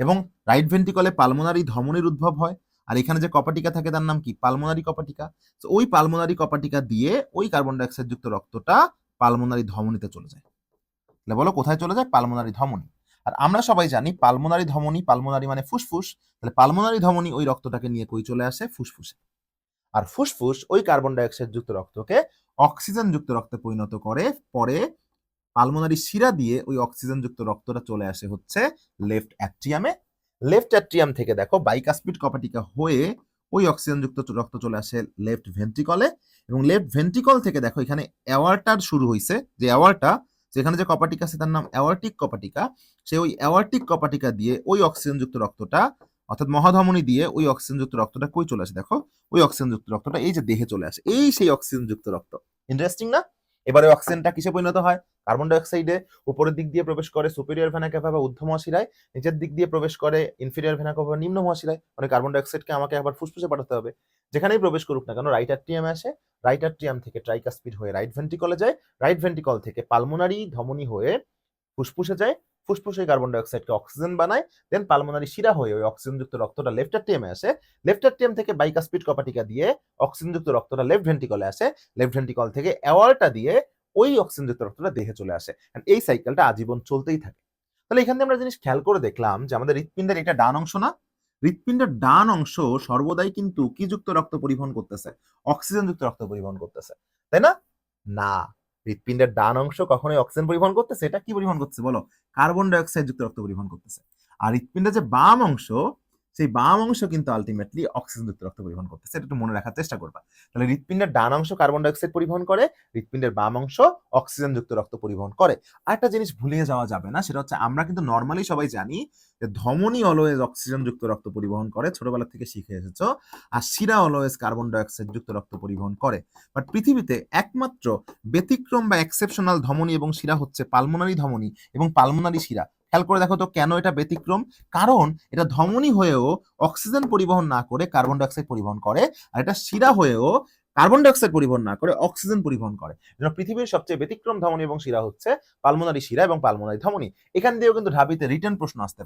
এবং রাইট ভেন্ট্রিকলে পালমোনারি ধমনীর উদ্ভব হয়। আর এখানে যে কপাটিকা থাকে তার নাম কি? পালমোনারি কপাটিকা। তো ওই পালমোনারি কপাটিকা দিয়ে ওই কার্বন ডাইঅক্সাইড যুক্ত রক্তটা পালমোনারি ধমনীতে চলে যায়। তাহলে বলো কোথায় চলে যায়? পালমোনারি ধমনী। আর আমরা সবাই জানি পালমোনারি ধমনী, পালমোনারি মানে ফুসফুস, তাহলে পালমোনারি ধমনী ওই রক্তটাকে নিয়ে কই চলে আসে? ফুসফুসে। আর ফুসফুস ওই কার্বন ডাইঅক্সাইড যুক্ত রক্তকে অক্সিজেন যুক্ত রক্তে পরিণত করে, পরে পালমোনারি শিরা দিয়ে ওই অক্সিজেন যুক্ত রক্তটা চলে আসে হচ্ছে লেফট অ্যাট্রিয়ামে। লেফট অ্যাট্রিয়াম থেকে দেখো বাইকাসপিড কপাটিকা হয়ে ওই অক্সিজেন যুক্ত রক্ত চলে আসে লেফট ভেন্ট্রিকলে, এবং লেফট ভেন্ট্রিকল থেকে দেখো এখানে অ্যাওয়ার্টার শুরু হয়েছে, যে অ্যাওয়ার্টা, যেখানে যে কপাটিকা আছে তার নাম অ্যাওয়ার্টিক কপাটিকা, সে ওই অ্যাওয়ার্টিক কপাটিকা দিয়ে ওই অক্সিজেন যুক্ত রক্তটা অর্থাৎ মহাধমনী দিয়ে ওই অক্সিজেন যুক্ত রক্তটা কই চলে আসে? দেখো ওই অক্সিজেন যুক্ত রক্তটা এই যে দেহে চলে আসে, এই সেই অক্সিজেন যুক্ত রক্ত। ইন্টারেস্টিং না? এবারে অক্সিজেনটা কিসে পরিণত হয়? কার্বন ডাইঅক্সাইডে উপরের দিক দিয়ে প্রবেশ করে সুপেরিয়র ভেনা ক্যাভা বা ঊর্ধ্ব মহাশিরায়, নিচের দিক দিয়ে প্রবেশ করে ইনফেরিয়র ভেনা ক্যাভা বা নিম্ন মহাশিরায়। মানে কার্বন ডাইঅক্সাইডকে আমাকে আবার ফুসফুসে পাঠাতে হবে। যেখানেই প্রবেশ করুক না কেন রাইট অ্যাট্রিয়ামে আসে, রাইট অ্যাট্রিয়াম থেকে ট্রাইকাসপিড হয়ে রাইট ভেন্ট্রিকলে যায়, রাইট ভেন্ট্রিকল থেকে পালমোনারি ধমনী হয়ে ফুসফুসে যায়, ফুসফুসে কার্বন ডাইঅক্সাইডকে অক্সিজেন বানায়, দেন পালমোনারি শিরা হয়ে ওই অক্সিজেনযুক্ত রক্তটা লেফট অ্যাট্রিয়ামে আসে, লেফট অ্যাট্রিয়াম থেকে বাইকাসপিড কপাটিকা দিয়ে অক্সিজেনযুক্ত রক্তটা লেফট ভেন্ট্রিকলে আসে, লেফট ভেন্ট্রিকল থেকে অ্যাওয়ার্টা দিয়ে ওই অক্সিজেনযুক্ত রক্তটা দেহে চলে আসে। এই সাইকেলটা আজীবন চলতেই থাকে। তাহলে এখান থেকে আমরা জিনিস খেয়াল করে দেখলাম যে আমাদের হৃৎপিণ্ডের এটা ডান অংশ না? হৃৎপিণ্ডের ডান অংশ সর্বদাই কিন্তু কি যুক্ত রক্ত পরিবহন করতেছে? অক্সিজেন যুক্ত রক্ত পরিবহন করতেছে, তাই না? না, হৃৎপিণ্ডের ডান অংশ কখনোই অক্সিজেন পরিবহন করতেছে? এটা কি পরিবহন করতেছে বলো? কার্বন ডাইঅক্সাইড যুক্ত রক্ত পরিবহন করতেছে। আর হৃৎপিণ্ডের যে বাম অংশ, সেই বাম অংশ কিন্তু আলটিমেটলি অক্সিজেন যুক্ত রক্ত পরিবহন করতেছে। এটা একটু মনে রাখার চেষ্টা করবা। তাহলে হৃৎপিণ্ডের ডান অংশ কার্বন ডাইঅক্সাইড পরিবহন করে, হৃৎপিণ্ডের বাম অংশ অক্সিজেন যুক্ত রক্ত পরিবহন করে। আর একটা জিনিস ভুলিয়ে যাওয়া যাবে না, সেটা হচ্ছে আমরা কিন্তু নর্মালি সবাই জানি যে ধমনী অলওয়েজ অক্সিজেন যুক্ত রক্ত পরিবহন করে, ছোটবেলা থেকে শিখে এসেছো। আর শিরা অলওয়েজ কার্বন ডাইঅক্সাইড যুক্ত রক্ত পরিবহন করে। বাট পৃথিবীতে একমাত্র ব্যতিক্রম বা এক্সেপশনাল ধমনী এবং শিরা হচ্ছে পালমোনারি ধমনী এবং পালমোনারি শিরা। খেয়াল করে দেখো তো কেন এটা ব্যতিক্রম? কারণ এটা ধমনী হয়েও অক্সিজেন পরিবহন না করে কার্বন ডাইঅক্সাইড পরিবহন করে, আর এটা শিরা হয়েও কার্বন ডাইঅক্সাইড পরিবহন না করে অক্সিজেন পরিবহন করে। পৃথিবীর সবচেয়ে ব্যতিক্রম ধমনী এবং শিরা হচ্ছে পালমোনারি শিরা এবং পালমোনারি ধমনী। এখান দিয়েও কিন্তু ঢাবিতে রিটেন প্রশ্ন আসতে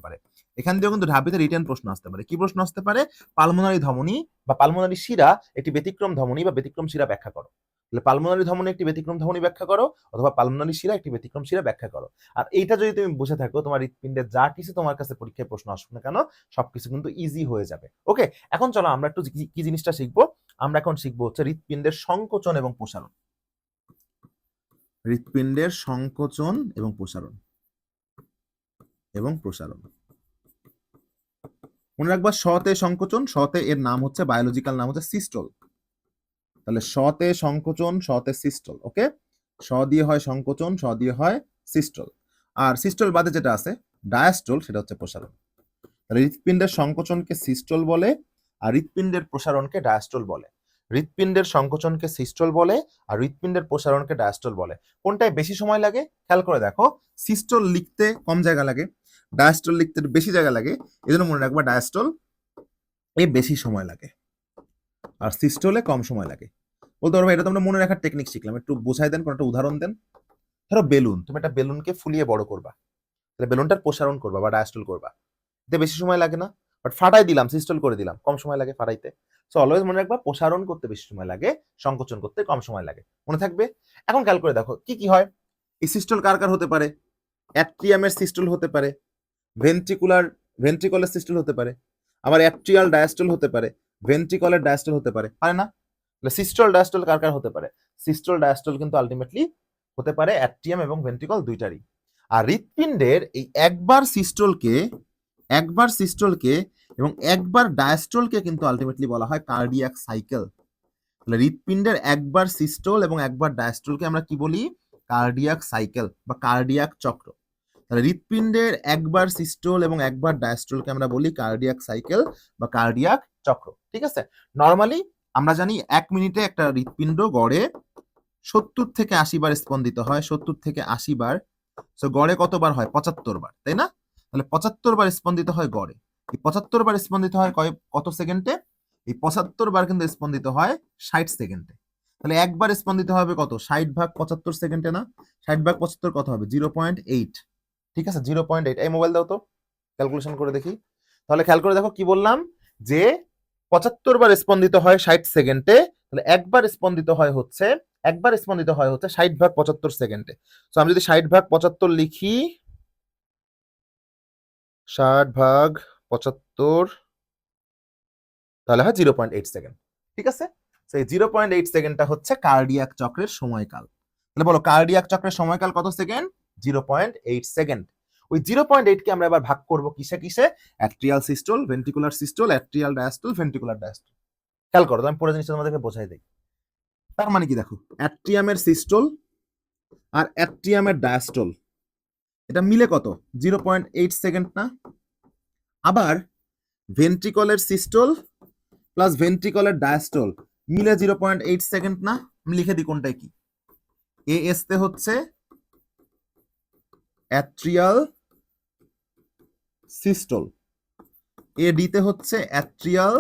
পারে। কি প্রশ্ন আসতে পারে? পালমোনারি ধমনী বা পালমোনারি শিরা একটি ব্যতিক্রম ধমনী বা ব্যতিক্রম শিরা ব্যাখ্যা করো। তাহলে পালমোনারি ধমনী একটি ব্যতিক্রম ধমনী ব্যাখ্যা করো, অথবা পালমোনারি শিরা একটি ব্যতিক্রম শিরা ব্যাখ্যা করো। আর এইটা যদি তুমি বুঝে থাকো, তোমার হৃৎপিণ্ডে যা কিছু তোমার কাছে পরীক্ষায় প্রশ্ন আসুক না কেন সবকিছু কিন্তু ইজি হয়ে যাবে। ওকে, এখন চলো আমরা একটু কি জিনিসটা শিখবো। আমরা এখন শিখবো হচ্ছে হৃৎপিণ্ডের সংকোচন এবং প্রসারণ। হৃৎপিণ্ডের সংকোচন এবং প্রসারণ। মনে রাখবা শতে সংকোচন, শতে এর নাম হচ্ছে বায়োলজিক্যাল নাম হচ্ছে সিস্টল। তাহলে শতে সংকোচন, শতে সিস্টল। ওকে, স দিয়ে হয় সংকোচন, স দিয়ে হয় সিস্টল। আর সিস্টল বাদে যেটা আছে ডায়াস্টল, সেটা হচ্ছে প্রসারণ। তাহলে হৃৎপিণ্ডের সংকোচনকে সিস্টল বলে, আর হৃৎপিণ্ডের প্রসারণকে ডায়াস্টল বলে। হৃৎপিণ্ডের সংকোচনকে সিস্টল বলে, আর হৃৎপিণ্ডের প্রসারণকে ডায়াস্টল বলে। কোনটায় বেশি সময় লাগে? খেয়াল করে দেখো, সিস্টল লিখতে কম জায়গা লাগে, ডায়াস্টল লিখতে বেশি জায়গা লাগে। এই জন্য মনে রাখবা ডায়াস্টল এ বেশি সময় লাগে আর সিস্টোলে কম সময় লাগে। বলতে পারবো এটা তো আমরা মনে রাখার টেকনিক শিখলাম, একটু বোঝাই দেন, কোনো একটা উদাহরণ দেন। ধরো বেলুন, তুমি একটা বেলুনকে ফুলিয়ে বড় করবা, তাহলে বেলুনটার প্রসারণ করবা বা ডায়াস্টল করবা, এতে বেশি সময় লাগে না? বাট ফাটাই দিলাম, সিস্টল করে দিলাম, কম সময় লাগে ফাটাইতে। সো অলওয়েজ মনে রাখবা, প্রসারণ করতে বেশি সময় লাগে, সংকোচন করতে কম সময় লাগে, মনে থাকবে। এখন খেয়াল করে দেখো কি কি হয়। এই সিস্টল কার কার হতে পারে? অ্যাট্রিয়ামের সিস্টল হতে পারে, ভেন্ট্রিকলের সিস্টল হতে পারে, আবার অ্যাট্রিয়াল ডায়াস্টল হতে পারে, ভেন্ট্রিকলের ডায়াস্টল হতে পারে, পারে না? সিস্টল ডায়াস্টল কার কার হতে পারে? সিস্টল ডায়াস্টল কিন্তু আলটিমেটলি হতে পারে অ্যাট্রিয়াম এবং ভেন্ট্রিকল দুইটারই। আর হৃৎপিণ্ডের এই একবার সিস্টলকে এবং একবার ডায়াস্টলকে কিন্তু আলটিমেটলি বলা হয় কার্ডিয়াক সাইকেল। তাহলে হৃৎপিণ্ডের একবার সিস্টল এবং একবার ডায়াস্টলকে আমরা কি বলি? কার্ডিয়াক সাইকেল বা কার্ডিয়াক চক্র। তাহলে হৃৎপিণ্ডের একবার সিস্টল এবং একবার ডায়াস্টলকে আমরা বলি কার্ডিয়াক সাইকেল বা কার্ডিয়াক চক্র। ঠিক আছে? নরমালি আমরা জানি 1 মিনিটে একটা হৃৎপিণ্ড গড়ে 70 থেকে 80 বার স্পন্দিত হয়, 70 থেকে 80 বার। সো গড়ে কতবার হয়? 75 বার, তাই না? তাহলে 75 বার স্পন্দিত হয় গড়ে। এই 75 বার স্পন্দিত হয় কত সেকেন্ডে? এই 75 বার কিন্তু স্পন্দিত হয় 60 সেকেন্ডে। তাহলে একবার স্পন্দিত হবে কত? 60 ভাগ 75 সেকেন্ডে না? 60 ভাগ 75 কত হবে? 0.8। ঠিক আছে, 0.8। এই মোবাইল দাও তো, ক্যালকুলেশন করে দেখি। তাহলে খেয়াল করে দেখো কি বললাম, যে 75 বার স্পন্দিত হয় 60 সেকেন্ডে, তাহলে একবার স্পন্দিত হয় হচ্ছে 60 ভাগ 75 সেকেন্ডে। তো আমি যদি 60 ভাগ 75 লিখি, 60 ভাগ 75, তাহলে হয় 0.8 সেকেন্ড। ঠিক আছে? তো এই 0.8 সেকেন্ডটা হচ্ছে কার্ডিয়াক চক্রের সময়কাল। তাহলে বলো কার্ডিয়াক চক্রের সময়কাল কত সেকেন্ড? 0.8 সেকেন্ড। ওই 0.8 কে আমরা এবার ভাগ করব কিসে কিসে? Atrial systole, ventricular systole, atrial diastole, ventricular diastole. খেয়াল করো, আমি পুরো জিনিসটা তোমাদেরকে বোঝাই দিই। তার মানে কি দেখো, অ্যাট্রিয়ামের সিস্টল আর অ্যাট্রিয়ামের ডায়াস্টল এটা মিলে কত? 0.8 সেকেন্ড না? আবার ভেন্ট্রিকলের সিস্টল প্লাস ভেন্ট্রিকলের ডায়াস্টল মিলে 0.8 সেকেন্ড না? আমি লিখে দিই কোনটাই কি। এএস তে হচ্ছে অ্যাট্রিয়াল সিস্টল, এডি তে হচ্ছে অ্যাট্রিয়াল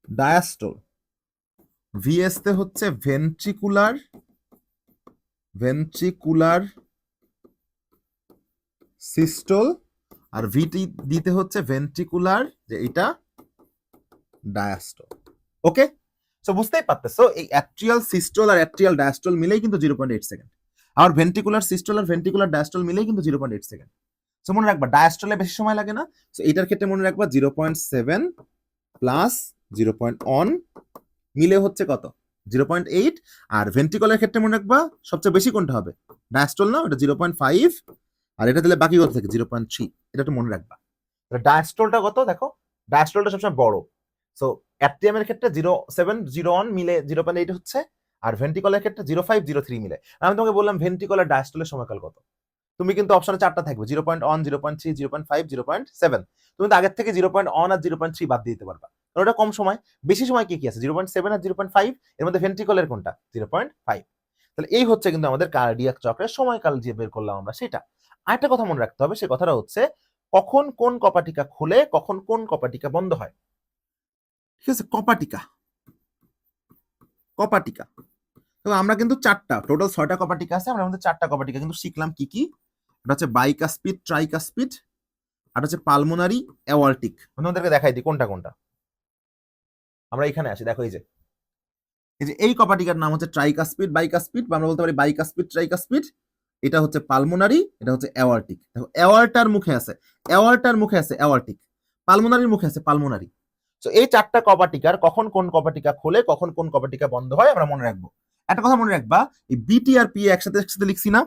ডায়াস্টল, ভিএস তে হচ্ছে ভেন্ট্রিকুলার সিস্টল, আর ভিটি দিতে হচ্ছে ভেন্ট্রিকুলার, যে এটা ডায়াস্টল। ওকে, সো বুঝতেই পারতেছো এই অ্যাট্রিয়াল সিস্টল আর অ্যাট্রিয়াল ডায়াস্টল মিলেই কিন্তু 0.8 সেকেন্ড, আর ভেন্ট্রিকুলার সিস্টল আর ভেন্ট্রিকুলার ডায়াস্টল মিলেই কিন্তু 0.8 সেকেন্ড। সো মনে রাখবা ডায়াস্টলে বেশি সময় লাগে না। সো এটার ক্ষেত্রে মনে রাখবা 0.7 প্লাস 0.1 মিলে হচ্ছে কত? 0.8। আর ভেন্ট্রিকলের ক্ষেত্রে মনে রাখবা সবচেয়ে বেশি কোনটা হবে? ডায়াস্টল না? ওটা 0.5, আর এটা দিলে বাকি কত থাকে? 0.3। এটা একটু মনে রাখবা। ডায়াস্টলটা কত দেখো, ডায়াস্টলটা সবসময় বড়। সো অ্যাট্রিয়ামের ক্ষেত্রে 0.7 0.1 মিলে 0.8 হচ্ছে, আর ভেন্ট্রিকলের ক্ষেত্রে 0.5 0.3 মিলে। আমি তোমাকে বললাম ভেন্ট্রিকলের ডায়াস্টলের সময়কাল কত, তুমি কিন্তু অপশনে 4টা থাকবে, 0.1, 0.3, 0.5, 0.7। তুমি তো আগের থেকে 0.1 আর 0.3 বাদ দিতে পারবা, কারণ ওটা কম সময়। বেশি সময় কি কি আছে? 0.7 আর 0.5, এর মধ্যে ভেন্ট্রিকলের কোনটা? 0.5। তাহলে এই হচ্ছে কিন্তু আমাদের কার্ডিয়াক চক্রের সময়কাল যে বের করলাম আমরা সেটা। আরেকটা কথা মনে রাখতে হবে, সে কথাটা হচ্ছে কখন কোন কপাটিকা খুলে কখন কোন কপাটিকা বন্ধ হয়। ঠিক আছে, কপাটিকা তো আমরা কিন্তু 4টা, টোটাল 6টা কপাটিকা আছে, আমরা মধ্যে 4টা কপাটিকা কিন্তু শিখলাম কি কি। এটা হচ্ছে বাইকাসপিড, ট্রাইকাসপিড, আর হচ্ছে পালমোনারি, অ্যাওয়ার্টিক। তোমাদেরকে দেখাই দিই কোনটা কোনটা। আমরা এখানে আসি, দেখো এই যে এই কপাটিকার নাম হচ্ছে ট্রাইকাসপিড, বাইকাসপিড, বা আমরা বলতে পারি বাইকাসপিড, ট্রাইকাসপিড। এটা হচ্ছে পালমোনারি, এটা হচ্ছে অ্যাওয়ার্টিক। দেখো অ্যাওয়ার্টার মুখে আছে অ্যাওয়ার্টিক, পালমোনারির মুখে আছে পালমোনারি। তো এই 4টা কপাটিকার কখন কোন কপাটিকা খোলে কখন কোন কপাটিকা বন্ধ হয় আমরা মনে রাখবো। একটা কথা মনে রাখবা, এই বিটি আর পি একসাথে লিখছি না?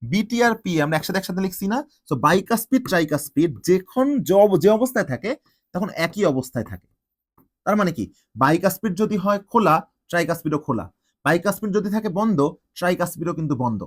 বিটি আর পি আমরা একসাথে লিখছি না? সো বাইকাসপিড, ট্রাইকাসপিড যখন যে অবস্থায় থাকে তখন একই অবস্থায় থাকে। তার মানে কি, বাইকাসপিড যদি হয় খোলা, ট্রাইকাসপিডও খোলা। বাইকাসপিড যদি থাকে বন্ধ, ট্রাইকাসপিডও কিন্তু বন্ধ।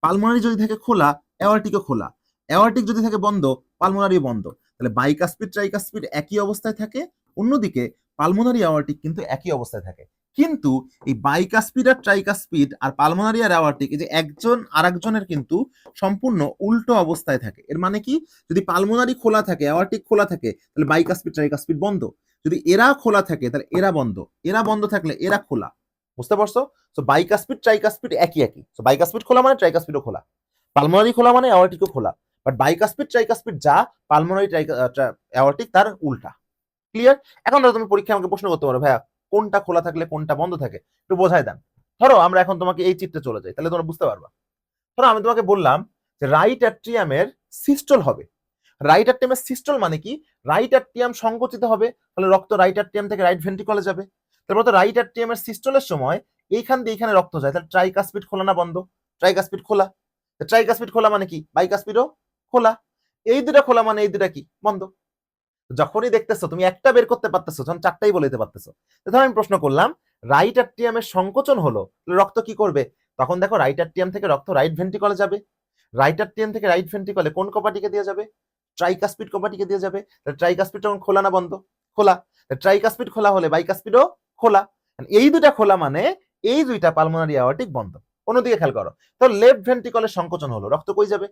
পালমোনারি যদি থাকে খোলা, অ্যাওয়ার্টিকও খোলা। অ্যাওয়ার্টিক যদি থাকে বন্ধ, পালমোনারিও বন্ধ। তাহলে বাইকাসপিড, ট্রাইকাসপিড একই অবস্থায় থাকে, অন্যদিকে পালমোনারি, অ্যাওয়ার্টিক কিন্তু একই অবস্থায় থাকে। কিন্তু এই বাইকাসপিড আর ট্রাইকাসপিড আর পালমোনারি আর অ্যাওর্টিক, এই যে একজন আরেকজনের কিন্তু সম্পূর্ণ উল্টো অবস্থায় থাকে। এর মানে কি, যদি পালমোনারি খোলা থাকে, অ্যাওর্টিক খোলা থাকে, তাহলে বাইকাসপিড ট্রাইকাসপিড বন্ধ। যদি এরা খোলা থাকে তাহলে এরা বন্ধ, এরা বন্ধ থাকলে এরা খোলা। বুঝতে পারছো? তো বাইকাসপিড ট্রাইকাসপিড একই একই। তো বাইকাসপিড খোলা মানে ট্রাইকাসপিডও খোলা, পালমোনারি খোলা মানে অ্যাওর্টিকও খোলা। বাট বাইকাসপিড ট্রাইকাসপিড যা, পালমোনারি অ্যাওর্টিক তার উল্টা। ক্লিয়ার? এখন ধরো তুমি পরীক্ষায় আমাকে প্রশ্ন করতে পারো, ভাইয়া কোনটা খোলা থাকলে কোনটা বন্ধ থাকে, একটু বোঝাই দেন। ধরো আমরা এখন তোমাকে এই চিত্রে চলে যাই, তাহলে তোমরা বুঝতে পারবা। ধরো আমি তোমাকে বললাম যে রাইট অ্যাট্রিয়ামের সিস্টল হবে। রাইট অ্যাট্রিয়ামের সিস্টল মানে কি, রাইট অ্যাট্রিয়াম সংকুচিত হবে, তাহলে রক্ত রাইট অ্যাট্রিয়াম থেকে রাইট ভেন্ট্রিকলে যাবে। তারপর তো রাইট অ্যাট্রিয়ামের সিস্টলের সময় এইখান দিয়ে এইখানে রক্ত যায়, তাহলে ট্রাইকাসপিড খোলা না বন্ধ? ট্রাইকাসপিড খোলা। ট্রাইকাসপিড খোলা মানে কি, বাইকাসপিডও খোলা। এই দুটা খোলা মানে এই দুটা কি, বন্ধ। যখনই দেখতেছো তুমি একটা বের করতে পারতেছো, যখন চারটাই বলে দিতে পারতেছো। ধর আমি প্রশ্ন করলাম রাইট অ্যাট্রিয়ামের সংকোচন হলো, রক্ত কি করবে? তখন দেখো রাইট অ্যাট্রিয়াম থেকে রক্ত রাইট ভেন্ট্রিকলে যাবে। রাইট অ্যাট্রিয়াম থেকে রাইট ভেন্ট্রিকলে কোন কপাটিকে দিয়ে যাবে? ট্রাইকাসপিড কপাটিকে দিয়ে যাবে। ট্রাইকাসপিড তখন খোলা না বন্ধ? খোলা। ট্রাইকাসপিড খোলা হলে বাইকাসপিডও খোলা। এই দুটা খোলা মানে এই দুইটা পালমোনারি অ্যাওর্টিক বন্ধ। অন্যদিকে খেয়াল করো, তো লেফট ভেন্ট্রিকলের সংকোচন হলো, রক্ত কই যাবে?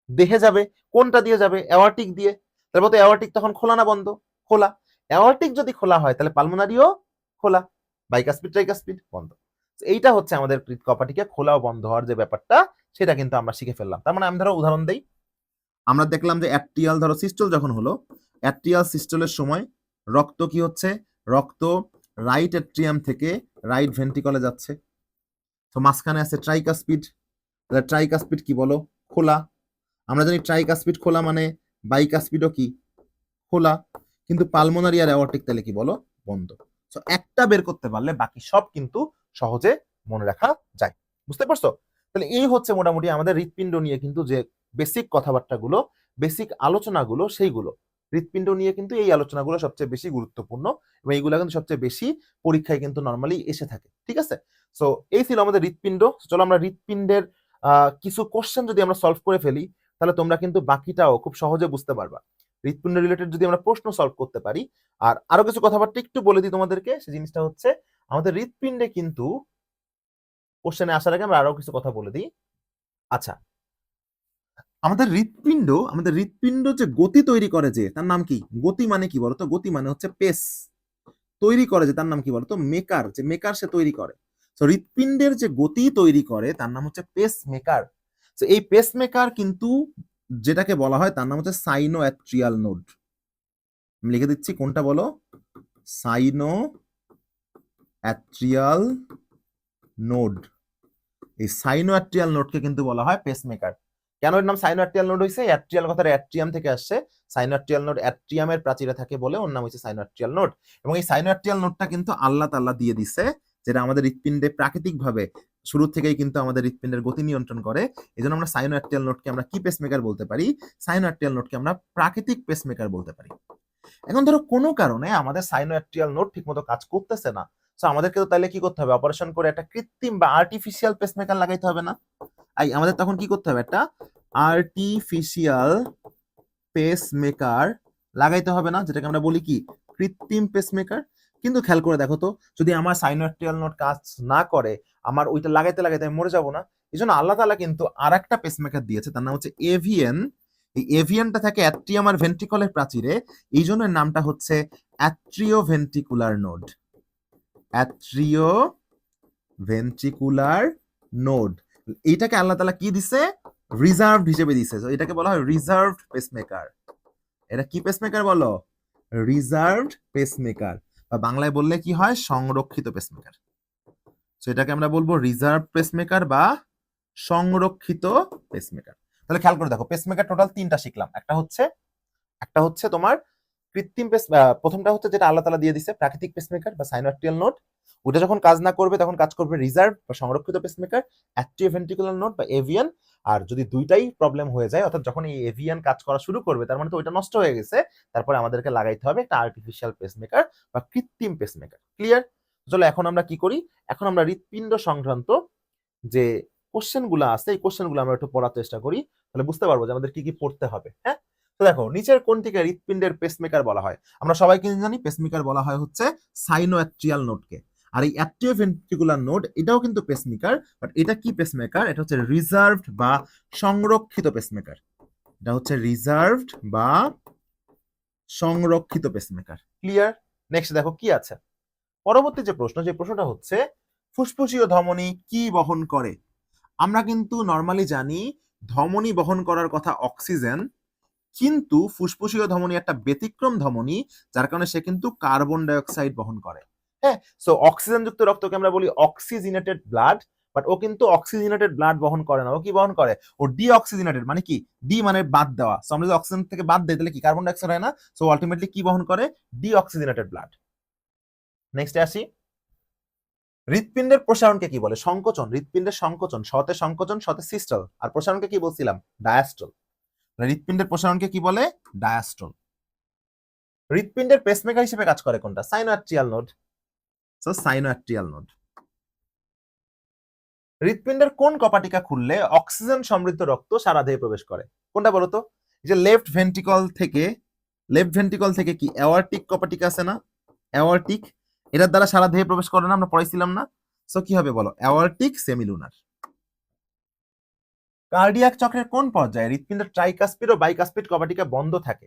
দেহে যাবে। কোনটা দিয়ে যাবে? অ্যাওর্টিক দিয়ে। তারপর তো অ্যাওর্টিক তখন খোলা না বন্ধ? খোলা। অ্যাওর্টিক যদি খোলা হয় তাহলে পালমোনারিও খোলা, বাইকাসপিড ট্রাইকাসপিড বন্ধ। এইটা হচ্ছে আমাদের কপাটিকে খোলা ও বন্ধ হওয়ার যে ব্যাপারটা, সেটা কিন্তু আমরা শিখে ফেললাম। তার মানে আমি ধরো উদাহরণ দেই, আমরা দেখলাম যে অ্যাট্রিয়াল ধরো সিস্টল যখন হলো, অ্যাট্রিয়াল সিস্টলের সময় রক্ত কি হচ্ছে, রক্ত রাইট অ্যাট্রিয়াম থেকে রাইট ভেন্ট্রিকলে যাচ্ছে। তো মাঝখানে আছে ট্রাইকাসপিড, ট্রাইকাসপিড কি বলো? খোলা। আমরা জানি ট্রাইকাসপিড খোলা মানে বাইকাসপিডও কি খোলা। কিন্তু পালমোনারি আর অ্যাওর্টিক তাহলে কি বলো? বন্ধ। সো একটা বের করতে পারলে বাকি সব কিন্তু সহজে মনে রাখা যায়। বুঝতে পারছো? তাহলে এই হচ্ছে মোটামুটি আমাদের হৃৎপিণ্ড নিয়ে কিন্তু যে বেসিক কথাবার্তাগুলো, বেসিক আলোচনাগুলো, সেইগুলো হৃৎপিণ্ড নিয়ে কিন্তু এই আলোচনাগুলো সবচেয়ে বেশি গুরুত্বপূর্ণ এবং এইগুলো কিন্তু সবচেয়ে বেশি পরীক্ষায় কিন্তু নর্মালি এসে থাকে। ঠিক আছে? সো এই ছিল আমাদের হৃৎপিণ্ড। চলো আমরা হৃৎপিণ্ডের কিছু কোশ্চেন যদি আমরা সলভ করে ফেলি, তাহলে তোমরা কিন্তু বাকিটাও খুব সহজে বুঝতে পারবা। হৃৎপিণ্ড রিলেটেড যদি আমরা প্রশ্ন সলভ করতে পারি। আর আরো কিছু কথাবার্তা একটু বলে দিই তোমাদেরকে, সেই জিনিসটা হচ্ছে আমাদের হৃৎপিণ্ডে কিন্তু কোশ্চেনে আসার আগে আমরা আরো কিছু কথা বলে দিই। আচ্ছা, আমাদের হৃৎপিণ্ড যে গতি তৈরি করে, যে তার নাম কি? গতি মানে কি বলতো? গতি মানে হচ্ছে পেস। তৈরি করে যে তার নাম কি বলতো? মেকার। যে মেকার সে তৈরি করে। তো হৃৎপিণ্ডের যে গতি তৈরি করে তার নাম হচ্ছে পেস মেকার। তো এই পেস মেকার কিন্তু যেটাকে বলা হয় তার নাম হচ্ছে সাইনো অ্যাট্রিয়াল নোড। আমি লিখে দিচ্ছি, কোনটা বলো? সাইনো অ্যাট্রিয়াল নোড। এই সাইনো অ্যাট্রিয়াল নোডকে কিন্তু বলা হয় পেসমেকার। কেন এর নাম সাইনো অ্যাট্রিয়াল নোড হয়েছে? অ্যাট্রিয়াল কথার অ্যাট্রিয়াম থেকে আসছে। সাইনো অ্যাট্রিয়াল নোড অ্যাট্রিয়ামের প্রাচীরে থাকে বলে ওর নাম হয়েছে সাইনো অ্যাট্রিয়াল নোড। এবং এই সাইনো অ্যাট্রিয়াল নোডটা কিন্তু আল্লাহ তাআলা দিয়ে দিছে, যেটা আমাদের হৃৎপিণ্ডে প্রাকৃতিকভাবে শুরু থেকেই কিন্তু আমাদের হৃৎপিণ্ডের গতি নিয়ন্ত্রণ করে। এই জন্য আমরা সাইনো অ্যাট্রিয়াল নোডকে আমরা কি পেসমেকার বলতে পারি? সাইনো অ্যাট্রিয়াল নোডকে আমরা প্রাকৃতিক পেসমেকার বলতে পারি। এখন ধরো কোনো কারণে আমাদের সাইনো অ্যাট্রিয়াল নোড ঠিকমতো কাজ করতেছে না, তো আমাদেরকে তো তাহলে কি করতে হবে? অপারেশন করে একটা কৃত্রিম বা আর্টিফিশিয়াল পেসমেকার লাগাইতে হবে না? আমাদের তখন কি করতে হবে? একটা আর্টিফিশিয়াল পেসমেকার লাগাইতে হবে না, যেটাকে আমরা বলি কি? কৃত্রিম পেসমেকার। কিন্তু খেয়াল করে দেখো তো, যদি আমার সাইনোঅ্যাট্রিয়াল নোড কাজ না করে, আমার ওইটা লাগাইতে লাগাইতে আমি মরে যাবো না? এই জন্য আল্লাহ তাআলা কিন্তু আর একটা পেসমেকার দিয়েছে, তার নাম হচ্ছে এভিএন। এই এভিএনটা থাকে অ্যাট্রিয়াম আর ভেন্ট্রিকলের প্রাচীরে, এই জন্য এর নামটা হচ্ছে atrio ventricular node. Atrio ventricular node. এইটাকে আল্লাহ তাআলা কি দিছে? রিজার্ভড হিসেবে দিছে। এটাকে বলা হয় রিজার্ভড পেসমেকার। এটা কি পেসমেকার বলো? রিজার্ভড পেসমেকার, বা বাংলায় বললে কি হয়? সংরক্ষিত পেসমেকার। সো এটাকে আমরা বলবো রিজার্ভ পেসমেকার বা সংরক্ষিত পেসমেকার। তাহলে খেয়াল করে দেখো, পেসমেকার টোটাল তিনটা শিখলাম। একটা হচ্ছে তোমার কৃত্রিম প্রথমটা হচ্ছে যেটা আল্লাহ তাআলা দিয়ে দিছে, প্রাকৃতিক পেসমেকার বা সাইনোঅ্যাট্রিয়াল নোড। ওটা যখন কাজ না করবে তখন কাজ করবে রিজার্ভ বা সংরক্ষিত পেসমেকার, অ্যাট্রিওভেন্ট্রিকুলার নোড বা এভিয়ান। আর যদি দুইটাই প্রবলেম হয়ে যায়, অর্থাৎ যখন এই এভিয়ান কাজ করা শুরু করবে, তার মানে তো ওইটা নষ্ট হয়ে গেছে, তারপরে আমাদেরকে লাগাইতে হবে একটা আর্টিফিশিয়াল পেসমেকার বা কৃত্রিম পেসমেকার। ক্লিয়ার? চলো এখন আমরা কি করি, এখন আমরা হৃৎপিণ্ড সংক্রান্ত যে কোশ্চেন গুলো আছে, এই কোশ্চেন গুলো আমরা একটু পড়ার চেষ্টা করি, তাহলে বুঝতে পারবো যে আমাদের কি কি পড়তে হবে। হ্যাঁ, তো দেখো নিচের কোনটিকে হৃৎপিণ্ডের পেসমেকার বলা হয়? আমরা সবাই কিন্তু জানি পেসমেকার বলা হয় হচ্ছে সাইনোঅ্যাট্রিয়াল নোডকে। আর এই অ্যাট্রিওভেন্ট্রিকুলার নোড এটাও কিন্তু পেসমেকার, বাট এটা কি পেসমেকার? এটা হচ্ছে রিজার্ভড বা সংরক্ষিত পেসমেকার। এটা হচ্ছে রিজার্ভড বা সংরক্ষিত পেসমেকার। ক্লিয়ার? নেক্সট দেখো কি আছে পরবর্তী যে প্রশ্ন, যে প্রশ্নটা হচ্ছে ফুসফুসীয় ধমনী কি বহন করে? আমরা কিন্তু নর্মালি জানি ধমনী বহন করার কথা অক্সিজেন, কিন্তু ফুসফুসীয় ধমনী একটা ব্যতিক্রম ধমনী, যার কারণে সে কিন্তু কার্বন ডাইঅক্সাইড বহন করে। হ্যাঁ, সো অক্সিজেন যুক্ত রক্তকে আমরা বলি অক্সিজেনেটেড ব্লাড, বাট ও কিন্তু অক্সিজেনেটেড ব্লাড বহন করে না। ও কি বহন করে? ও ডিঅক্সিজেনেটেড, মানে কি? ডি মানে বাদ দেওয়া। সো আমরা যদি অক্সিজেন থেকে বাদ দেই তাহলে কি কার্বন ডাইঅক্সাইড হয় না? সো আলটিমেটলি কি বহন করে? Deoxygenated blood. নেক্সটে আসি, হৃৎপিণ্ডের প্রসারণকে কি বলে? সংকোচন। হৃৎপিণ্ডের সংকোচন, শতে সংকোচন, শতে সিস্টল। আর প্রসারণকে কি বলছিলাম? ডায়াস্টল। হৃৎপিণ্ডের প্রসারণকে কি বলে? ডায়াস্টল। হৃৎপিণ্ডের পেসমেকার হিসেবে কাজ করে কোনটা? Sinoatrial node. So sinoatrial node. হৃৎপিণ্ডের কোন কপাটিকা খুললে অক্সিজেন সমৃদ্ধ রক্ত সারা দেহে প্রবেশ করে? কোনটা বলতো? যে লেফট ভেন্ট্রিকল থেকে কি অ্যাওয়ার্টিক কপাটিকা আছে না? অ্যাওয়ার্টিক, এটার দ্বারা সারা দেহে প্রবেশ করে না? আমরা পড়াইছিলাম না? সো কি হবে বলো? অ্যাওয়ার্টিক সেমিলুনার। কার্ডিয়াক চক্রের কোন পর্যায়ে হৃৎপিণ্ডের ট্রাইকাসপিড ও বাইকাসপিড কপাটিকা বন্ধ থাকে?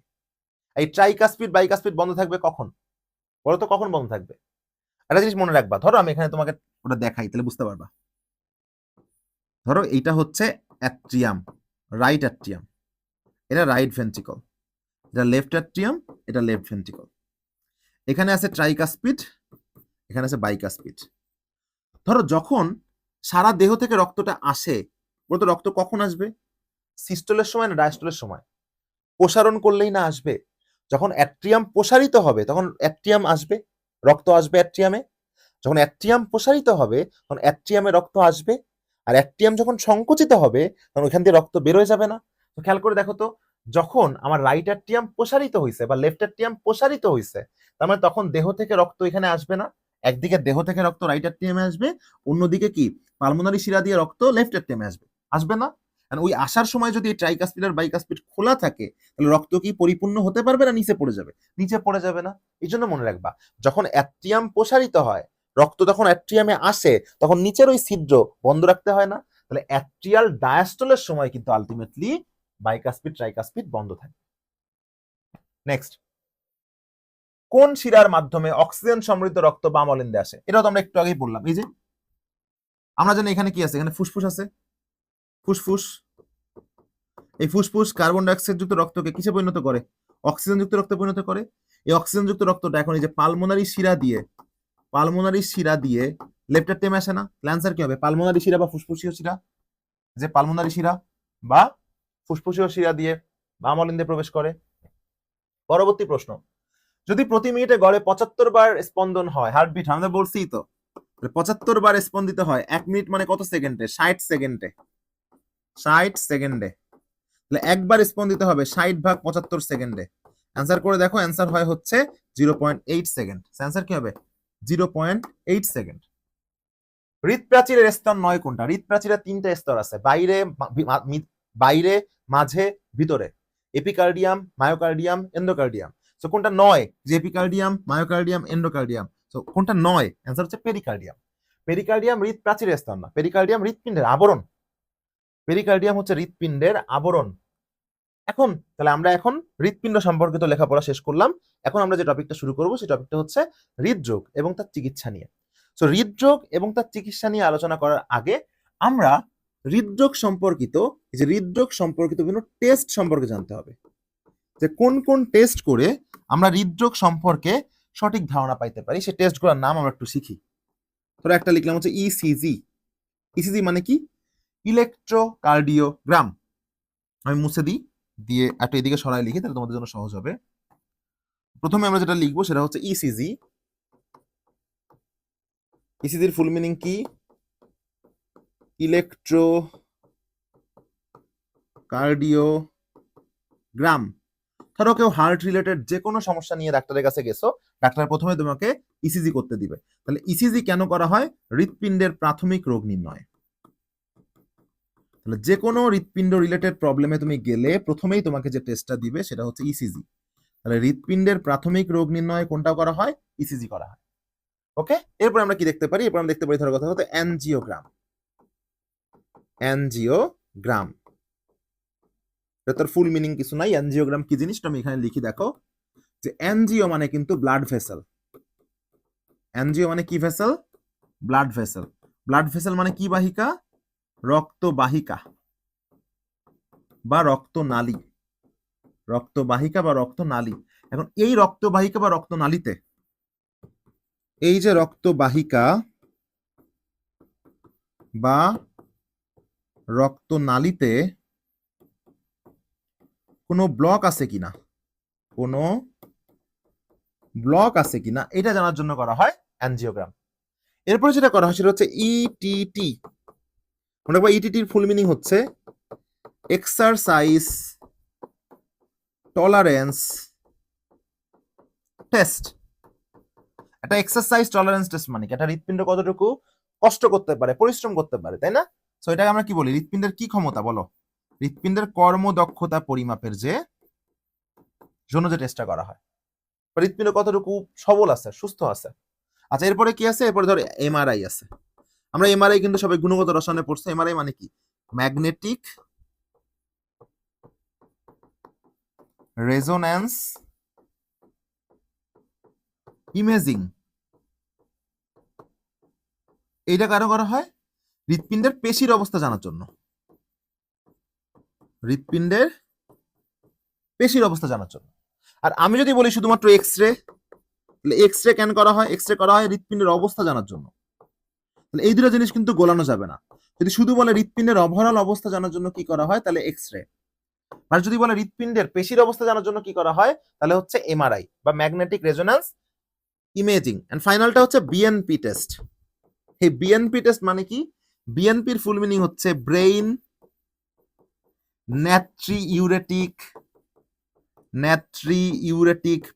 এই ট্রাইকাসপিড বাইকাসপিড বন্ধ থাকবে কখন বলতো? কখন বন্ধ থাকবে? একটা জিনিস মনে রাখবা, ধরো আমি এখানে তোমাকে ওটা দেখাই তাহলে বুঝতে পারবা। ধরো এইটা হচ্ছে অ্যাট্রিয়াম, রাইট অ্যাট্রিয়াম, এটা রাইট ভেন্ট্রিকল, এটা লেফট অ্যাট্রিয়াম, এটা লেফট ভেন্ট্রিকল। এখানে আছে ট্রাইকাসপিড, এখানে আছে বাইকাসপিড। ধরো যখন সারা দেহ থেকে রক্তটা আসে, বলতো রক্ত কখন আসবে? সিস্টোলের সময় না ডায়াস্টোলের সময়? প্রসারণ করলেই না আসবে। যখন অ্যাট্রিয়াম প্রসারিত হবে তখন অ্যাট্রিয়াম আসবে, রক্ত আসবে অ্যাট্রিয়ামে। যখন অ্যাট্রিয়াম প্রসারিত হবে তখন অ্যাট্রিয়ামে রক্ত আসবে। আর অ্যাট্রিয়াম যখন সংকুচিত হবে তখন ওইখান দিয়ে রক্ত বেরোয় যাবে না? তো খেয়াল করে দেখো তো, যখন আমার রাইট অ্যাট্রিয়াম প্রসারিত হয়েছে বা লেফট অ্যাট্রিয়াম প্রসারিত হয়েছে, তার মানে তখন দেহ থেকে রক্ত এখানে আসবে না। একদিকে দেহ থেকে রক্ত রাইট অ্যাট্রিয়ামে আসবে, অন্যদিকে কি পালমোনারি শিরা দিয়ে রক্ত লেফট অ্যাট্রিয়ামে আসবে, আসবে না? ওই আসার সময় যদি ট্রাইকাসপিড আর বাইকাসপিড খোলা থাকে তাহলে রক্ত কি পরিপূর্ণ হতে পারবে না নিচে পড়ে যাবে? নিচে পড়ে যাবে না। এই জন্য মনে রাখবা, যখন অ্যাট্রিয়াম প্রসারিত হয়, রক্ত যখন অ্যাট্রিয়ামে আসে তখন নিচের ওই ছিদ্র বন্ধ রাখতে হয় না? তাহলে অ্যাট্রিয়াল ডায়াস্টলের সময় কিন্তু আলটিমেটলি বাইকাসপিড ট্রাইকাসপিড বন্ধ থাকে। নেক্সট, কোন শিরার মাধ্যমে অক্সিজেন সমৃদ্ধ রক্ত বাম অলিন্দে আসে? এটাও তো আমরা একটু আগেই বললাম। এই যে আমরা জানি এখানে কি আছে, এখানে ফুসফুস আছে, ফুসফুস। এই ফুসফুস কার্বন ডাইঅক্সাইড যুক্ত রক্তকে কিসে পরিণত করে? অক্সিজেন যুক্ত রক্তে পরিণত করে। এই অক্সিজেন যুক্ত রক্তটা এখন এই যে পালমোনারি শিরা দিয়ে লেফট অ্যাট্রিয়ামে আসে না? অ্যান্সার কি হবে? পালমোনারি শিরা বা ফুসফুসীয় শিরা, যে পালমোনারি শিরা বা ফুসফুসীয় শিরা দিয়ে বাম অলিন্দে প্রবেশ করে। পরবর্তী প্রশ্ন, যদি প্রতি মিনিটে গড়ে 75 বার স্পন্দন হয়, হার্টবিট আমরা বলছি তো, 75 বার স্পন্দিত হয়, 1 মিনিট মানে কত সেকেন্ডে? 60 সেকেন্ডে। 60 সেকেন্ডে, তাহলে একবার স্পন্দিত হবে 60 ভাগ 75 সেকেন্ডে। অ্যান্সার করে দেখো, অ্যান্সার হয় হচ্ছে 0.8 সেকেন্ড। অ্যান্সার কি হবে? 0.8 সেকেন্ড। হৃৎপ্রাচীরের স্তর 9 কোনটা? হৃৎপ্রাচীরের 3টা স্তর আছে, বাইরে, মাঝে, ভিতরে। Epicardium, myocardium, endocardium. সো কোনটা 9? যে এপিকার্ডিয়াম, মায়োকার্ডিয়াম, এন্ডোকার্ডিয়াম। সো কোনটা 9? অ্যান্সার হচ্ছে পেরিকার্ডিয়াম। পেরিকার্ডিয়াম হৃৎপ্রাচীরের স্তর না, পেরিকার্ডিয়াম হৃৎপিণ্ডের আবরণ। পেরিকার্ডিয়াম হচ্ছে হৃৎপিণ্ডের আবরণ। এখন তাহলে আমরা এখন হৃৎপিণ্ড সম্পর্কিত লেখাপড়া শেষ করলাম। এখন আমরা যে টপিকটা শুরু করব সেই টপিকটা হচ্ছে হৃদরোগ এবং তার চিকিৎসা নিয়ে। সো হৃদরোগ এবং তার চিকিৎসা নিয়ে আলোচনা করার আগে আমরা হৃদরোগ সম্পর্কিত বিভিন্ন টেস্ট সম্পর্কে জানতে হবে, যে কোন কোন টেস্ট করে আমরা হৃদরোগ সম্পর্কে সঠিক ধারণা পাইতে পারি। সেই টেস্টগুলোর নাম আমরা একটু শিখি। ধরো একটা লিখলাম হচ্ছে ইসিজি। ইসিজি মানে কি? ইলেকট্রোকার্ডিওগ্রাম। আমি মুছে দিই, দিয়ে একটা এদিকে সরাই লিখি, তাহলে তোমাদের জন্য সহজ হবে। প্রথমে আমরা যেটা লিখবো সেটা হচ্ছে ইসিজি। ইসিজির ফুল মিনিং কি? ইলেকট্রোকার্ডিওগ্রাম। ধরো কেউ হার্ট রিলেটেড যে কোনো সমস্যা নিয়ে ডাক্তারের কাছে গেছো, ডাক্তার প্রথমে তোমাকে ইসিজি করতে দিবে। তাহলে ইসিজি কেন করা হয়? হৃৎপিণ্ডের প্রাথমিক রোগ নির্ণয়। তাহলে যে কোনো হৃৎপিণ্ড রিলেটেড প্রবলেমে তুমি গেলে প্রথমেই তোমাকে যে টেস্টটা দিবে সেটা হচ্ছে ইসিজি। তাহলে হৃৎপিণ্ডের প্রাথমিক রোগ নির্ণয় কোনটা করা হয়? ইসিজি করা হয়। ওকে, এরপর আমরা কি দেখতে পারি? এরপর আমরা দেখতে পারি ধরো কথা হতো অ্যানজিওগ্রাম। অ্যানজিওগ্রাম এটা তোর ফুল মিনিং কিছু নাই। অ্যানজিওগ্রাম কি জিনিসটা আমি এখানে লিখি, দেখো যে এনজিও মানে কিন্তু ব্লাড ভেসেল। এনজিও মানে কি vessel? Blood vessel. Blood vessel মানে কি বাহিকা? রক্তবাহিকা বা রক্তনালী। রক্তবাহিকা বা রক্তনালী। এখন এই রক্তবাহিকা বা রক্তনালীতে, এই যে রক্তবাহিকা বা রক্তনালীতে কোনো ব্লক আছে কিনা, কোনো ব্লক আছে কিনা এটা জানার জন্য করা হয় অ্যানজিওগ্রাম। এরপরে যেটা করা হয় সেটা হচ্ছে ইটিটি। মনে রাখবা ইটিটির ফুল মিনিং হচ্ছে এক্সারসাইজ টলারেন্স টেস্ট। একটা এক্সারসাইজ টলারেন্স টেস্ট মানে কি? একটা হৃৎপিণ্ড কতটুকু কষ্ট করতে পারে, পরিশ্রম করতে পারে, তাই না? সো এটাকে আমরা কি বলি? হৃৎপিণ্ডের কি ক্ষমতা বলো? হৃৎপিণ্ডের কর্মদক্ষতা পরিমাপের যে জন্য যে টেস্টটা করা হয়, হৃৎপিণ্ড কতটুকু সবল আছে, সুস্থ আছে। আচ্ছা, এরপরে কি আছে? এরপরে ধরো এমআরআই আছে। আমরা এমআরআই কিন্তু সবাই গুণগত রসায়নে পড়ছে। এমআরআই মানে কি? Magnetic resonance imaging. এইটা কারো করা হয় হৃৎপিণ্ডের পেশির অবস্থা জানার জন্য। হৃৎপিণ্ডের পেশির অবস্থা জানার জন্য। আর আমি যদি বলি শুধুমাত্র এক্স রে, তাহলে এক্স রে কেন করা হয়? এক্স রে করা হয় হৃৎপিণ্ডের অবস্থা জানার জন্য। তাহলে এই দুটো জিনিস কিন্তু গোলানো যাবে না। যদি শুধু বলে হৃৎপিণ্ডের ওভারঅল অবস্থা জানার জন্য কি করা হয়, তাহলে এক্স রে। আর যদি বলে হৃৎপিণ্ডের পেশির অবস্থা জানার জন্য কি করা হয়, তাহলে হচ্ছে এমআরআই বা ম্যাগনেটিক রেজোন্যান্স ইমেজিং। এন্ড ফাইনালটা হচ্ছে বিএনপি টেস্ট। এই বিএনপি টেস্ট মানে কি? বিএনপির ফুল মিনিং হচ্ছে brain natriuretic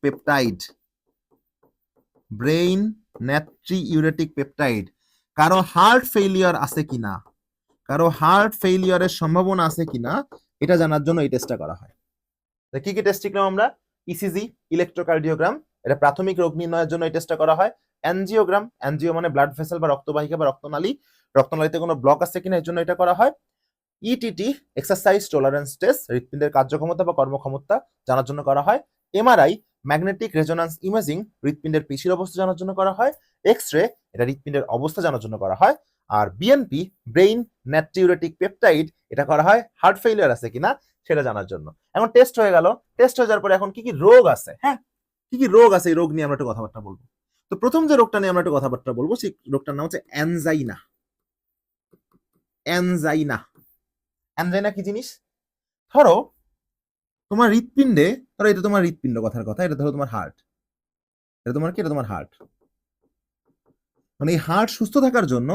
peptide. Brain natriuretic peptide. কারো হার্ট ফেইলিয়ার আছে কিনা, কারো হার্ট ফেইলিয়ারের সম্ভাবনা আছে কিনা এটা জানার জন্য এই টেস্টটা করা হয়। কি কি টেস্ট শিখলাম আমরা? ইসিজি, ইলেকট্রোকার্ডিওগ্রাম, এটা প্রাথমিক রোগ নির্ণয়ের জন্য এই টেস্টটা করা হয়। অ্যানজিওগ্রাম, অ্যানজিও মানে ব্লাড ভেসেল বা রক্তবাহিকা বা রক্তনালী, রক্তনালীতে কোনো ব্লক আছে কিনা এর জন্য এটা করা হয়। ইটিটি, এক্সারসাইজ টলারেন্স টেস্ট, হৃৎপিণ্ডের কার্যক্ষমতা বা কর্মক্ষমতা জানার জন্য করা হয়। এমআরআই, ম্যাগনেটিক রেজোন্যান্স ইমেজিং, হৃৎপিণ্ডের পেশির অবস্থা জানার জন্য করা হয়। এক্স রে, এটা হৃৎপিণ্ডের অবস্থা জানার জন্য করা হয়। আর বিএনপি, ব্রেইন নাট্রিউরেটিক পেপটাইড, এটা করা হয় হার্ট ফেইলিয়ার আছে কিনা সেটা জানার জন্য। এখন টেস্ট হয়ে গেল। টেস্ট হয়ে যাওয়ার পরে এখন কি কি রোগ আছে, হ্যাঁ কি কি রোগ আছে এই রোগ নিয়ে আমরা একটু কথাবার্তা বলবো। তো প্রথম যে রোগটা নিয়ে আমরা একটু কথাবার্তা বলবো সেই রোগটার নাম হচ্ছে অ্যানজাইনা। অ্যানজাইনা, অ্যানজাইনা কি জিনিস? ধরো তোমার হৃৎপিণ্ডে, ধরো এটা তোমার হৃৎপিণ্ড, কথার কথা, এটা ধরো তোমার হার্ট। এটা তোমার কি? এটা তোমার হার্ট। মানে এই হার্ট সুস্থ থাকার জন্য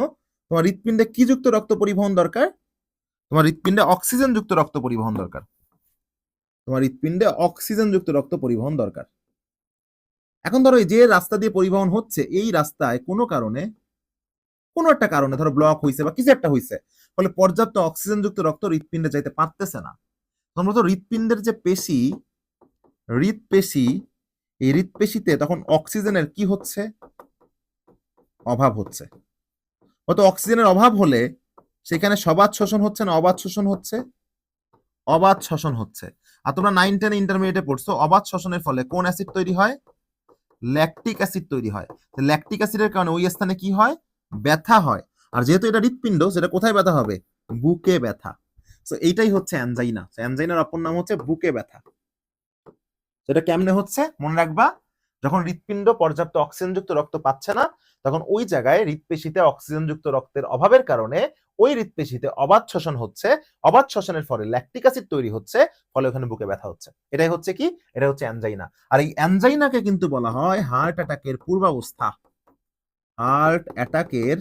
তোমার হৃৎপিণ্ডে কি যুক্ত রক্ত পরিবহন দরকার? তোমার হৃৎপিণ্ডে অক্সিজেন যুক্ত রক্ত পরিবহন দরকার। তোমার হৃৎপিণ্ডে অক্সিজেন যুক্ত রক্ত পরিবহন দরকার। এখন ধরো এই যে রাস্তা দিয়ে পরিবহন হচ্ছে, এই রাস্তায় কোনো কারণে, কোনো একটা কারণে ধরো ব্লক হয়েছে বা কিছু একটা হয়েছে, ফলে পর্যাপ্ত অক্সিজেন যুক্ত রক্ত হৃৎপিণ্ডে যাইতে পারতেছে না। তোমরা তো হৃৎপিণ্ডের যে পেশি, হৃৎপেশি, এই হৃৎপেশিতে তখন অক্সিজেনের কি হচ্ছে? অভাব হচ্ছে। অত অক্সিজেনের অভাব হলে সেখানে সবাত শোষণ হচ্ছে না অবাধ শোষণ হচ্ছে? অবাধ শোষণ হচ্ছে। আর তোমরা 9-10 ইন্টারমিডিয়েটে পড়ছো, অবাধ শোষণের ফলে কোন অ্যাসিড তৈরি হয়? ল্যাকটিক অ্যাসিড তৈরি হয়। ল্যাকটিক অ্যাসিডের কারণে ওই স্থানে কি হয়? ব্যথা হয়। আর যেহেতু এটা হৃৎপিণ্ড, সেটা কোথায় ব্যথা হবে? বুকে ব্যথা। সো এইটাই হচ্ছে অ্যানজাইনা। অ্যানজাইনার অপর নাম হচ্ছে বুকে ব্যথা। সেটা কেমনে হচ্ছে মনে রাখবা? যখন হৃৎপিণ্ড পর্যাপ্ত অক্সিজেনযুক্ত রক্ত পাচ্ছে না, তখন ওই জায়গায় হৃৎপেশিতে অক্সিজেনযুক্ত রক্তের অভাবের কারণে ওই হৃৎপেশিতে অবাধ শোষণ হচ্ছে। অবাধ শোষণের ফলে ল্যাকটিক অ্যাসিড তৈরি হচ্ছে, ফলে ওখানে বুকে ব্যথা হচ্ছে। এটাই হচ্ছে কি? এটা হচ্ছে অ্যানজাইনা। আর এই অ্যানজাইনাকে কিন্তু বলা হয় হার্ট অ্যাটাকের পূর্বাবস্থা। হার্ট অ্যাটাকের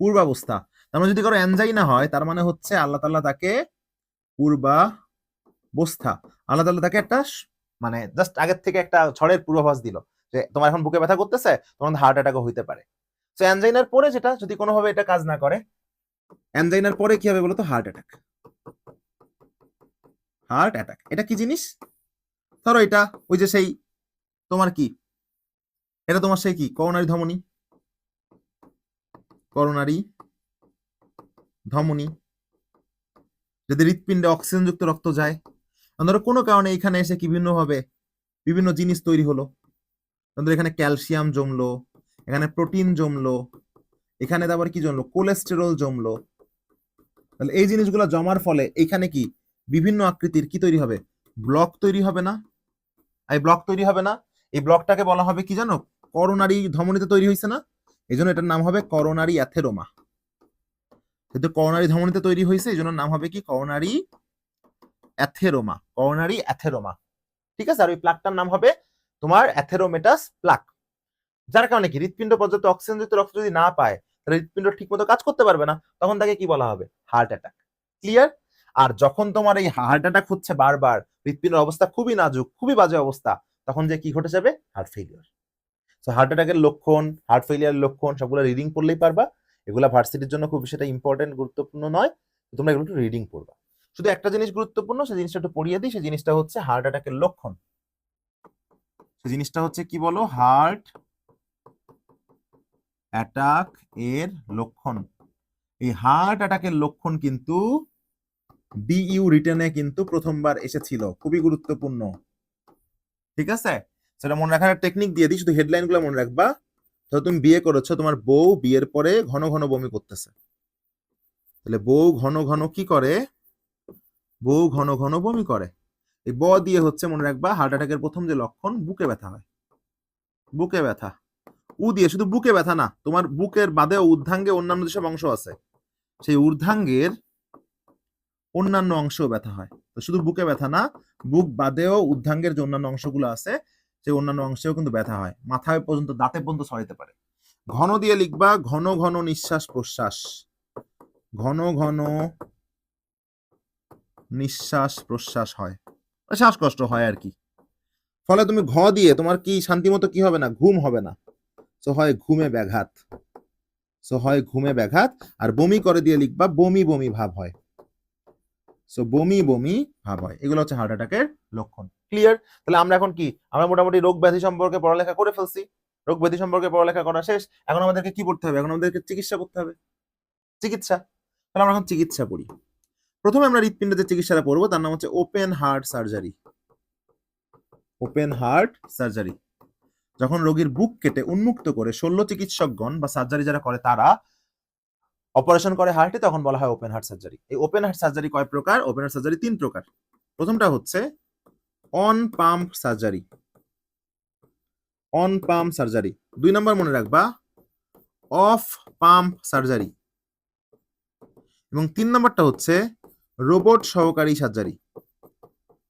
পূর্বাবস্থা। তার মানে যদি কারো অ্যানজাইনা হয়, তার মানে হচ্ছে আল্লাহ তাআলা তাকে পূর্বাবস্থা, আল্লাহ তাআলা তাকে একটা মানে জাস্ট আগের থেকে একটা ঝড়ের পূর্বাভাস দিল যে তোমার এখন বুকে ব্যথা করতেছে, তোমার হার্ট অ্যাটাকও হইতে পারে। তো অ্যানজাইনার পরে যেটা যদি কোনোভাবে এটা কাজ না করে, অ্যানজাইনার পরে কি হবে বলতো? Heart attack. হার্ট অ্যাটাক এটা কি জিনিস? ধরো এটা ওই যে সেই তোমার কি এটা তোমার সেই কি করোনারি ধমনী, করোনারি ধমনী। যদি হৃৎপিণ্ডে অক্সিজেনযুক্ত রক্ত যায়, ধরো কোনো কারণে এখানে এসে কি ভিন্নভাবে বিভিন্ন জিনিস তৈরি হলো, ধরো এখানে ক্যালসিয়াম জমলো, এখানে প্রোটিন জমলো, এখানে আবার কি জমলো, কোলেস্টেরল জমলো। তাহলে এই জিনিসগুলো জমার ফলে এখানে কি বিভিন্ন আকৃতির কি তৈরি হবে, ব্লক তৈরি হবে না? এই ব্লক তৈরি হবে না, এই ব্লকটাকে বলা হবে কি জানো, করোনারি ধমনীতে তৈরি হয়েছে না, এই জন্য এটার নাম হবে করোনারি অ্যাথেরোমা। যেহেতু করোনারি ধমনীতে তৈরি হয়েছে এই জন্য নাম হবে কি করোনারি অ্যাথেরোমা, করোনারি অ্যাথেরোমা। ঠিক আছে, আর ওই প্লাকটার নাম হবে তোমার অ্যাথেরোমেটাস প্লাক। যার কারণে কি হৃৎপিণ্ড পর্যাপ্ত অক্সিজেনযুক্ত রক্ত যদি না পায় তাহলে হৃৎপিণ্ড ঠিক মতো কাজ করতে পারবে না, তখন তাকে কি বলা হবে, হার্ট অ্যাটাক। ক্লিয়ার? আর যখন তোমার এই হার্ট অ্যাটাক হচ্ছে বারবার, হৃৎপিণ্ডের অবস্থা খুবই নাজুক, খুবই বাজে অবস্থা, তখন যে কি ঘটে যাবে, হার্ট ফেলিওর। সো হার্ট অ্যাটাকের লক্ষণ, হার্ট ফেলিয়ার লক্ষণ সবগুলো রিডিং পড়লেই পারবা। এগুলা ভার্সিটির জন্য খুব সেটা ইম্পর্টেন্ট, গুরুত্বপূর্ণ নয়, তোমরা এগুলো একটু রিডিং পড়বা। শুধু একটা জিনিস গুরুত্বপূর্ণ, সেই জিনিসটা একটু পড়িয়ে দিই, সেই জিনিসটা হচ্ছে হার্ট অ্যাটাকের লক্ষণ। সেই জিনিসটা হচ্ছে কি বলো, হার্ট অ্যাটাক এর লক্ষণ। এই হার্ট অ্যাটাকের লক্ষণ কিন্তু ডিইউ রিটেনে কিন্তু প্রথমবার এসেছিল, খুবই গুরুত্বপূর্ণ। ঠিক আছে, সেটা মনে রাখার টেকনিক দিয়ে দিই, শুধু হেডলাইন গুলো মনে রাখবা। তো তুমি বিয়ে করেছো, তোমার বউ বিয়ের পরে ঘন ঘন বমি করতেছে, তাহলে বউ ঘন ঘন কি করে, বউ ঘন ঘন বমি করে। এই ব দিয়ে হচ্ছে মনে রাখবা হার্ট অ্যাটাকের প্রথম যে লক্ষণ, বুকে ব্যথা হয়, বুকে ব্যথা। উ দিয়ে শুধু বুকে ব্যথা না, তোমার বুকের বাদেও ঊর্ধ্বাঙ্গে অন্যান্য যেসব অংশ আছে, সেই ঊর্ধ্বাঙ্গের অন্যান্য অংশেও ব্যথা হয়। তো শুধু বুকে ব্যথা না, বুক বাদেও ঊর্ধ্বাঙ্গের যে অন্যান্য অংশগুলো আছে সেই অন্যান্য অংশেও কিন্তু ব্যথা হয়, মাথায় পর্যন্ত, দাঁতে পর্যন্ত ছড়াইতে পারে। ঘন দিয়ে লিখবা ঘন ঘন নিঃশ্বাস প্রশ্বাস, ঘন ঘন নিঃশ্বাস প্রশ্বাস হয়, শ্বাসকষ্ট হয় আর কি। ফলে তুমি ঘ দিয়ে তোমার কি শান্তিমতো কি হবে না, ঘুম হবে না। সো হয় ঘুমে ব্যাঘাত, সো হয় ঘুমে ব্যাঘাত। আর বমি করে দিয়ে লিখবা বমি বমি ভাব হয়, সো বমি বমি ভাব হয়। এগুলো হচ্ছে হার্ট অ্যাটাকের লক্ষণ। ক্লিয়ার? তাহলে আমরা এখন কি, আমরা মোটামুটি রোগ ব্যাধি সম্পর্কে পড়ালেখা করে ফেলছি, রোগ ব্যাধি সম্পর্কে পড়ালেখা করা শেষ। এখন আমাদেরকে কি পড়তে হবে, এখন আমাদেরকে চিকিৎসা করতে হবে, চিকিৎসা। তাহলে আমরা এখন চিকিৎসা পড়ি। প্রথমে আমরা হৃৎপিণ্ডের যে চিকিৎসাটা পড়বো তার নাম হচ্ছে open heart surgery. Open heart surgery, যখন রোগীর বুক কেটে উন্মুক্ত করে শল্য চিকিৎসকগণ বা সার্জারি যারা করে তারা অপারেশন করে হার্টে, তখন বলা হয় ওপেন হার্ট সার্জারি। এই ওপেন হার্ট সার্জারি কয় প্রকার? ওপেন হার্ট সার্জারি 3 প্রকার। প্রথমটা হচ্ছে on pump surgery, on pump surgery. 2 নম্বর মনে রাখবা অফ পাম্প সার্জারি, এবং 3 নম্বরটা হচ্ছে রোবট সহকারী সার্জারি,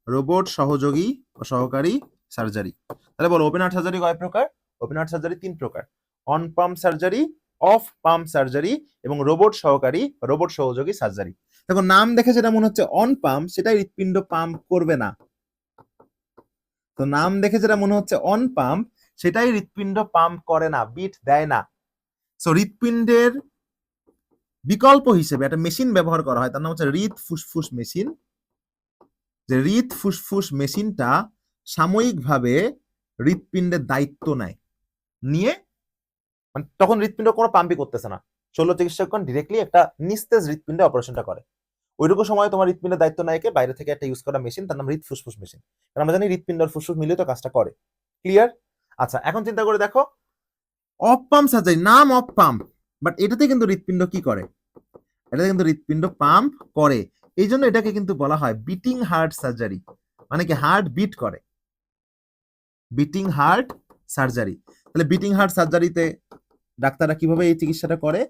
রোবট সহযোগী ও সহকারী সার্জারি। তাহলে বলো ওপেন হার্ট সার্জারি কয় প্রকার? ওপেন হার্ট সার্জারি 3 প্রকার, on pump surgery, off pump surgery এবং রোবট সহকারী, রোবট সহযোগী সার্জারি। দেখো নাম দেখে যেটা মনে হচ্ছে অন পাম্প, সেটাই হৃৎপিণ্ড পাম্প করবে না। তো নাম দেখে যেটা মনে হচ্ছে অন পাম্প, সেটাই হৃৎপিণ্ড পাম্প করে না, বিট দেয় না। সো হৃৎপিণ্ডের বিকল্প হিসেবে একটা মেশিন ব্যবহার করা হয়, তার নাম হচ্ছে হৃৎ ফুসফুস মেশিন। যে হৃৎ ফুসফুস মেশিনটা সাময়িকভাবে হৃৎপিণ্ডের দায়িত্ব নেয়, নিয়ে মানে তখন হৃৎপিণ্ড কোনো পাম্পই করতেছে না, শল্য চিকিৎসকগণ ডিরেক্টলি একটা নিস্তেজ হৃৎপিণ্ডে অপারেশনটা করে। ওইটুকু সময় তোমার হৃৎপিণ্ডের দায়িত্ব নেয়কে বাইরে থেকে একটা ইউজ করা মেশিন, তার নাম হৃৎ ফুসফুস মেশিন। কারণ আমরা জানি হৃৎপিণ্ড আর ফুসফুস মিলিয়ে তো কাজটা করে। ক্লিয়ার? আচ্ছা, এখন চিন্তা করে দেখো অফ পাম্প সার্জারি, নাম অফ পাম্প, বাট এটাতে কিন্তু হৃৎপিণ্ড কি করে, এটাতে কিন্তু হৃৎপিণ্ড পাম্প করে। এই জন্য এটাকে কিন্তু বলা হয় বিটিং হার্ট সার্জারি, মানে কি হার্ট বিট করে, বিটিং হার্ট সার্জারি। তাহলে বিটিং হার্ট সার্জারিতে ডাক্তাররা কিভাবে এই চিকিৎসাটা করে,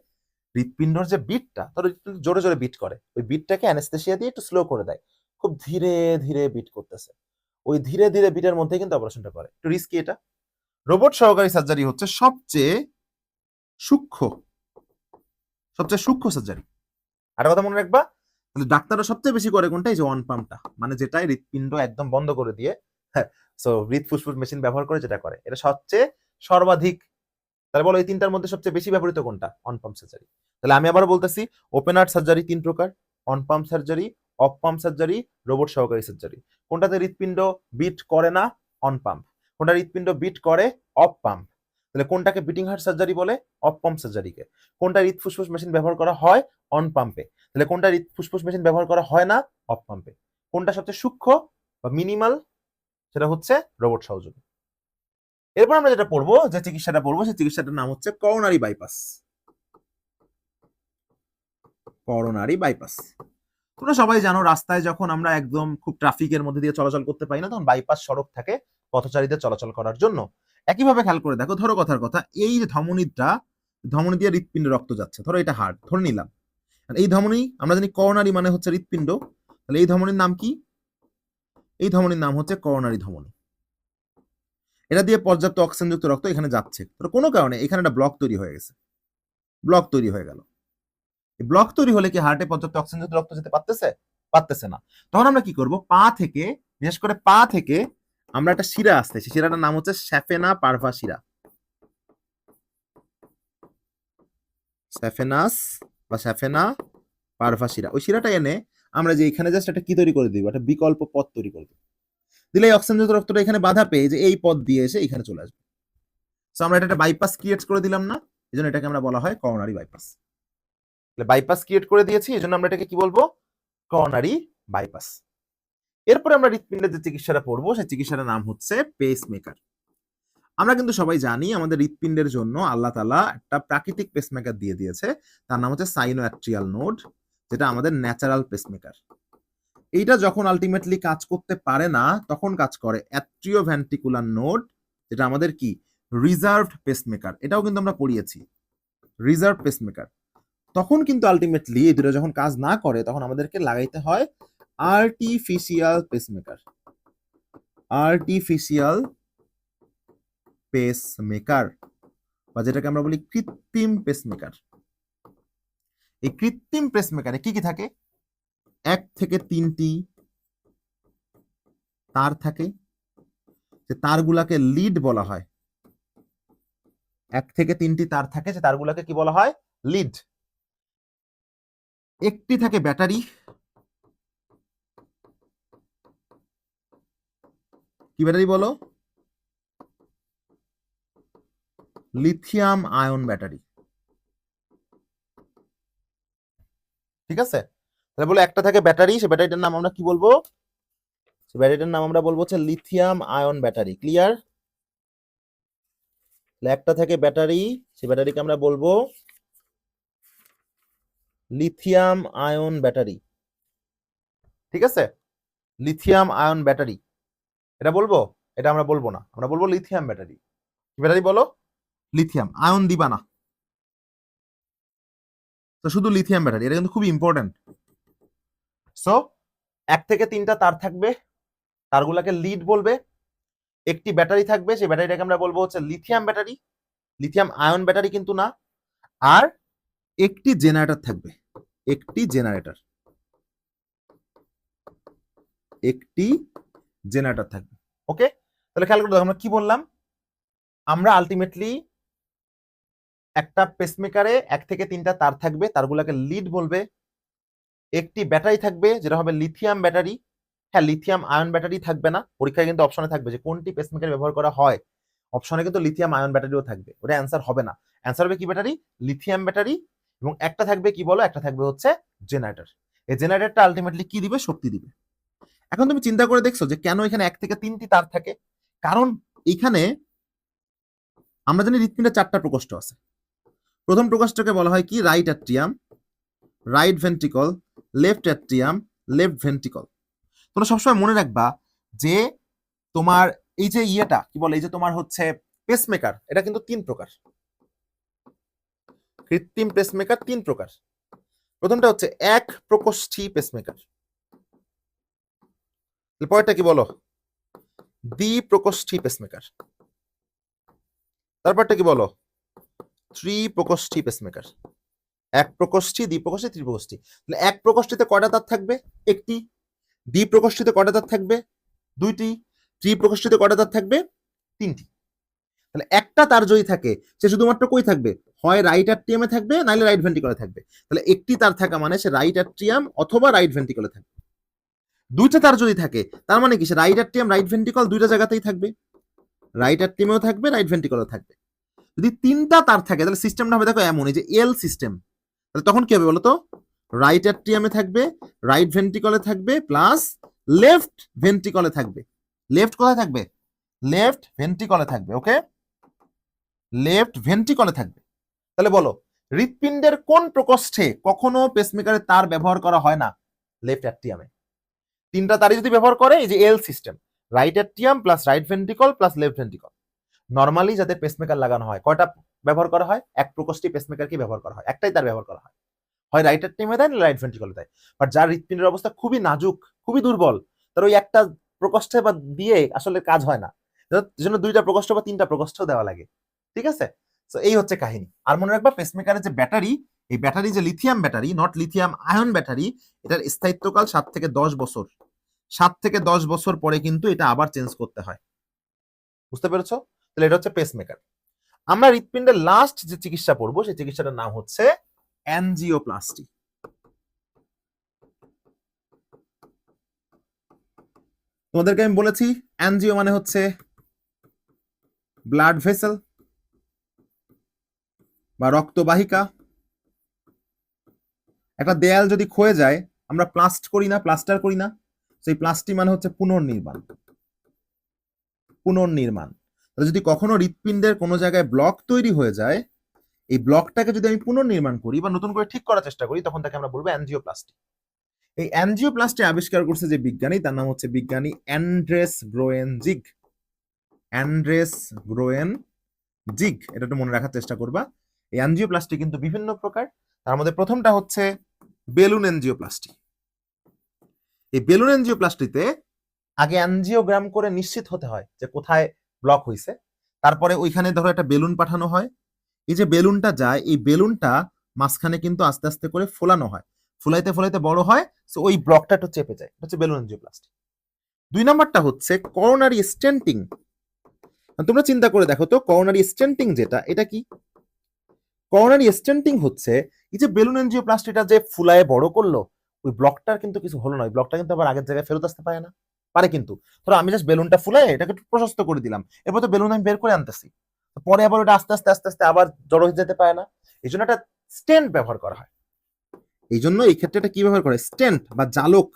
হৃৎপিণ্ডর যে বিটটা, ধরো হৃৎপিণ্ড জোরে জোরে বিট করে, ওই বিটটাকে অ্যানেস্থেসিয়া দিয়ে একটু স্লো করে দেয়, খুব ধীরে ধীরে বিট করতেছে, ওই ধীরে ধীরে বিটের মধ্যে কিন্তু অপারেশনটা করে। একটু রিস্কি এটা। রোবট সহকারী সার্জারি হচ্ছে সবচেয়ে সূক্ষ্ম, সবচেয়ে সূক্ষ্ম সার্জারি। আর কথা মনে রাখবা, তাহলে ডাক্তাররা সবচেয়ে বেশি করে কোনটা, এই যে অন পাম্পটা, মানে যেটাই হৃৎপিণ্ড একদম বন্ধ করে দিয়ে, হ্যাঁ, সো হৃৎ ফুসফুস মেশিন ব্যবহার করে যেটা করে, এটা সবচেয়ে সর্বাধিক। তাহলে বলো এই তিনটার মধ্যে সবচেয়ে বেশি ব্যবহৃত কোনটা? On pump surgery. তাহলে আমি আবার বলতেছি ওপেন হার্ট সার্জারি 3 প্রকার, on pump surgery, off pump surgery, robot সহকারী সার্জারি। কোনটাতে হৃৎপিণ্ড বিট করে না? On pump. কোনটা হৃৎপিণ্ড বিট করে? Off pump. তাহলে কোনটাকে বিটিং হার্ট সার্জারি বলে? অফ পাম্প সার্জারিকে। কোনটা হৃদ ফুসফুস মেশিন ব্যবহার করা হয়? অন পাম্পে। তাহলে কোনটা হৃদ ফুসফুস মেশিন ব্যবহার করা হয় না? অফ পাম্পে। কোনটা সবচেয়ে সূক্ষ্ম বা মিনিমাল? সেটা হচ্ছে রোবট সহযোগী। এরপর আমরা যেটা পড়বো, যে চিকিৎসাটা পড়বো, সেই চিকিৎসাটার নাম হচ্ছে করোনারি বাইপাস। Coronary bypass. তোমরা সবাই জানো, রাস্তায় যখন আমরা একদম খুব ট্রাফিকের মধ্যে দিয়ে চলাচল করতে পারি না, তখন বাইপাস সড়ক থাকে পথচারীদের চলাচল করার জন্য। একইভাবে খেয়াল করে দেখো, ধরো কথার কথা, এই যে ধমনী দিয়ে হৃৎপিণ্ডে রক্ত যাচ্ছে, ধরো এটা হার্ট ধরে নিলাম। এই ধমনী আমরা জানি করোনারি মানে হচ্ছে হৃৎপিণ্ড, তাহলে এই ধমনীর নাম কি? এই ধমনীর নাম হচ্ছে করোনারি ধমনী। এটা দিয়ে পর্যাপ্ত অক্সিজেনযুক্ত রক্ত এখানে যাচ্ছে, তো কোনো কারণে এখানে একটা ব্লক তৈরি হয়ে গেছে, ব্লক তৈরি হয়ে গেল। ব্লক তৈরি হলে কি হার্টে পর্যাপ্ত অক্সিজেনযুক্ত রক্ত যেতে পারতেছে? পারতেছে না। তখন আমরা কি করব? পা থেকে, বিশেষ করে পা থেকে আমরা একটা শিরা আসছে, সেই শিরাটার নাম হচ্ছে স্যাফেনা পারভা শিরা, স্যাফেনাস বা স্যাফেনা পারভা শিরা। ওই শিরাটা এনে আমরা যে এখানে জাস্ট একটা কি তৈরি করে দিব, একটা বিকল্প পথ তৈরি করে দিব। দিলে এই অক্সিজেনযুক্ত রক্তটা এখানে বাধা পেয়ে যে এই পথ দিয়ে এসে এখানে চলে আসবে। সো আমরা এটা একটা বাইপাস ক্রিয়েট করে দিলাম না, এজন্য এটাকে আমরা বলা হয় করোনারি বাইপাস। তাহলে বাইপাস ক্রিয়েট করে দিয়েছি, এজন্য আমরা এটাকে কি বলবো? Coronary bypass. এরপরে আমরা হৃৎপিণ্ডের যে চিকিৎসাটা পড়বো, সেই চিকিৎসাটার নাম হচ্ছে পেসমেকার। আমরা কিন্তু সবাই জানি আমাদের হৃৎপিণ্ডের জন্য আল্লাহ তাআলা একটা প্রাকৃতিক পেসমেকার দিয়ে দিয়েছে, তার নাম হচ্ছে সাইনোঅ্যাট্রিয়াল নোড, যেটা আমাদের ন্যাচারাল পেসমেকার। এইটা যখন আলটিমেটলি কাজ করতে পারে না, তখন কাজ করে অ্যাট্রিওভেন্ট্রিকুলার নোড, যেটা আমাদের কি রিজার্ভড পেসমেকার। এটাও কিন্তু আমরা পড়িয়েছি, রিজার্ভ পেসমেকার। তখন কিন্তু আলটিমেটলি এই দুটো যখন কাজ না করে, তখন আমাদেরকে লাগাইতে হয় আর্টিফিশিয়াল পেসমেকার, আর্টিফিশিয়াল পেসমেকার, বা যেটাকে আমরা বলি কৃত্রিম পেসমেকার। এই কৃত্রিম পেসমেকারে কি কি থাকে? 1 থেকে 3টি তার থাকে, যে তারগুলাকে লিড বলা হয়। 1 থেকে 3টি তার থাকে, যে তারগুলাকে কি বলা হয়? লিড। একটি থাকে ব্যাটারি, কি ব্যাটারি বলো? Lithium ion battery. ঠিক আছে, তাহলে বলে একটা থাকে ব্যাটারি, সে ব্যাটারিটার নাম আমরা কি বলবো? সে ব্যাটারিটার নাম আমরা বলবো হচ্ছে লিথিয়াম আয়ন ব্যাটারি। ক্লিয়ার? একটা থাকে ব্যাটারি, সে ব্যাটারিকে আমরা বলবো লিথিয়াম আয়ন ব্যাটারি। ঠিক আছে, লিথিয়াম আয়ন ব্যাটারি এটা বলবো? এটা আমরা বলবো না, আমরা বলবো লিথিয়াম ব্যাটারি। কি ব্যাটারি বলো? লিথিয়াম আয়ন দিবা না, তো শুধু লিথিয়াম ব্যাটারি। এটা কিন্তু খুব ইম্পর্টেন্ট। সো 1 থেকে 3টা তার থাকবে, তারগুলাকে লিড বলবে। একটি ব্যাটারি থাকবে, সেই ব্যাটারিটাকে আমরা বলবো হচ্ছে lithium battery, lithium ion battery কিন্তু না। আর একটি জেনারেটর থাকবে, একটি জেনারেটর, একটি জেনারেটর থাকবে। ওকে, তাহলে খেয়াল করে আমরা কি বললাম? আমরা আলটিমেটলি একটা পেসমেকারে 1 থেকে 3টা তার থাকবে, তারগুলোকে লিড বলবে। একটি ব্যাটারি থাকবে, যেটা হবে লিথিয়াম ব্যাটারি। হ্যাঁ, লিথিয়াম আয়ন ব্যাটারি থাকবে না, পরীক্ষায় কিন্তু অপশনে থাকবে যে কোনটি পেসমেকার ব্যবহার করা হয়। অপশনে কিন্তু লিথিয়াম আয়ন ব্যাটারিও থাকবে, ওটা অ্যান্সার হবে না। অ্যান্সার হবে কি ব্যাটারি? Lithium battery. এবং একটা থাকবে কি বলো? একটা থাকবে হচ্ছে জেনারেটর। এই জেনারেটরটা আলটিমেটলি কি দিবে? শক্তি দিবে। এখন তুমি চিন্তা করে দেখছো যে কেন এখানে 1 থেকে 3টি তার থাকে? কারণ এখানে আমরা জানি হৃৎপিণ্ডে 4টা প্রকোষ্ঠ আছে। প্রথম প্রকোষ্ঠকে বলা হয় কি? Right atrium, right ventricle, left atrium, left ventricle. তোমরা সবসময় মনে রাখবা যে তোমার এই যে ইয়েটা কি বলে, এই যে তোমার হচ্ছে পেসমেকার, এটা কিন্তু 3 প্রকার। কৃত্রিম পেসমেকার 3 প্রকার। প্রথমটা হচ্ছে এক প্রকোষ্ঠী পেসমেকার। পরেরটা কি বলো? দ্বিপ্রকোষ্ঠী পেসমেকার। তারপরটা কি বলো? ত্রিপ্রকোষ্ঠী পেসমেকার। এক প্রকোষ্ঠী, দ্বিপ্রকোষ্ঠী, ত্রিপ্রকোষ্ঠী। তাহলে এক প্রকোষ্ঠীতে কয়টা তার থাকবে? একটি। দ্বিপ্রকোষ্ঠীতে কয়টা তার থাকবে? 2টি। ত্রিপ্রকোষ্ঠীতে কয়টা তার থাকবে? 3টি। তাহলে একটা তার যদি থাকে, সে শুধুমাত্র কই থাকবে? হয় রাইট অ্যাট্রিয়ামে থাকবে, নাহলে রাইট ভেন্ট্রিকলে থাকবে। তাহলে একটি তার থাকা মানে সে রাইট অ্যাট্রিয়াম অথবা রাইট ভেন্ট্রিকলে থাকবে। 2টা তার যদি থাকে, তার মানে কি? সে রাইট অ্যাট্রিয়াম, রাইট ভেন্ট্রিকল 2টা জায়গাতেই থাকবে। রাইট অ্যাট্রিয়ামেও থাকবে, রাইট ভেন্ট্রিকলেও থাকবে। যদি 3টা তার থাকে তাহলে সিস্টেমটা হবে দেখো এমন, এই যে এল সিস্টেম, তাহলে তখন কি হবে বলো তো, রাইট অ্যাট্রিয়ামে থাকবে, রাইট ভেন্ট্রিকলে থাকবে, প্লাস লেফট ভেন্ট্রিকলে থাকবে। লেফট কোথায় থাকবে? লেফট ভেন্ট্রিকলে থাকবে। ওকে, লেফট ভেন্ট্রিকলে থাকবে। তাহলে বলো, হৃৎপিণ্ডের কোন প্রকোষ্ঠে কখনো পেসমেকারের তার ব্যবহার করা হয় না? লেফট অ্যাট্রিয়ামে। 3টা তারই যদি ব্যবহার করে, এই যে এল system, right atrium plus right ventricle plus left ventricle. Normally যাদের পেসমেকার লাগানো হয়, কয়টা ব্যবহার করা হয়? এক প্রকোষ্ঠী পেসমেকার কি ব্যবহার করা হয়? একটাই তার ব্যবহার করা হয়, হয় রাইট অ্যাট্রিয়ামে দেয় না রাইট ভেন্ট্রিকলে দেয়। বাট যার হৃৎপিণ্ডের অবস্থা খুবই নাজুক, খুবই দুর্বল, তার ওই একটা প্রকোষ্ঠে বা দিয়ে আসলে কাজ হয় না, জন্য 2টা প্রকোষ্ঠ বা 3টা প্রকোষ্ঠ দেওয়া লাগে। ঠিক আছে, তো এই হচ্ছে কাহিনী। আর মনে রাখবা, পেসমেকারের যে ব্যাটারি, এই ব্যাটারি যে lithium battery, not lithium ion battery, এটার স্থায়িত্বকাল 7 থেকে 10 বছর। 7 থেকে 10 বছর পরে কিন্তু এটা আবার চেঞ্জ করতে হয়। বুঝতে পেরেছো? তাহলে এটা হচ্ছে পেসমেকার। আমরা হৃৎপিণ্ডের লাস্ট যে চিকিৎসা পড়বো, সেই চিকিৎসাটার নাম হচ্ছে অ্যানজিওপ্লাস্টি। তোমাদেরকে আমি বলেছি অ্যানজিও মানে হচ্ছে ব্লাড ভেসেল বা রক্তবাহিকা। একটা দেয়াল যদি ক্ষয়ে যায়, আমরা প্লাস্টার করি না, সেই প্লাস্টি মানে হচ্ছে পুনর্নির্মাণ। পুনর্নির্মাণ। তাহলে যদি কখনো হৃৎপিণ্ডের কোনো জায়গায় ব্লক তৈরি হয়ে যায়, এই ব্লকটাকে যদি আমি পুনর্নির্মাণ করি বা নতুন করে ঠিক করার চেষ্টা করি, তখন তাকে আমরা বলবো অ্যানজিওপ্লাস্টি। এই অ্যানজিওপ্লাস্টি আবিষ্কার করছে যে বিজ্ঞানী, তার নাম হচ্ছে বিজ্ঞানী অ্যান্ড্রেস গ্রোয়েনজিগ। অ্যান্ড্রেস গ্রোয়েনজিগ, এটা একটু মনে রাখার চেষ্টা করবা। এই অ্যানজিওপ্লাস্টি কিন্তু বিভিন্ন প্রকার। তার মধ্যে প্রথমটা হচ্ছে বেলুন এনজিওপ্লাস্টি। এই বেলুন এনজিওপ্লাস্টিতে আগে অ্যানজিওগ্রাম করে নিশ্চিত হতে হয় যে কোথায় ব্লক হয়েছে। তারপরে ওইখানে ধরো একটা বেলুন পাঠানো হয়। এই যে বেলুনটা যায়, এই বেলুনটা মাঝখানে কিন্তু আস্তে আস্তে করে ফোলানো হয়, ফোলাইতে ফোলাইতে বড় হয়, তো ওই ব্লকটা একটু চেপে যায়, হচ্ছে বেলুন এনজিওপ্লাস্টি। 2 নাম্বারটা হচ্ছে করোনারি স্টেন্টিং। তোমরা চিন্তা করে দেখো তো, করোনারি স্টেন্টিং যেটা, এটা কি? করোনারি স্টেন্টিং হচ্ছে এই যে বেলুন এনজিওপ্লাস্টিটা যে ফুলায় বড় করলো, ওই ব্লকটার কিন্তু কিছু হলো না, ওই ব্লকটা কিন্তু আবার আগের জায়গায় ফেরত আসতে পারে না। পারে কিন্তু, ধরো আমি জাস্ট বেলুনটা ফুলাই এটাকে একটু প্রশস্ত করে দিলাম, এরপর তো বেলুন আমি বের করে আনতেছি, পরে আবার ওটা আস্তে আস্তে আস্তে আস্তে আবার জড়ো হয়ে যেতে পারে না। এই জন্য একটা স্টেন্ট ব্যবহার করা হয়। এই জন্য এই ক্ষেত্রে এটা কি ব্যবহার করে? স্টেন্ট বা জালক।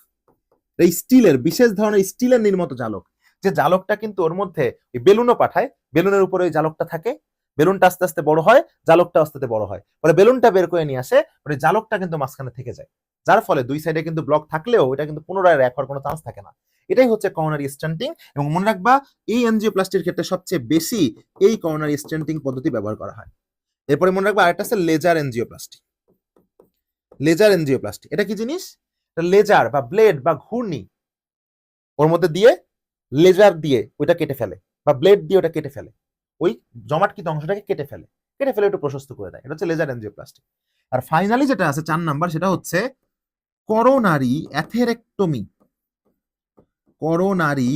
এই স্টিলের, বিশেষ ধরনের স্টিলের নির্মিত জালক, যে জালকটা কিন্তু ওর মধ্যে বেলুনও পাঠায়, বেলুনের উপরে ওই জালকটা থাকে, বেলুনটা আস্তে আস্তে বড় হয়, জালকটা আস্তে আস্তে বড় হয়, পরে বেলুনটা বের করে নিয়ে আসে, পরে জালকটা কিন্তু মাঝখানে থেকে যায়, যার ফলে দুই সাইডে কিন্তু ব্লক থাকলেও এটা কিন্তু পুনরায় র্যাক হওয়ার কোনো চান্স থাকে না। এটাই হচ্ছে করোনারি স্টেন্টিং। এবং মনে রাখবা, এই এনজিওপ্লাস্টির ক্ষেত্রে সবচেয়ে বেশি এই করোনারি স্টেন্টিং পদ্ধতি ব্যবহার করা হয়। এরপরে মনে রাখবা আরেকটা আছে লেজার এনজিওপ্লাস্টি। লেজার এনজিওপ্লাস্টি এটা কি জিনিস? লেজার বা ব্লেড বা ঘূর্ণি, ওর মধ্যে দিয়ে লেজার দিয়ে ওইটা কেটে ফেলে, বা ব্লেড দিয়ে ওটা কেটে ফেলে, ওই জমাটকৃত অংশটাকে কেটে ফেলে, একটু প্রশস্ত করে দেয়। এটা হচ্ছে লেজার এনজিওপ্লাস্টি। আর ফাইনালি যেটা আছে 4 নাম্বার, সেটা হচ্ছে করোনারি অ্যাথেরেক্টমি। Coronary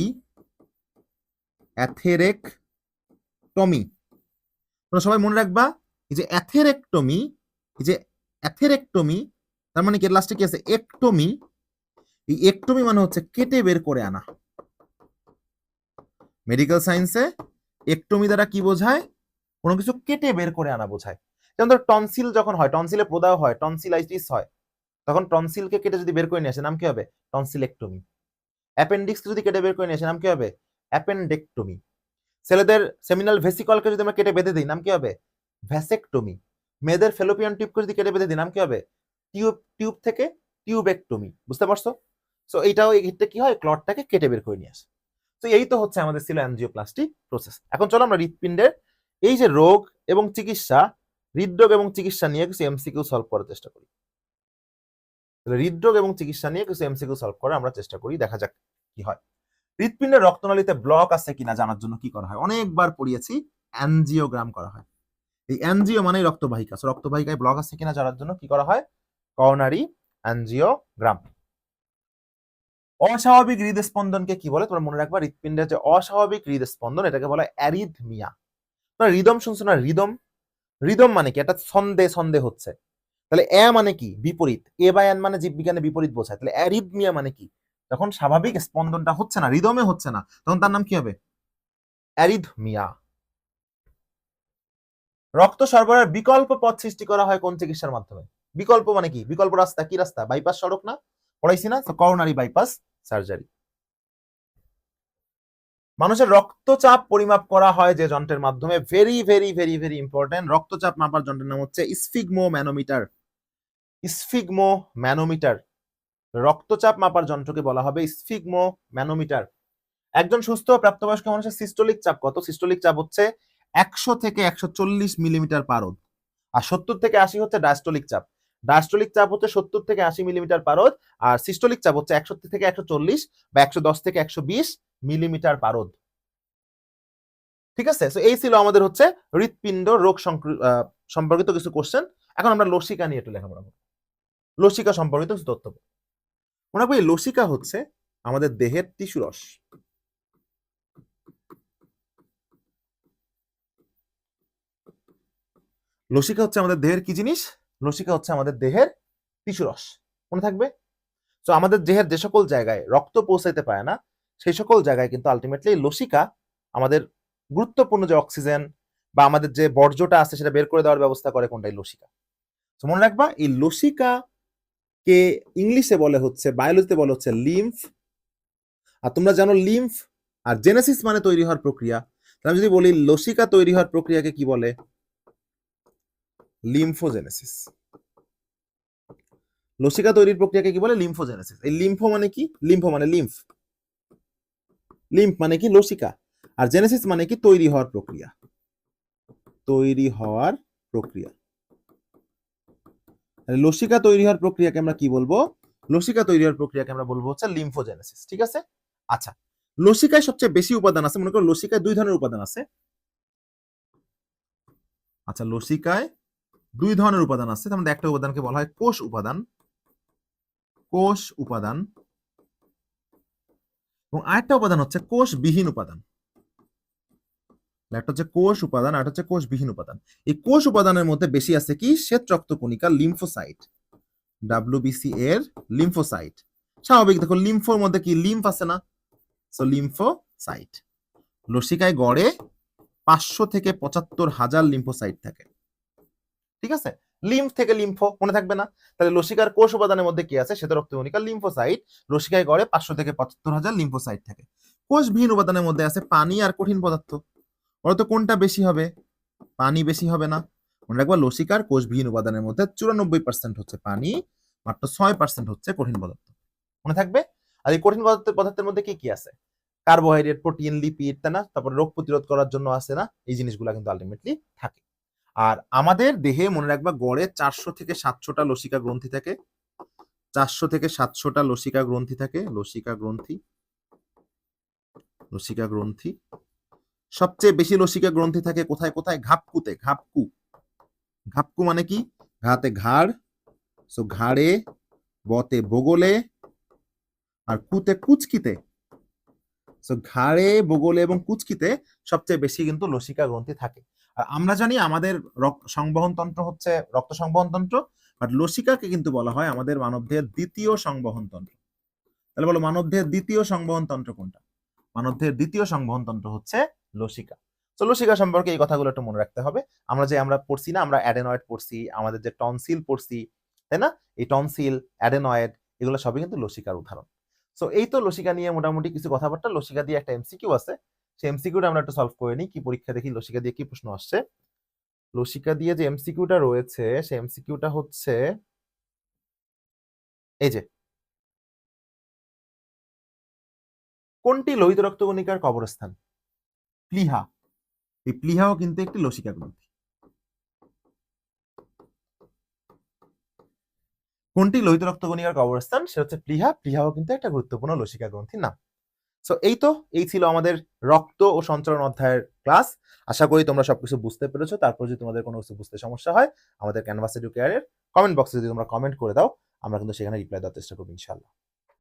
atherectomy. তোমরা সবাই মনে রাখবা, এই যে অ্যাথেরেক্টমি, এই যে অ্যাথেরেক্টমি, তার মানে কি লাস্টে কি আছে? একটমি। এই একটমি মানে হচ্ছে কেটে বের করে আনা। মেডিকেল সায়েন্সে একটমি দ্বারা কি বোঝায়? কোনো কিছু কেটে বের করে আনা বোঝায়। যেমন ধর টনসিল যখন হয়, টনসিলে প্রদাহ হয়, টনসিলাইটিস হয়, তখন টনসিলকে কেটে যদি বের করে নিয়ে আসে, নাম কি হবে? টনসিলেক্টমি। অ্যাপেন্ডিক্স যদি কেটে বের করে নিয়ে আসে, নাম কি হবে? অ্যাপেন্ডেক্টমি। ছেলেদের সেমিনাল ভেসিকলকে যদি আমরা কেটে বেঁধে দিই, নাম কি হবে? ভ্যাসেক্টমি। মেয়েদের ফেলোপিয়ান টিউবকে যদি কেটে বেঁধে দিই, নাম কি হবে? টিউব থেকে টিউবেক্টমি। বুঝতে পারছো? সো এইটাও এই ক্ষেত্রে কি হয়? ক্লটটাকে কেটে বের করে নিয়ে আসে। তো এই তো হচ্ছে আমাদের ছিল অ্যানজিওপ্লাস্টি প্রসেস। এখন চলো আমরা হৃৎপিণ্ডের এই যে রোগ এবং চিকিৎসা, হৃদরোগ এবং চিকিৎসা নিয়ে কিছু এমসিকিউ সলভ করার চেষ্টা করি। হৃদরোগ এবং চিকিৎসা নিয়ে কিছু এমসিকিউ সলভ করার আমরা চেষ্টা করি, দেখা যাক কি হয়। হৃৎপিণ্ডের রক্তনালীতে ব্লক আছে কিনা জানার জন্য কি করা হয়? অনেকবার পড়িয়েছি, অ্যানজিওগ্রাম করা হয়। এই অ্যানজিও মানে রক্তবাহিকা, রক্তবাহিকায় ব্লক আছে কিনা জানার জন্য কি করা হয়? Coronary angiogram. অস্বাভাবিক হৃদস্পন্দনকে কি বলে? তোমরা মনে রাখবা, হৃৎপিণ্ডের যে অস্বাভাবিক হৃদস্পন্দন, এটাকে বলা হয় অ্যারিথমিয়া। তোমরা রিদম শুনছো না? রিদম, রিদম মানে কি? এটা ছন্দে ছন্দে হচ্ছে। তাহলে এ মানে কি? বিপরীত। এ বা এন মানে জীববিজ্ঞানে বিপরীত বোঝায়। তাহলে অ্যারিথমিয়া মানে কি? যখন স্বাভাবিক স্পন্দনটা হচ্ছে না, রিদমে হচ্ছে না, তখন তার নাম কি হবে? অ্যারিথমিয়া। রক্ত সরবরাহের বিকল্প পথ সৃষ্টি করা হয় কোন চিকিৎসার মাধ্যমে? বিকল্প মানে কি? বিকল্প রাস্তা কি রাস্তা? বাইপাস সড়ক না? পড়াইছি না? Coronary bypass surgery. মানুষের রক্তচাপ পরিমাপ করা হয় যে যন্ত্রের মাধ্যমে, very very very very important, রক্তচাপ মাপার যন্ত্রের নাম হচ্ছে স্ফিগমো ম্যানোমিটার। স্ফিগমো ম্যানোমিটার, রক্তচাপ মাপার যন্ত্রকে বলা হবে স্ফিগমো ম্যানোমিটার। একজন সুস্থ প্রাপ্তবয়স্ক মানুষের সিস্টোলিক চাপ কত? সিস্টোলিক চাপ হচ্ছে 100 থেকে 140 মিলিমিটার পারদ, আর 70 থেকে 80 হচ্ছে ডায়াস্টোলিক চাপ। ডায়াস্টোলিক চাপ হচ্ছে 70 থেকে 80 মিলিমিটার পারদ, আর সিস্টোলিক চাপ হচ্ছে 61 থেকে 140 বা 110 থেকে 120 মিলিমিটার পারদ। ঠিক আছে, তো এই ছিল আমাদের হচ্ছে হৃৎপিণ্ড রোগ সম্পর্কিত কিছু কোশ্চেন। এখন আমরা লসিকা নিয়ে একটু লেখাপড়া করব। লসিকা সম্পর্কিত কিছু তথ্য। মনে রাখবো এই লসিকা হচ্ছে আমাদের দেহের টিস্যু রস। লসিকা হচ্ছে আমাদের দেহের কি জিনিস? লসিকা হচ্ছে আমাদের দেহের টিস্যু রস। মনে থাকবে? তো আমাদের দেহের যে সকল জায়গায় রক্ত পৌঁছাইতে পারে না, সেই সকল জায়গায় কিন্তু আলটিমেটলি লসিকা আমাদের গুরুত্বপূর্ণ যে অক্সিজেন বা আমাদের যে বর্জ্যটা আছে সেটা বের করে দেওয়ার ব্যবস্থা করে কোনটাই? লসিকা। তো মনে রাখবা এই লসিকা কে ইংলিশে বলে হচ্ছে, বায়োলজিতে বলে হচ্ছে লিম্ফ। আর তোমরা জানো লিম্ফ আর জেনেসিস মানে তৈরি হওয়ার প্রক্রিয়া। তাহলে যদি বলি লসিকা তৈরি হওয়ার প্রক্রিয়াকে কি বলে? লিম্ফোজেনেসিস। লসিকা তৈরির প্রক্রিয়াকে কি বলে? লিম্ফোজেনেসিস। এই লিম্ফো মানে কি? লিম্ফো মানে লিম্ফ, লিম্ফ মানে কি? লসিকা। আর জেনেসিস মানে কি? তৈরি হওয়ার প্রক্রিয়া। তৈরি হওয়ার প্রক্রিয়া। লসিকা তৈরি হওয়ার প্রক্রিয়াকে আমরা কি বলবো? লসিকা তৈরি হওয়ার প্রক্রিয়াকে আমরা বলবো হচ্ছে লিম্ফোজেনেসিস। ঠিক আছে? আচ্ছা, লসিকায় সবচেয়ে বেশি উপাদান আছে। মনে করো লসিকায় 2 ধরনের উপাদান আছে। আচ্ছা, লসিকায় 2 ধরনের উপাদান আছে। তার মধ্যে একটা উপাদানকে বলা হয় কোষ উপাদান, কোষ উপাদান, এবং আরেকটা উপাদান হচ্ছে কোষবিহীন উপাদান। একটা হচ্ছে কোষ উপাদান আর একটা হচ্ছে কোষবিহীন উপাদান। এই কোষ উপাদানের মধ্যে বেশি আছে কি? শ্বেত রক্তকণিকা, লিম্ফোসাইট, ডাব্লিউবিসি এর লিম্ফোসাইট। স্বাভাবিক, দেখো লিম্ফোর মধ্যে কি লিম্ফ আছে না? So lymphocyte. লসিকায় গড়ে 500 থেকে 75,000 লিম্ফোসাইট থাকে। ঠিক আছে, লিম্ফ থেকে লিম্ফো, মনে থাকবে না? তাহলে লসিকার কোষ উপাদানের মধ্যে কি আছে? শ্বেত রক্তকণিকা, লিম্ফোসাইট। লসিকায় গড়ে 500 থেকে 75,000 লিম্ফোসাইট থাকে। কোষবিহীন উপাদানের মধ্যে আছে পানি আর কঠিন পদার্থ। বলতো কোনটা বেশি হবে? পানি বেশি হবে না? মনে রাখবা লসিকার কোষবিহীন উপাদানের মধ্যে 94% হচ্ছে পানি, মাত্র 6% হচ্ছে কঠিন পদার্থ। মনে থাকবে? আর এই কঠিন পদার্থের মধ্যে কি কি আছে? কার্বোহাইড্রেট, প্রোটিন, লিপিড, তাই না? তারপরে রোগ প্রতিরোধ করার জন্য আছে না? এই জিনিসগুলো কিন্তু আলটিমেটলি থাকে। আর আমাদের দেহে মনে রাখবা গড়ে 400 থেকে 700টা লসিকা গ্রন্থি থাকে। 400 থেকে 700টা লসিকা গ্রন্থি থাকে। লসিকা গ্রন্থি, লসিকা গ্রন্থি। সবচেয়ে বেশি লসিকা গ্রন্থি থাকে কোথায় কোথায়? ঘাপকুতে। ঘাপকু, ঘাপকু মানে কি? ঘাতে ঘাড়, সো ঘাড়ে, বতে বগলে, আর কুতে কুচকিতে। সো ঘাড়ে, বগলে এবং কুচকিতে সবচেয়ে বেশি কিন্তু লসিকা গ্রন্থি থাকে। আর আমরা জানি আমাদের সংবহন তন্ত্র হচ্ছে রক্ত সংবহন তন্ত্র, বাট লসিকাকে কিন্তু বলা হয় আমাদের মানবদেহের দ্বিতীয় সংবহন তন্ত্র। তাহলে বলো মানবদেহের দ্বিতীয় সংবহন তন্ত্র কোনটা? মানবদেহের দ্বিতীয় সংবহন তন্ত্র হচ্ছে লসিকা। তো লসিকা সম্পর্কে এই কথাগুলো একটু মনে রাখতে হবে। আমরা পড়ছি না, আমরা অ্যাডেনয়েড পড়ছি, আমাদের যে টনসিল পড়ছি, তাই না? এই টনসিল, অ্যাডেনয়েড, এগুলো সবই কিন্তু লসিকার উদাহরণ। সো এই তো লসিকা নিয়ে মোটামুটি কিছু কথাবার্তা। লসিকা দিয়ে একটা এমসিকিউ আছে, সেই এমসিকিউটা আমরা একটু সলভ করে নিই। কি পরীক্ষা দেখি লসিকা দিয়ে কি প্রশ্ন আসছে। লসিকা দিয়ে যে এমসিকিউটা রয়েছে সেই এমসিকিউটা হচ্ছে এই যে, কোনটি লোহিত রক্তকণিকার কবরস্থান? প্লীহা। এই প্লীহাও কিন্তু একটি লসিকা গ্রন্থি। কোনটি লোহিত রক্তকণিকার কবরস্থান? সে হচ্ছে প্লীহা। প্লীহাও কিন্তু একটা গুরুত্বপূর্ণ লসিকা গ্রন্থির নাম। সো এই ছিল আমাদের রক্ত ও সঞ্চালন অধ্যায়ের ক্লাস। আশা করি তোমরা সবকিছু বুঝতে পেরেছো। তারপর যদি তোমাদের কোনো কিছু বুঝতে সমস্যা হয়, আমাদের ক্যানভাস এডুকেয়ারের কমেন্ট বক্সে যদি তোমরা কমেন্ট করে দাও, আমরা কিন্তু সেখানে রিপ্লাই দেওয়ার চেষ্টা করবো ইনশাআল্লাহ।